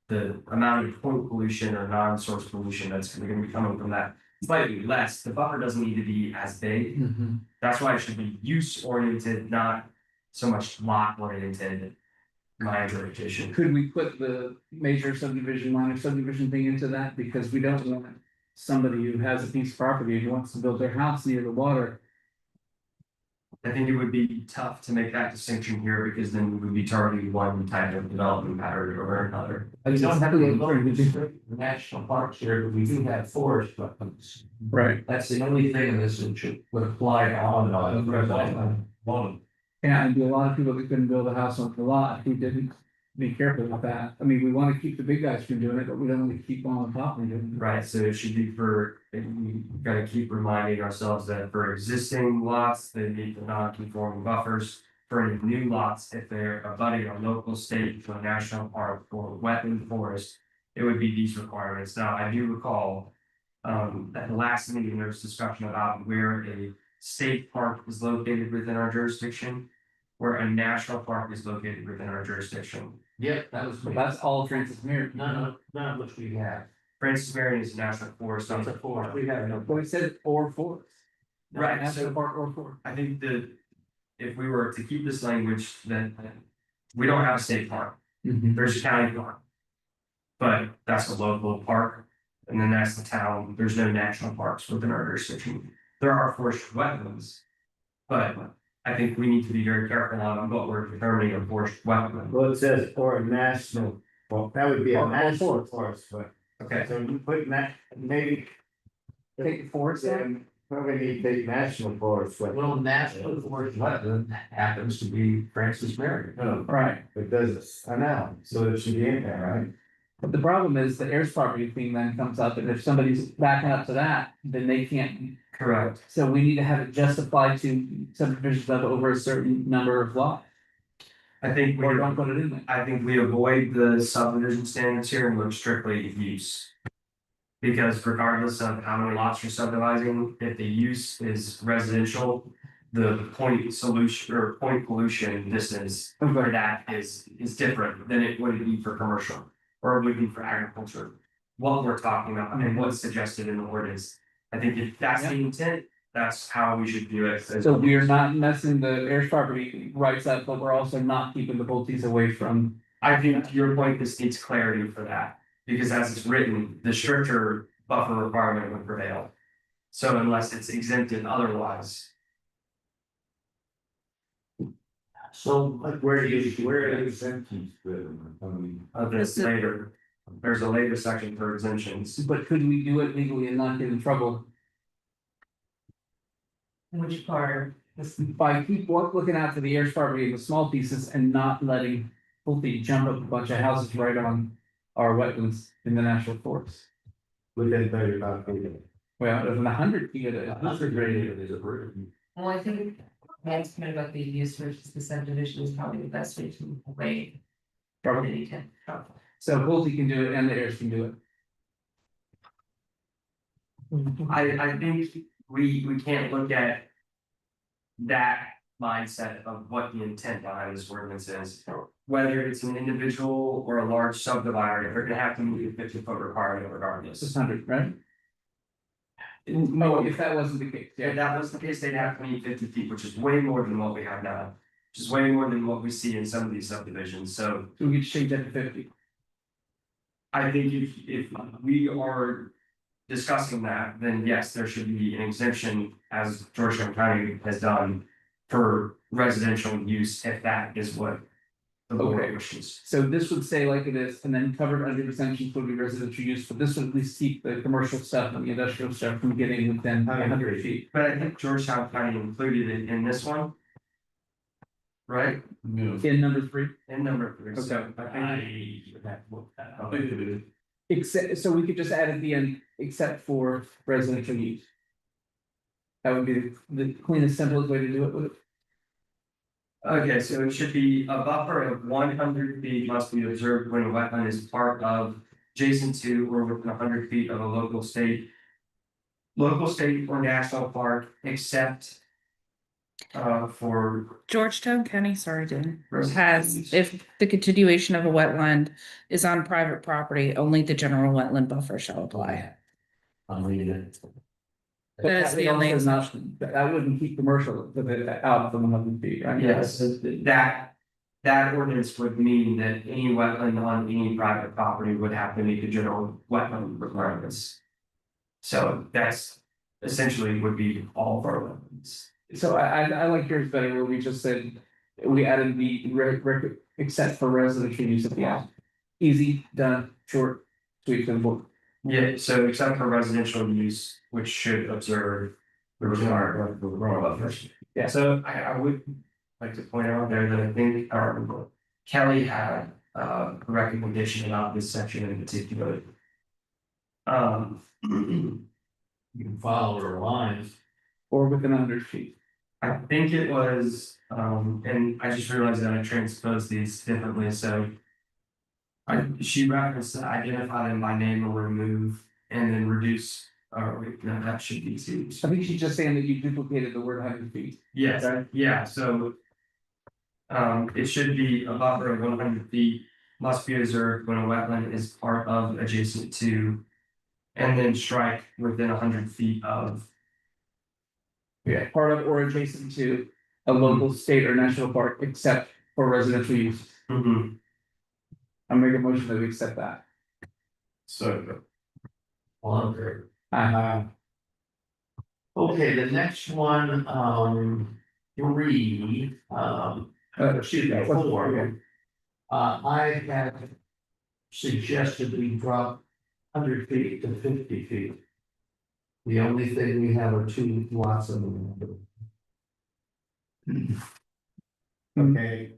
the amount of point pollution or non-source pollution that's gonna be coming from that slightly less, the buffer doesn't need to be as big. That's why it should be use oriented, not so much lot oriented. My interpretation. Could we put the major subdivision, minor subdivision thing into that? Because we don't want somebody who has a piece of property who wants to build their house near the water. I think it would be tough to make that distinction here because then we would be targeting one type of development pattern or another. You don't have to go to national parks here, but we do have forest wetlands. Right. That's the only thing in this that would apply on. Yeah, and be a lot of people that couldn't build a house on the lot if we didn't be careful with that. I mean, we want to keep the big guys from doing it, but we don't want to keep on top from doing it. Right, so it should be for, we gotta keep reminding ourselves that for existing lots, they meet the non-conforming buffers. For any new lots, if they're abutting a local, state, or national park or wetland forest, it would be these requirements. Now, I do recall. At the last meeting, there was discussion about where a state park is located within our jurisdiction. Where a national park is located within our jurisdiction. Yep, that was. But that's all Francis Marion. None of which we have. Francis Marion is a national forest. That's a forest, we have no. Well, it said or forest. Right, National so park or forest. I think that if we were to keep this language, then we don't have a state park, there's a county park. But that's a local park, and then that's the town, there's no national parks within our jurisdiction. There are forest wetlands. But I think we need to be very careful on what we're determining a forest wetland. Well, it says for a national, well, that would be a national forest, but. Okay, So you put that, maybe. Take the forest out? Then probably need to take national forest, but Well, national forest wetland happens to be Francis Marion. Right. it does, I know, so it should be in there, right? But the problem is the heirs property thing then comes up, and if somebody's backing up to that, then they can't. correct. So we need to have it justified to subdivisions of over a certain number of lots, I think we or don't put it in there. I think we avoid the subdivision standards here and look strictly at use. Because regardless of how many lots you're subdividing, if the use is residential, the point solution or point pollution distance for that is different than it would be for commercial. Or it would be for agriculture, what we're talking about and what's suggested in the ordinance. I think if that's the intent, that's how we should view it. So we are not messing the heirs property rights up, but we're also not keeping the Pultes away from. I think to your point, this needs clarity for that, because as it's written, the stricter buffer requirement would prevail. So unless it's exempted otherwise, So Like where is empty, I mean. this later, there's a later section for exemptions. But could we do it legally and not get in trouble? Which part? By looking out for the heirs property in the small pieces and not letting Pulte jump up a bunch of houses right on our wetlands in the national forest. Within 35 feet. Well, there's 100 feet of it. 100 radius is approved. Well, I think that's kind of about the use versus the subdivision is probably the best way to avoid Probably. any kind of trouble. So Pulte can do it and the heirs can do it. I think we can't look at that mindset of what the intent behind this ordinance is. Whether it's an individual or a large subdivider, they're gonna have to meet the 50-foot requirement regardless. 600, right? Oh, if that wasn't the case, If that was the case, they'd have to meet 50 feet, which is way more than what we have now. Which is way more than what we see in some of these subdivisions, so so we could change that to 50. I think if we are. Discussing that, then yes, there should be an exemption, as Georgetown County has done. For residential use, if that is what. The board Okay. wishes. So this would say like it is, and then covered under exemptions would be residential use, but this would at least keep the commercial stuff and the industrial stuff from getting within 100 feet. But I think Georgetown County included it in this one. Right, In number 3, in number 3, so Okay. I would have to look that up. except, so we could just add at the end, except for residential use. That would be the cleanest, simplest way to do it, would it? Okay, so it should be a buffer of 100 feet must be observed when a wetland is part of, adjacent to, or within 100 feet of a local state. Local, state, or national park, except. For. Georgetown County, sorry, Dan, Rest- has, if the continuation of a wetland is on private property, only the general wetland buffer shall apply. I'm reading it. But That's that the only also not- That wouldn't keep commercial out from 100 feet, right? Yes, that ordinance would mean that any wetland on any private property would have to meet the general wetland requirements. So that's essentially would be all of our wetlands. So I like yours better, where we just said, we added the except for residential use at the end. Easy, done, short, sweet, simple. Yeah, so except for residential use, which should observe the required rural buffers. Yeah. So I would like to point out there that I think Kelly had a recommendation about this section in particular. You can follow her lines. Or within 100 feet. I think it was, and I just realized that I transposed these differently, so. She referenced to identify them by name or remove, and then reduce, wait, no, that should be two. I think she's just saying that you duplicated the word 100 feet. Yes, Right. yeah, so. It should be a buffer of 100 feet must be observed when a wetland is part of, adjacent to. And then strike within 100 feet of. Yeah. Part of or adjacent to a local, state, or national park, except for residential use. I make a motion that we accept that. So. On her. Uh, Okay, the next one, 3, excuse me, 4. I have suggested we drop 100 feet to 50 feet. The only thing we have are 2 lots of them. Okay.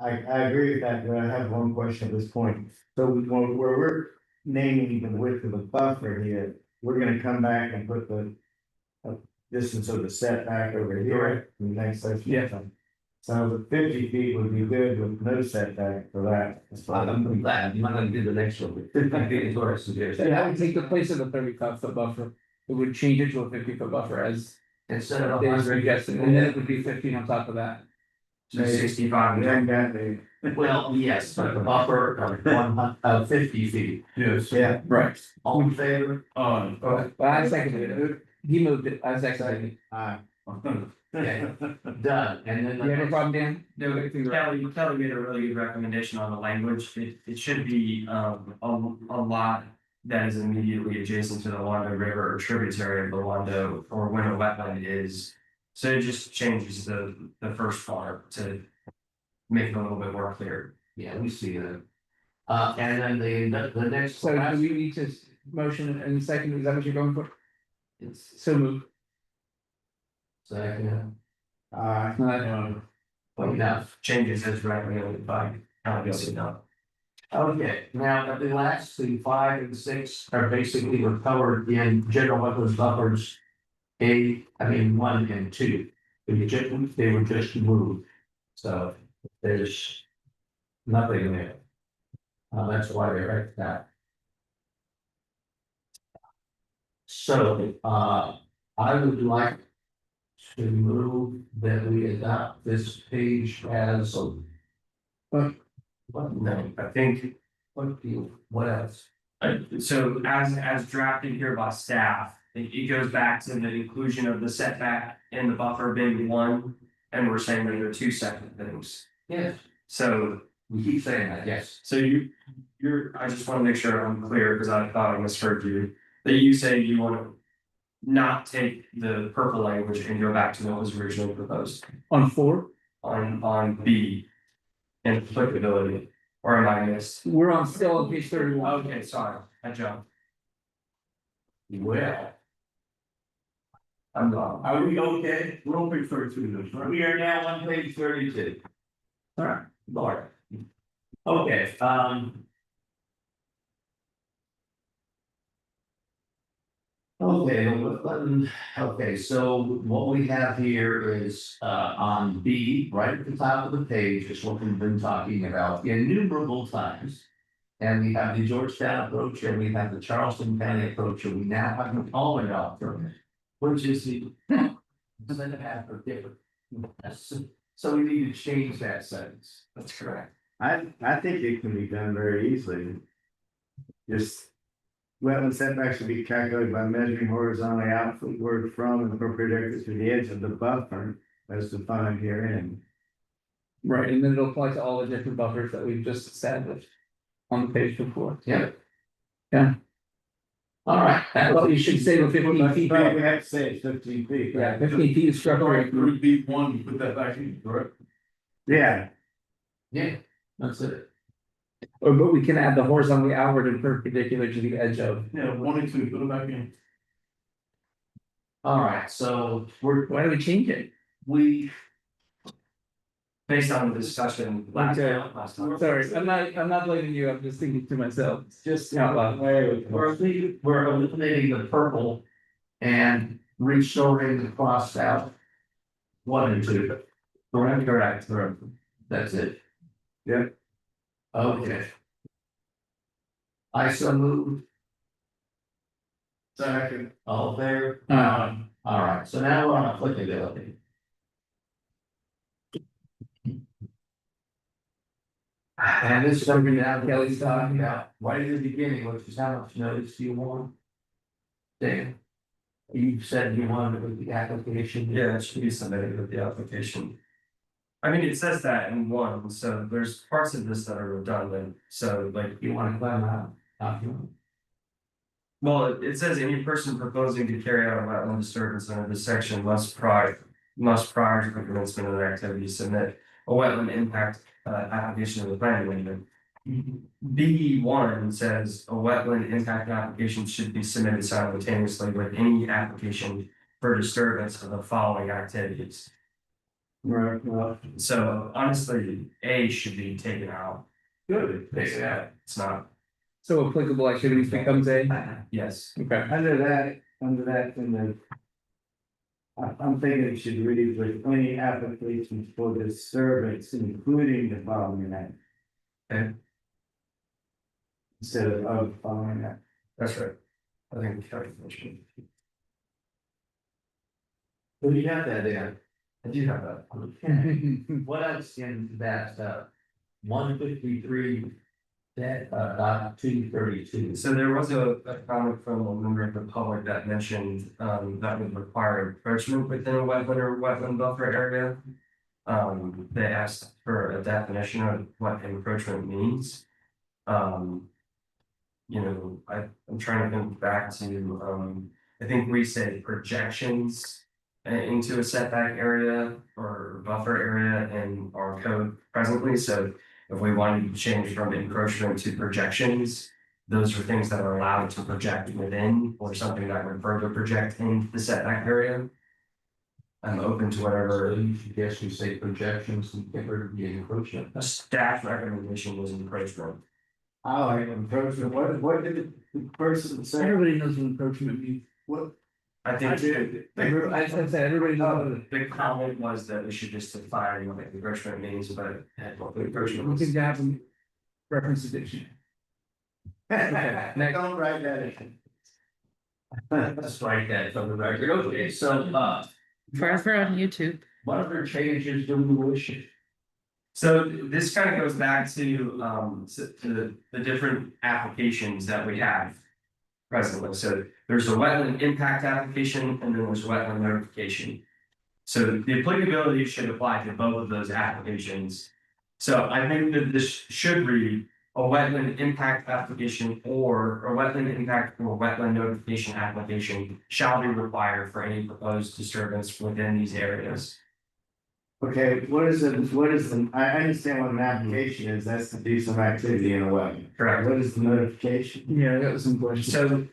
I agree with that, but I have one question at this point. So where we're naming the width of the buffer here, we're gonna come back and put the. Distance of the setback over here, in the next section. Yeah. So the 50 feet would be good with no setback for that. I'm glad, you might not do the next one, but 50 feet is what I suggest. that would take the place of the 35-foot buffer. It would change it to a 50-foot buffer as Instead of Dave's 100, suggesting, and then it would be 15 on top of that. So 65. Then that they, well, yes, but the buffer of 50 feet. Yes. yeah, Right. All in favor? But I seconded it. He moved it. I seconded it. Okay, done, and then the You have a next. problem, Dan? No, Kelly made a really good recommendation on the language. It should be a lot that is immediately adjacent to the Wando River or tributary of the Wando, or when a wetland is. So it just changes the first part to make it a little bit more clear. Yeah, we see that. And then the next. So do we need to motion and second? Is that what you're going for? It's So move. second, enough. Changes as recommended by County now. Okay, now the last 5 and 6 are basically covered in general wetlands buffers. 1 and 2. They were just moved. So there's nothing there. That's why they're like that. So I would like to move that we adopt this page as. What? No, I think, What else? so as drafted here by staff, it goes back to the inclusion of the setback and the buffer being one. And we're saying that they're two separate things. Yes, So, we keep saying that, yes. so you're, I just wanna make sure I'm clear, because I thought I misheard you. That you say you wanna not take the purple language and go back to what was originally proposed On 4, on B. And applicability, or am I missed? we're on still on page 31. Okay, sorry, I jumped. Well, I'm wrong. are we okay? We're on page 32 now, right? We are now on page 32. All right. Lord. Okay, okay, so what we have here is, on B, right at the top of the page, is what we've been talking about innumerable times. And we have the Georgetown approach, and we have the Charleston County approach, and we now have the Coleman approach, which is the. And then half are different. So we need to change that sentence. That's correct. I think it can be done very easily. Just. Wetland setbacks should be calculated by measuring horizontally outward from and perpendicular to the edge of the buffer as defined herein. Right, and then it'll apply to all the different buffers that we've just established on the page before. Yeah. Yeah. All right. Well, you should say the 15 feet. But we have to say it's 15 feet. Yeah, right? 15 feet of structure. Group B one, you put that back in, correct? Yeah, Yeah, that's it. Or, but we can add the horizontally outward and perpendicular to the edge of. Yeah, 1 and 2, put it back in. All right, so Why do we change it? we, Based on the discussion last time. Sorry, I'm not blaming you, I'm just thinking to myself. just. Out loud. we're eliminating the purple and restoring the crossed out. 1 and 2. Correct. That's it. Yeah. Okay. I so moved. Second. All there. Uh, All right, so now we're on applicability. And this is something that Kelly's talking about right at the beginning, which is how much notice do you want? Dan, you said you wanted with the application. Yeah, it should be submitted with the application. I mean, it says that in one, so there's parts of this that are redundant, so like. You want to climb out document? Well, it says any person proposing to carry out a wetland disturbance under this section must prior to the commencement of the activity submit a wetland impact application to the planning commission. B one says a wetland impact application should be submitted simultaneously with any application for disturbance of the following activities. Right, well, So honestly, A should be taken out. Good. Yeah, it's not, so applicable activities becomes a, yes. okay. under that, in the. I'm thinking it should read with any applications for disturbance, including the following act. Okay. Instead of following that. That's right. I think Kelly mentioned. Well, you got that there. I do have that. What else in that, 153, that, dot 232? So there was a comment from a member of the public that mentioned that would require encroachment within a wetland or wetland buffer area. They asked for a definition of what encroachment means. You know, I'm trying to think back to, I think we said projections into a setback area or buffer area in our code presently, so if we wanted to change from encroachment to projections, those are things that are allowed to project within or something that would further project in the setback area. I'm open to whatever. You should guess you say projections and get rid of the encroachment. A staff recommendation was encroachment. I like encroachment, what did the person say? Everybody knows what encroachment means. What? I think I said, everybody knows. the comment was that we should just define what encroachment means, but what encroachment We was. can have them reference the dictionary. Okay, next. Don't write that in. Let's write that from the record. Okay, so, forever on YouTube. What other changes do we wish? So this kind of goes back to the different applications that we have presently. So there's a wetland impact application and then there's wetland notification. So the applicability should apply to both of those applications. So I think that this should read a wetland impact application or a wetland impact or wetland notification application shall be required for any proposed disturbance within these areas. Okay, I understand what an application is, that's to do some activity in a wetland. Correct. What is the notification? Yeah, that was some questions. So,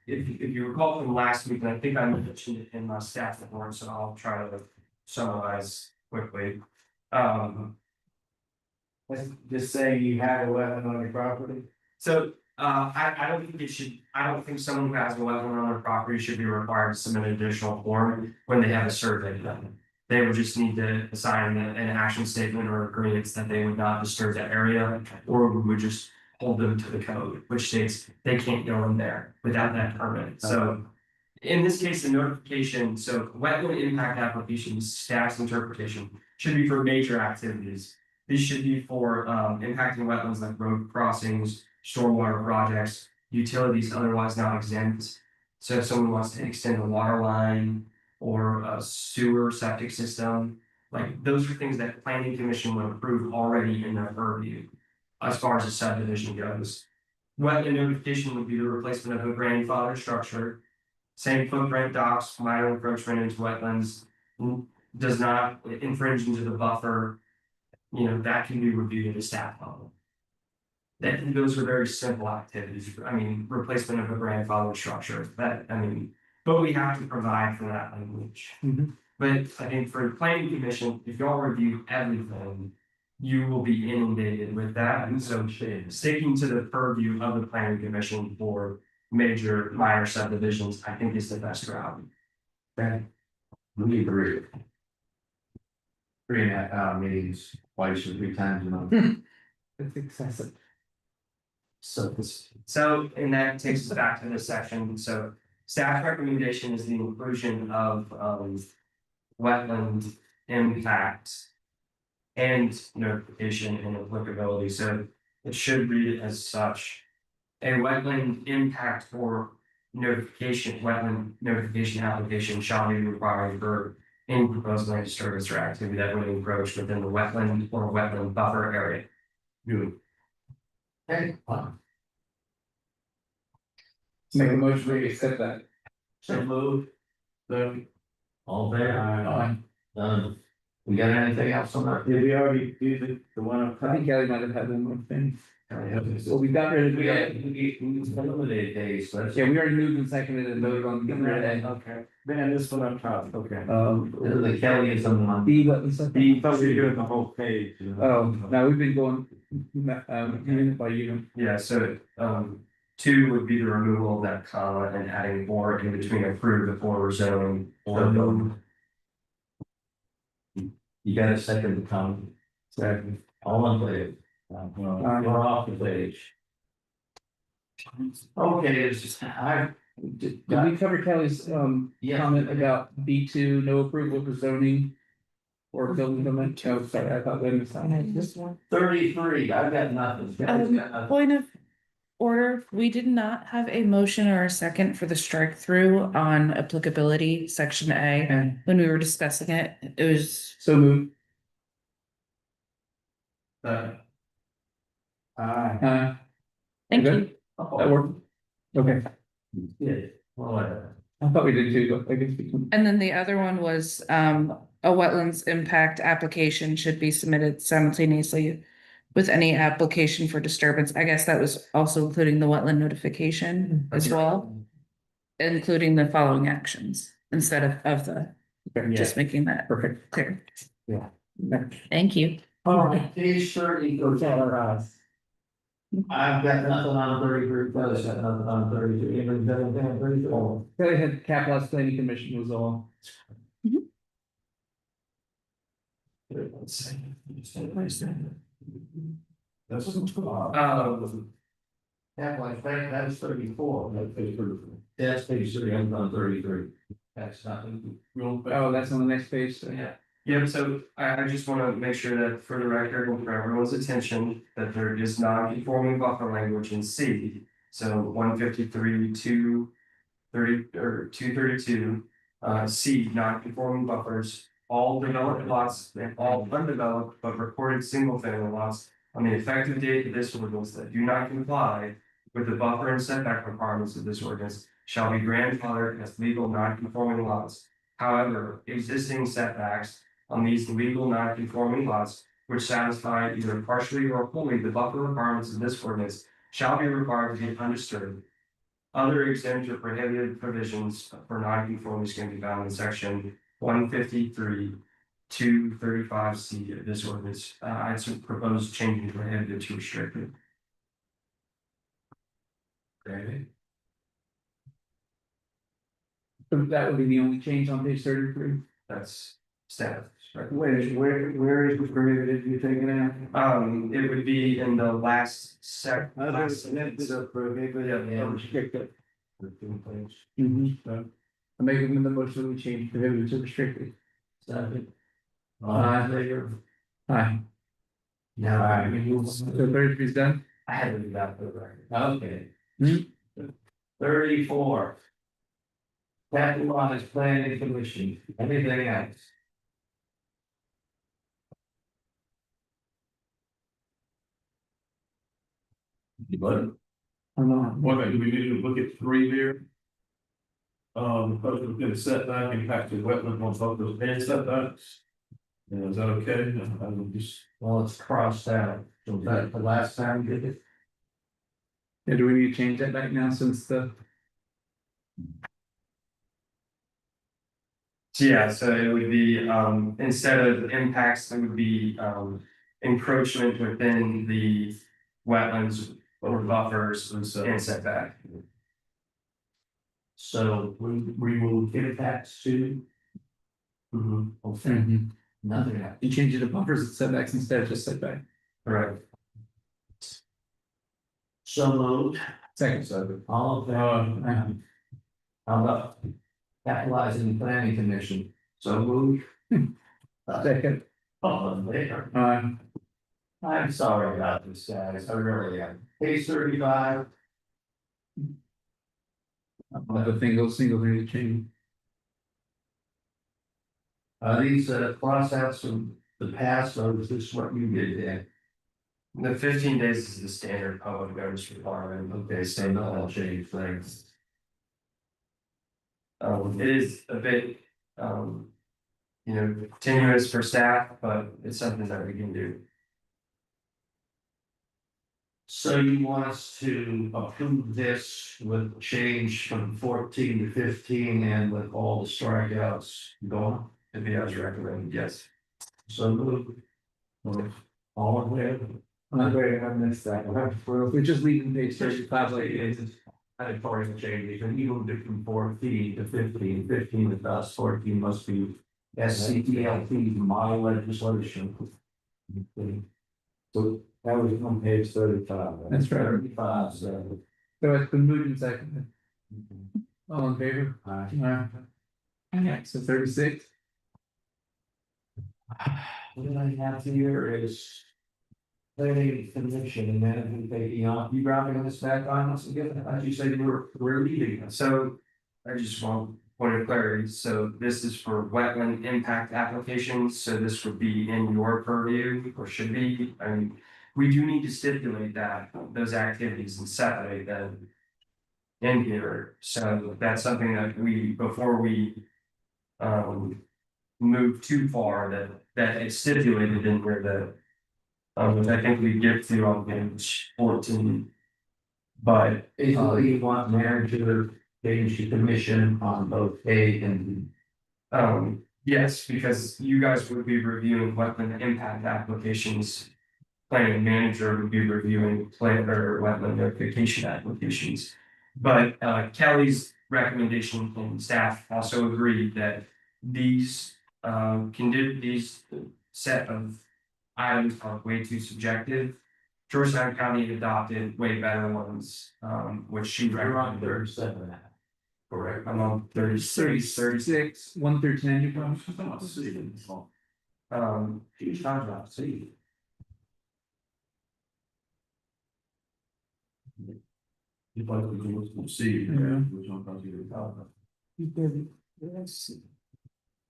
if you recall from last week, and I think I mentioned it in my staff report, so I'll try to summarize quickly. That's just saying you have a wetland on your property? So, I don't think I don't think someone who has a wetland on their property should be required to submit an additional form when they have a survey done. They would just need to assign an action statement or agreements that they would not disturb that area, or we would just hold them to the code, which states they can't go in there without that permit. So in this case, the notification, so wetland impact applications, staff's interpretation should be for major activities. These should be for impacting wetlands like road crossings, stormwater projects, utilities otherwise not exempt. So if someone wants to extend a water line or a sewer septic system, like those are things that planning commission would approve already in their purview. As far as the subdivision goes. Wetland notification would be the replacement of a grandfather structure. Same footprint docks, minor encroachment into wetlands, does not infringe into the buffer. You know, that can be reviewed at a staff level. Those are very simple activities, I mean, replacement of a grandfather structure, but we have to provide for that language. But I think for the planning commission, if y'all review everything, you will be inundated with that, and so sticking to the purview of the planning commission for major minor subdivisions, I think is the best route. We agree. 3.5 meetings, twice or 3 times a month. It's excessive. So, and that takes us back to this section, so staff recommendation is the inclusion of wetland impact. And notification and applicability, so it should read as such. A wetland impact or wetland notification application shall be required for any proposed land disturbance or activity that would encroach within the wetland or wetland buffer area. Good. Okay. Make a motion to accept that. So moved. All there. Done. We got anything else on that? Did we already do the one up I top? think Kelly might have had one more thing. Well, we got rid of, we eliminated days, so that's. yeah, we already moved and seconded and voted on getting rid of that. Okay, then this one up top, okay. The Kelly is on one. B button stuff. I thought we were doing the whole page. Oh, no, we've been going, unit by unit. Yeah, so 2 would be the removal of that comma and adding or in between approved or zoning or building. You got a second to come. Second. All in favor? We're off the page. Okay, it's just, Did we cover Kelly's yeah. comment about B2, no approval for zoning? Or building permit? Oh, sorry, I thought we missed that. This one. 33, I've got nothing. Kelly's got nothing. Point of order, we did not have a motion or a second for the strike through on applicability, section A. Okay. When we were discussing it, it was, So moved. thank Okay. you. That worked. Okay, Yeah, well, I thought we did too, but I guess we can. And then the other one was, a wetlands impact application should be submitted simultaneously with any application for disturbance. I guess that was also including the wetland notification as well. Including the following actions instead of the, just making that Perfect. clear. Yeah. Thank you. all right, page 30 goes out our eyes. I've got nothing on 33, Kelly's got nothing on 33, and then 34. Kelly had capital planning commission was all. Yeah, like that's 34. That's page 30, I'm on 33. That's nothing. real quick. Oh, that's on the next page, so. Yeah. Yeah, so I just wanna make sure that for the record and for everyone's attention, that there is non-conforming buffer language in C. So 153, 230 or 232, C, non-conforming buffers, all developed lots and all undeveloped but recorded single-family lots on the effective date of this ordinance that do not comply with the buffer and setback requirements of this ordinance shall be grandfathered as legal non-conforming lots. However, existing setbacks on these legal non-conforming lots which satisfy either partially or wholly the buffer requirements of this ordinance shall be required to be undisturbed. Other exempt or prohibited provisions for non-conformities can be found in section 153 to 35C of this ordinance. I'd propose changing prohibited to restricted. Okay. So that would be the only change on page 33. That's status, right? Where is the prohibited, you taking out? It would be in the last Other sentences are prohibited and restricted. Mm-hmm. I make a motion that we change prohibited to restricted. Second. Aye. Now, So 33 is done? I had to do that for the record. Okay. Hmm? 34. Capitalized planning commission, anything else? But, what, do we need to look at 3 there? Because we're gonna setback impact to wetland on both those and setbacks. Yeah, is that okay? I would just. Well, it's crossed out, so that the last time we did it. Yeah, do we need to change that back now since the, Yeah, so it would be, instead of impacts, it would be, encroachment within the wetlands or buffers and setback. So we will get that to. Okay, Mhm. nothing else. you change it to buffers and setbacks instead of just setback? Correct. So moved, Second. all of them. How about capitalizing the planning commission? So moved. Second. All in favor? I'm sorry about this, guys, I really am. Page 35. The single thing to change. These crossouts from the past, or is this what you did there? The 15 days is the standard public notice requirement. Okay, so no change things. It is a bit, tenuous for staff, but it's something that we can do. So you want us to approve this with change from 14 to 15 and with all the strikeouts gone? If you guys recommend, yes. So moved. All in favor? Wait, I missed that. We're just leaving page 35 like it is. I had part of the change, and you moved it from 14 to 15, 15 to us, 14 must be SCTLP model legislation. So that was on page 35. That's right. 35, so. So it's been moved and seconded. All in favor? Aye. Aye. So 36. What I have here is. Planning conviction and then we take, you dropping this back on us again, as you said, we're leaving us. So I just want point of clarity. So this is for wetland impact applications. So this would be in your purview or should be. I mean, we do need to stipulate that those activities and separate them in here. So that's something that we, before we move too far, that it's stipulated in where the which I think we get to on page 14. But Basically, you want manager change the commission on both A and B. Yes, because you guys would be reviewing wetland impact applications. Planning manager would be reviewing plan or wetland notification applications. But Kelly's recommendation and staff also agreed that these these set of items are way too subjective. Georgetown County adopted way better ones, which she You're on recommended. 37. correct? I'm on 36. 1 through 10, you probably. She's talking about C. If I could go to see.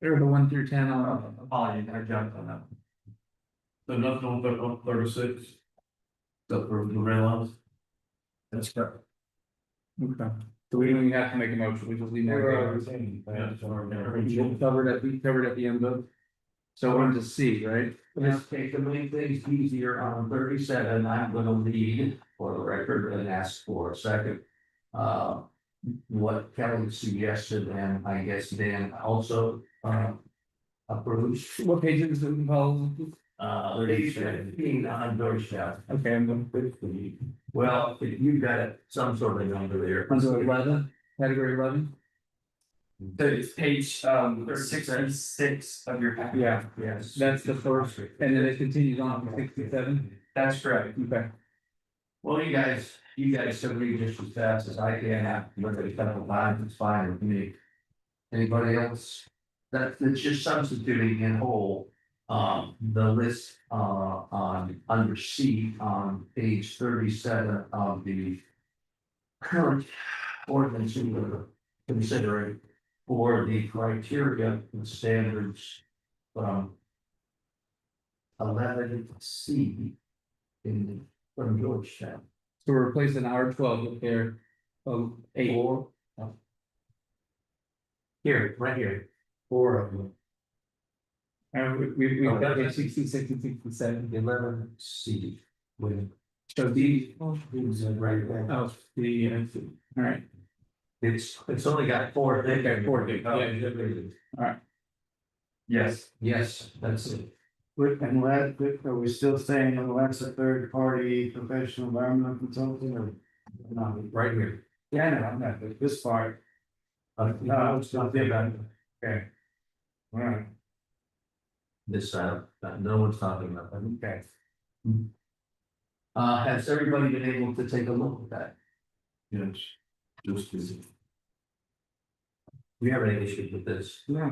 Or the 1 through 10 on. Apologies, I jumped on that. So nothing on 36. Except for the red lines. That's correct. Okay. So we don't even have to make a motion, we just leave that. We covered at the end of. So we're to C, right? Let's take to make things easier on 37, I'm gonna lead for the record and ask for a second. What Kelly suggested, and I guess Dan also approves. What page is it involved? 15 on Georgetown. Okay, I'm going. Well, you got some sort of number there. Under 11, category 11? So it's page 66 of your packet. Yeah, Yes. that's the first, and then it continues on to 67. That's correct. Okay. Well, you guys can read just as fast as I can, have to look at a couple of times, it's fine with me. Anybody else? That's just substituting in whole, the list, on, under C on page 37 of the current ordinance we were considering for the criteria and standards from 11C from Georgetown. So we're replacing R12 with their, 8. Four. Here, right here, 4 of them. And we got 66 and 67. 11C. With So the, who's right there. oh, the, all right. It's only got 4. Okay, 4, yeah. Yes. Yes, that's it. Are we still saying unless a third party professional environmental consultant or? not? Right here. Yeah, no, not this part. No, it's not there. Okay. All right, This, no one's talking about that. okay. Has everybody been able to take a look at that? Yes. Just as. We have any issues with this? Yeah.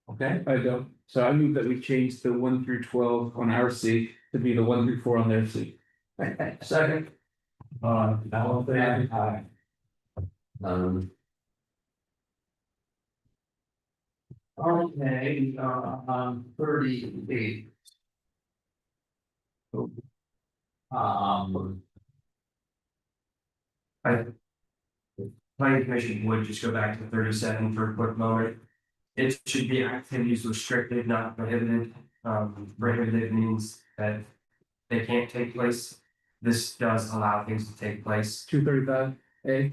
Okay, I don't, so I move that we change the 1 through 12 on our C to be the 1 through 4 on their C. second. All in favor? Aye. Okay, on 38. Planning commission would just go back to 37 for a quick moment. It should be activities restricted, not prohibited. Prohibited means that they can't take place. This does allow things to take place. 235A.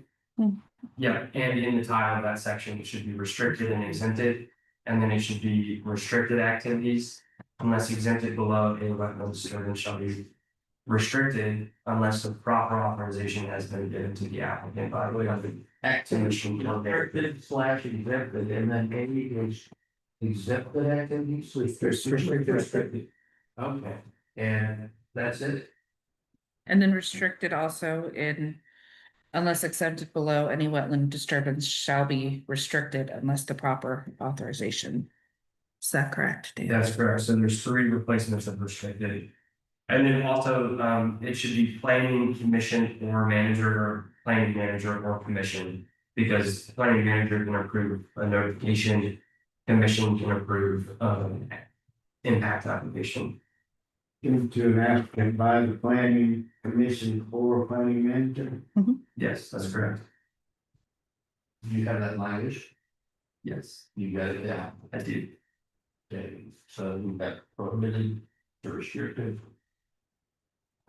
Yeah, and in the title of that section, it should be restricted and exempted. And then it should be restricted activities unless exempted below, a wetland disturbance shall be restricted unless the proper authorization has been given to the applicant by the way of the Activity, restricted slash exempted, and then A is exempted activities. Restricted. Okay, and that's it. And then restricted also in, unless exempted below, any wetland disturbance shall be restricted unless the proper authorization. Is that correct, Dan? That's correct. So there's 3 replacements of restricted. And then also, it should be planning commission or manager or planning manager or commission. Because planning manager can approve a notification, commission can approve impact application. Given to an applicant by the planning commission or planning manager. Yes, that's correct. You have that language, Yes, you got it down. I do. Okay, so we got permitted to restricted.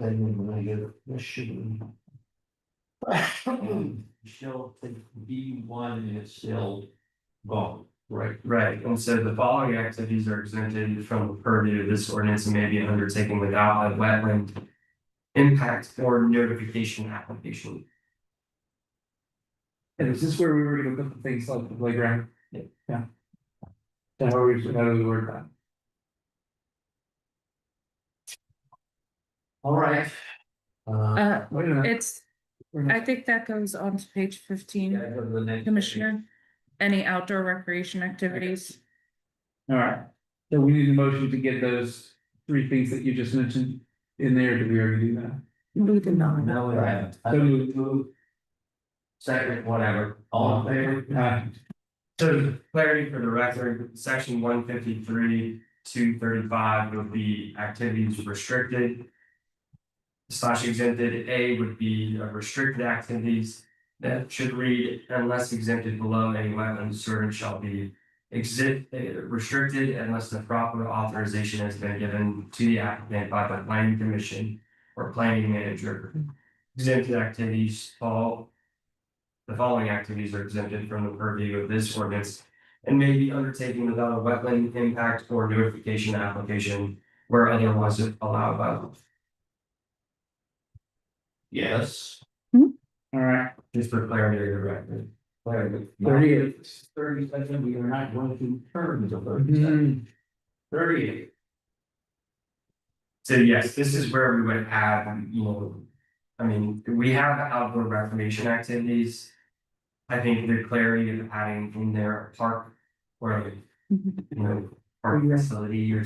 And when I get this should. Still think B1 is still gone, right? Right, and so the following activities are exempted from the purview of this ordinance and may be undertaken without a wetland impact or notification application. And is this where we were gonna put the things like the playground? Yeah. That's where we should have the word that. All right. Uh, Wait a minute. it's, I think that goes on to page 15, Commissioner. Any outdoor recreation activities? All right, so we need a motion to get those three things that you just mentioned in there. Did we already do that? No, we haven't. So moved. Second, whatever, all in favor? So clarity for the record, section 153 to 35 would be activities restricted. / exempted, A would be restricted activities that should read unless exempted below, any wetland disturbance shall be restricted unless the proper authorization has been given to the applicant by the planning commission or planning manager. Exempted activities fall. The following activities are exempted from the purview of this ordinance and may be undertaken without a wetland impact or notification application where otherwise allowed by law. Yes. All right, Just for clarity of the record. 38. 37, we are not going to turn until Hmm. 38. So yes, this is where we would add, I mean, we have outdoor recreation activities. I think the clarity of adding in there a park or park facility or,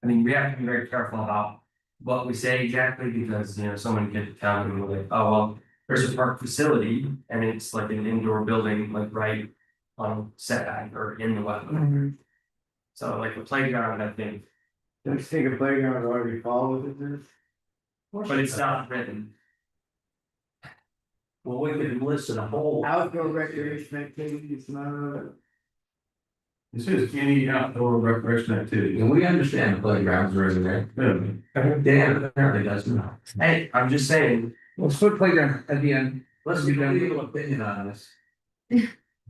I mean, we have to be very careful about what we say exactly because, someone could come and be like, oh, well, there's a park facility and it's like an indoor building, like right on setback or in the wetland. So like the playground, I think, Don't you think a playground already fall within this? but it's not written. Well, we could listen a whole. Outdoor recreation activities, none It says any outdoor recreation activity. And we understand the playgrounds are in there. Dan apparently does not. Hey, I'm just saying, Let's put playground at the end. Let's get a legal opinion on this.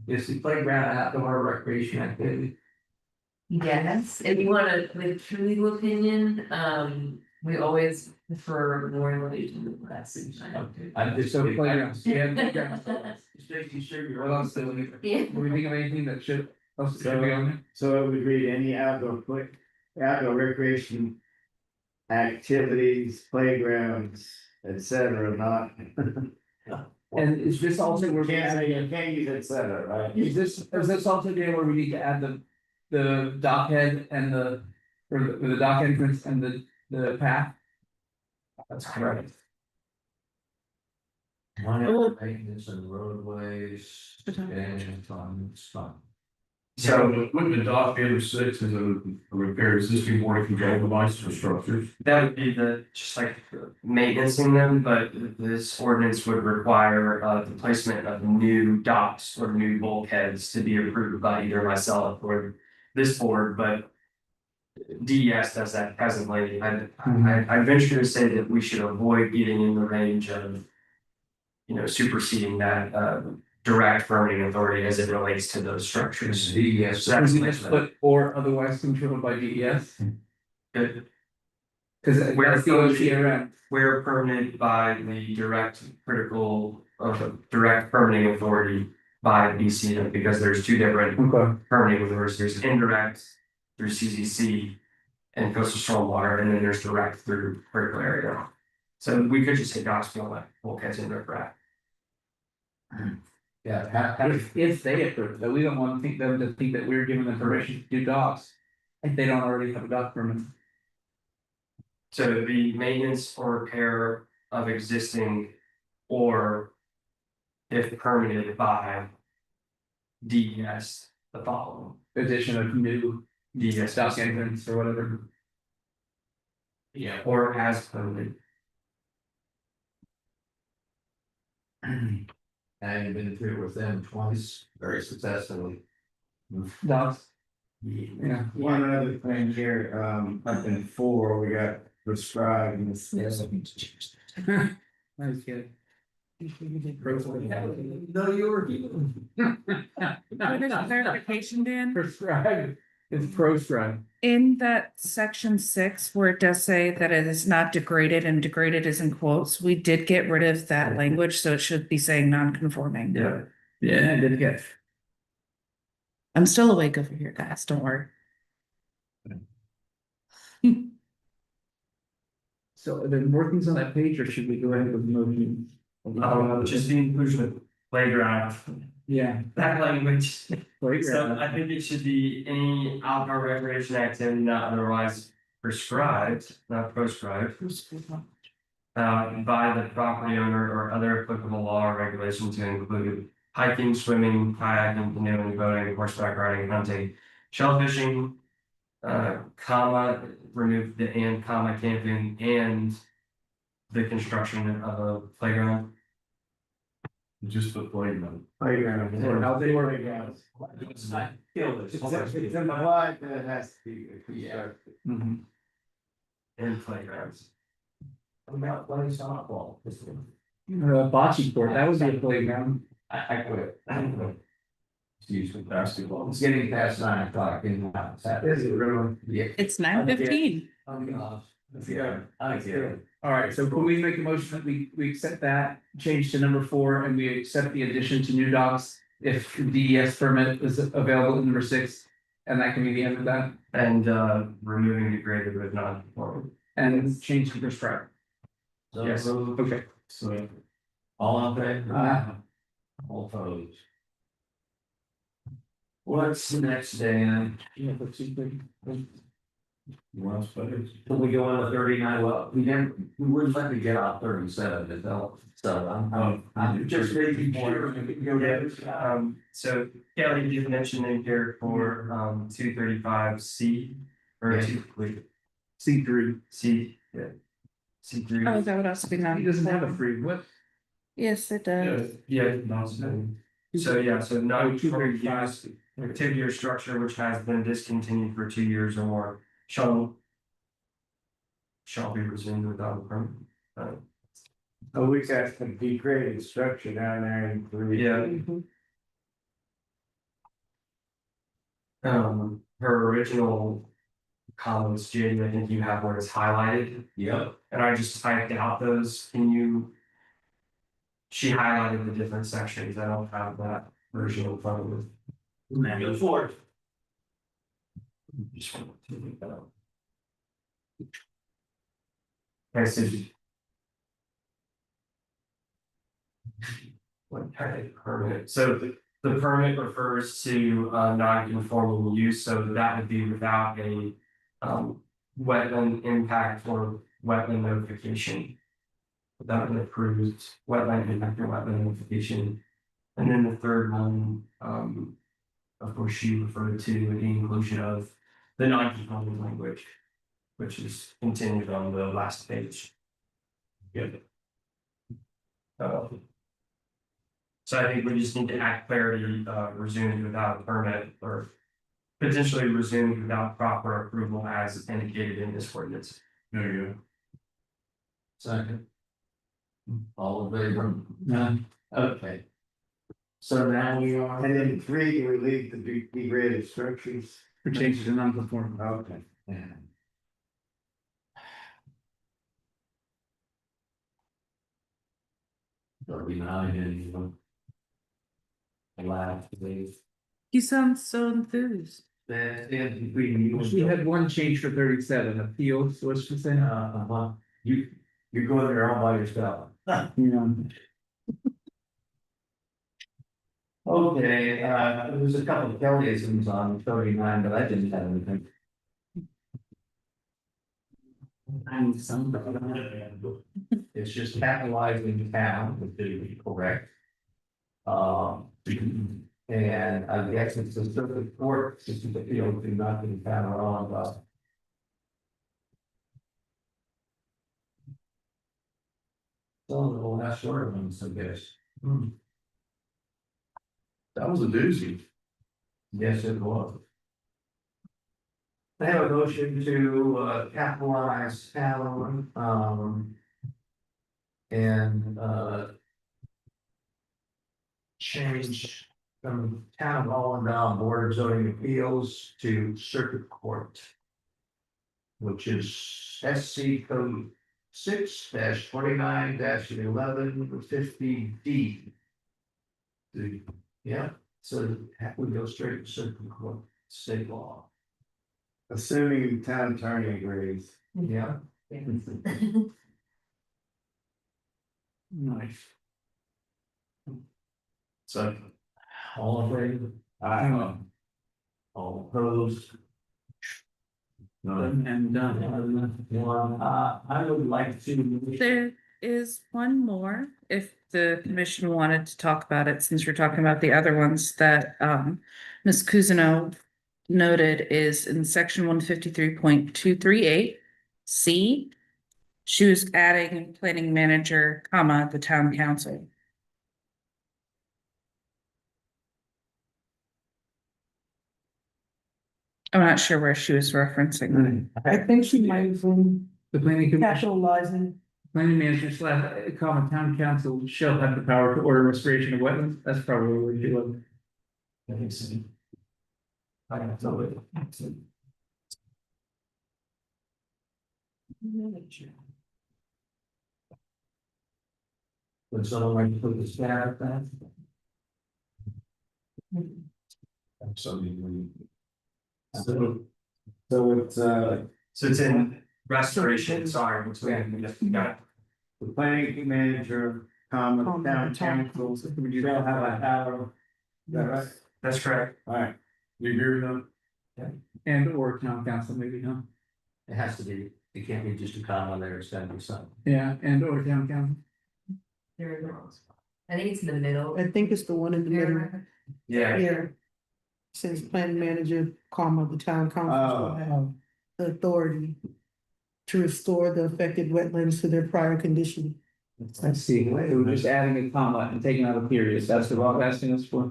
Is the playground outdoor recreation activity? Yes, if you want a like true legal opinion, we always prefer more relation to the less. I'm just So so playgrounds, yeah, playgrounds. Stacy, sure you're. What else do we, Yeah. do we think of anything that should, else should be on there? So it would read any outdoor recreation. Activities, playgrounds, etc., not. And is this also where we You can't use etc., right? is this also there where we need to add the dock head and or the dock entrance and the path? That's correct. Minor maintenance and roadways. And on fun. So with the dock number 6 is a repair existing water control device for structures. that would be just like maintaining them, but this ordinance would require the placement of new docks or new bulkheads to be approved by either myself or this board, but DES does that presently. I venture to say that we should avoid getting in the range of superseding that direct permitting authority as it relates to those structures. DES. So that's We just put or otherwise controlled by DES, good. cause Where that's the OCRM. Where permitted by the direct permitting authority by BC, because there's two different Okay. permitting authorities. There's indirect through CZC and coastal stormwater, and then there's direct through critical area. So we could just say docks, feel like bulkheads and riprap. Yeah. If they approve it, though, we don't want them to think that we're giving them permission to do docks. If they don't already have a dock permit. So the maintenance or repair of existing or if permitted by DES, the following. Addition of new DES dock entrance or whatever. Yeah, or as permitted. I've been through with them twice, very successfully. Docks, Yeah. yeah. One other thing here, up in 4, we got prescribed in this. Nice kid. No, you were. What is clarification, Dan? Prescribed, it's proscribed. In that section 6, where it does say that it is not degraded and degraded is in quotes, we did get rid of that language, so it should be saying non-conforming. Yeah. Yeah, I did get. I'm still awake over here, guys, don't worry. So are there more things on that page or should we go ahead with the motion? Just the inclusion of playground, Yeah. that language. So Playground. I think it should be any outdoor recreation activity not otherwise prescribed, not proscribed. By the property owner or other applicable law or regulation to include hiking, swimming, kayaking, canoeing, boating, horseback riding, hunting, shellfishing. Comma, remove the and comma camping and the construction of a playground. Just the playground. Playground. Or outdoor playgrounds. It's not killed, it's- It's in the blood that it has to be constructed. Mhm. And playgrounds. About playing softball. Bocce court, that would be a playground. I quit. Excuse me. Basketball. It's getting past 9 o'clock in the house. Is it really? Yeah. It's 9:15. Yeah. I get it. All right, so can we make a motion that we accept that, change to number 4, and we accept the addition to new docks if DES permit is available in number 6, and that can be the end of that, And removing degraded with non-conforming. and change to prescribed. Yes. Okay. So, All in favor? Uh, All opposed? What's the next day? yeah, let's see, well, it's better. Can we go on to 39? Well, we wouldn't let me get off 37 to tell, so I'm just making sure. So Kelly, you mentioned in here for 235C or Yeah. C3. C, yeah. C3. Oh, that would also be He non. doesn't have a free, what? Yes, it does. Yeah, so yeah, so not for 235. use, activity or structure which has been discontinued for 2 years or more shall be resumed without a permit. Oh, we got some degraded structure down there in three. Yeah. Her original comments, Jamie, I think you have where it's highlighted, Yep. and I just typed out those, can you? She highlighted the different sections, I don't have that version in front of me. Go for it. Just wanted to look that up. Okay, so. What kind of permit, so the permit refers to non-conforming use, so that would be without a. Wetland impact or wetland notification. Without an approved wetland impact or wetland notification. And then the third one, of course, she referred to the inclusion of the non-conforming language. Which is continued on the last page. Good. So I think we just need to add clarity, resumed without a permit or potentially resumed without proper approval as indicated in this ordinance. There you go. Second. All in favor? None. Okay. So now we are. And then 3, we leave the degraded structures. For changes to non-conforming. Okay. Yeah. $39 and last days. You sound so enthused. That's in between you. We had one change for 37, appeals, what's she saying? You're going there all by yourself. Yeah. Okay, there was a couple of Kellyisms on 39, but I didn't have anything. And some. It's just capitalizing town, which is correct. And I guess it's a circuit court, this is the field, do not be found on, so the last short ones, I guess. That was a doozy. Yes, it was. I have a motion to capitalize town, and change from town hall and down board of zoning appeals to circuit court, which is SC code 6-29-1150D. Yeah, so we go straight to circuit court, state law. Assuming the town attorney agrees. Yeah. Nice. Second. All in favor? Aye. All opposed? None. And done. One, I would like to. There is one more, if the commission wanted to talk about it, since we're talking about the other ones that Ms. Kuzino noted is in section 153.238 C. She was adding planning manager, comma, the town council. I'm not sure where she was referencing. I think she might have been The planning commission, capitalizing. planning manager slash, common town council shall have the power to order restoration of wetlands, that's probably what you look. Let me see. I have to look. Would someone like to put the stab at that? So you. So it's, So it's in restoration, sorry, between, got it. The planning manager, town council, you don't have a power. Is that right? That's correct. All right. You agree with that? and or town council maybe, huh? It has to be, it can't be just a comma there, it's gotta be something. Yeah, and or town council. I think it's in the middle. I think it's the one in the middle Yeah, here. Says planning manager, comma, the town council shall have the authority to restore the affected wetlands to their prior condition. I see, we're just adding a comma and taking out a period, that's what I'm asking us for.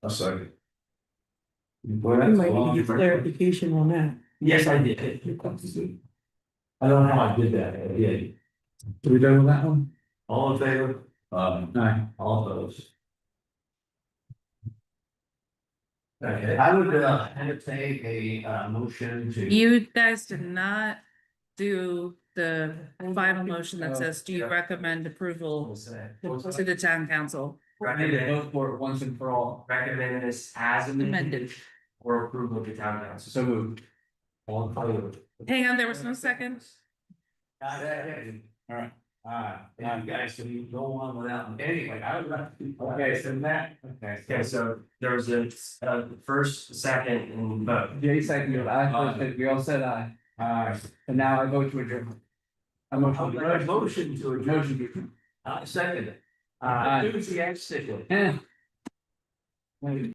A second. Boy, You that's a might long. need to get clarification on that. yes, I did. I don't know how I did that, I did. Are we done with that one? All in favor? Aye. All opposed? Okay, I would entertain a motion to. You guys did not do the final motion that says, do you recommend approval to the town council? Recommend, Vote for it once and for all. recommend this as amended Amended. or approval of the town council. So moved. All in favor? Hang on, there was no second. All right. You guys can go on without, anyway, I would like to. Okay, so Matt, Okay, so there was a first, second, and vote. Jay seconded, I first, we all said aye. And now I vote to adjourn. I motion. Motion to adjourn. Motion to adjourn. Second. Aye. Enthusiastically. Eh.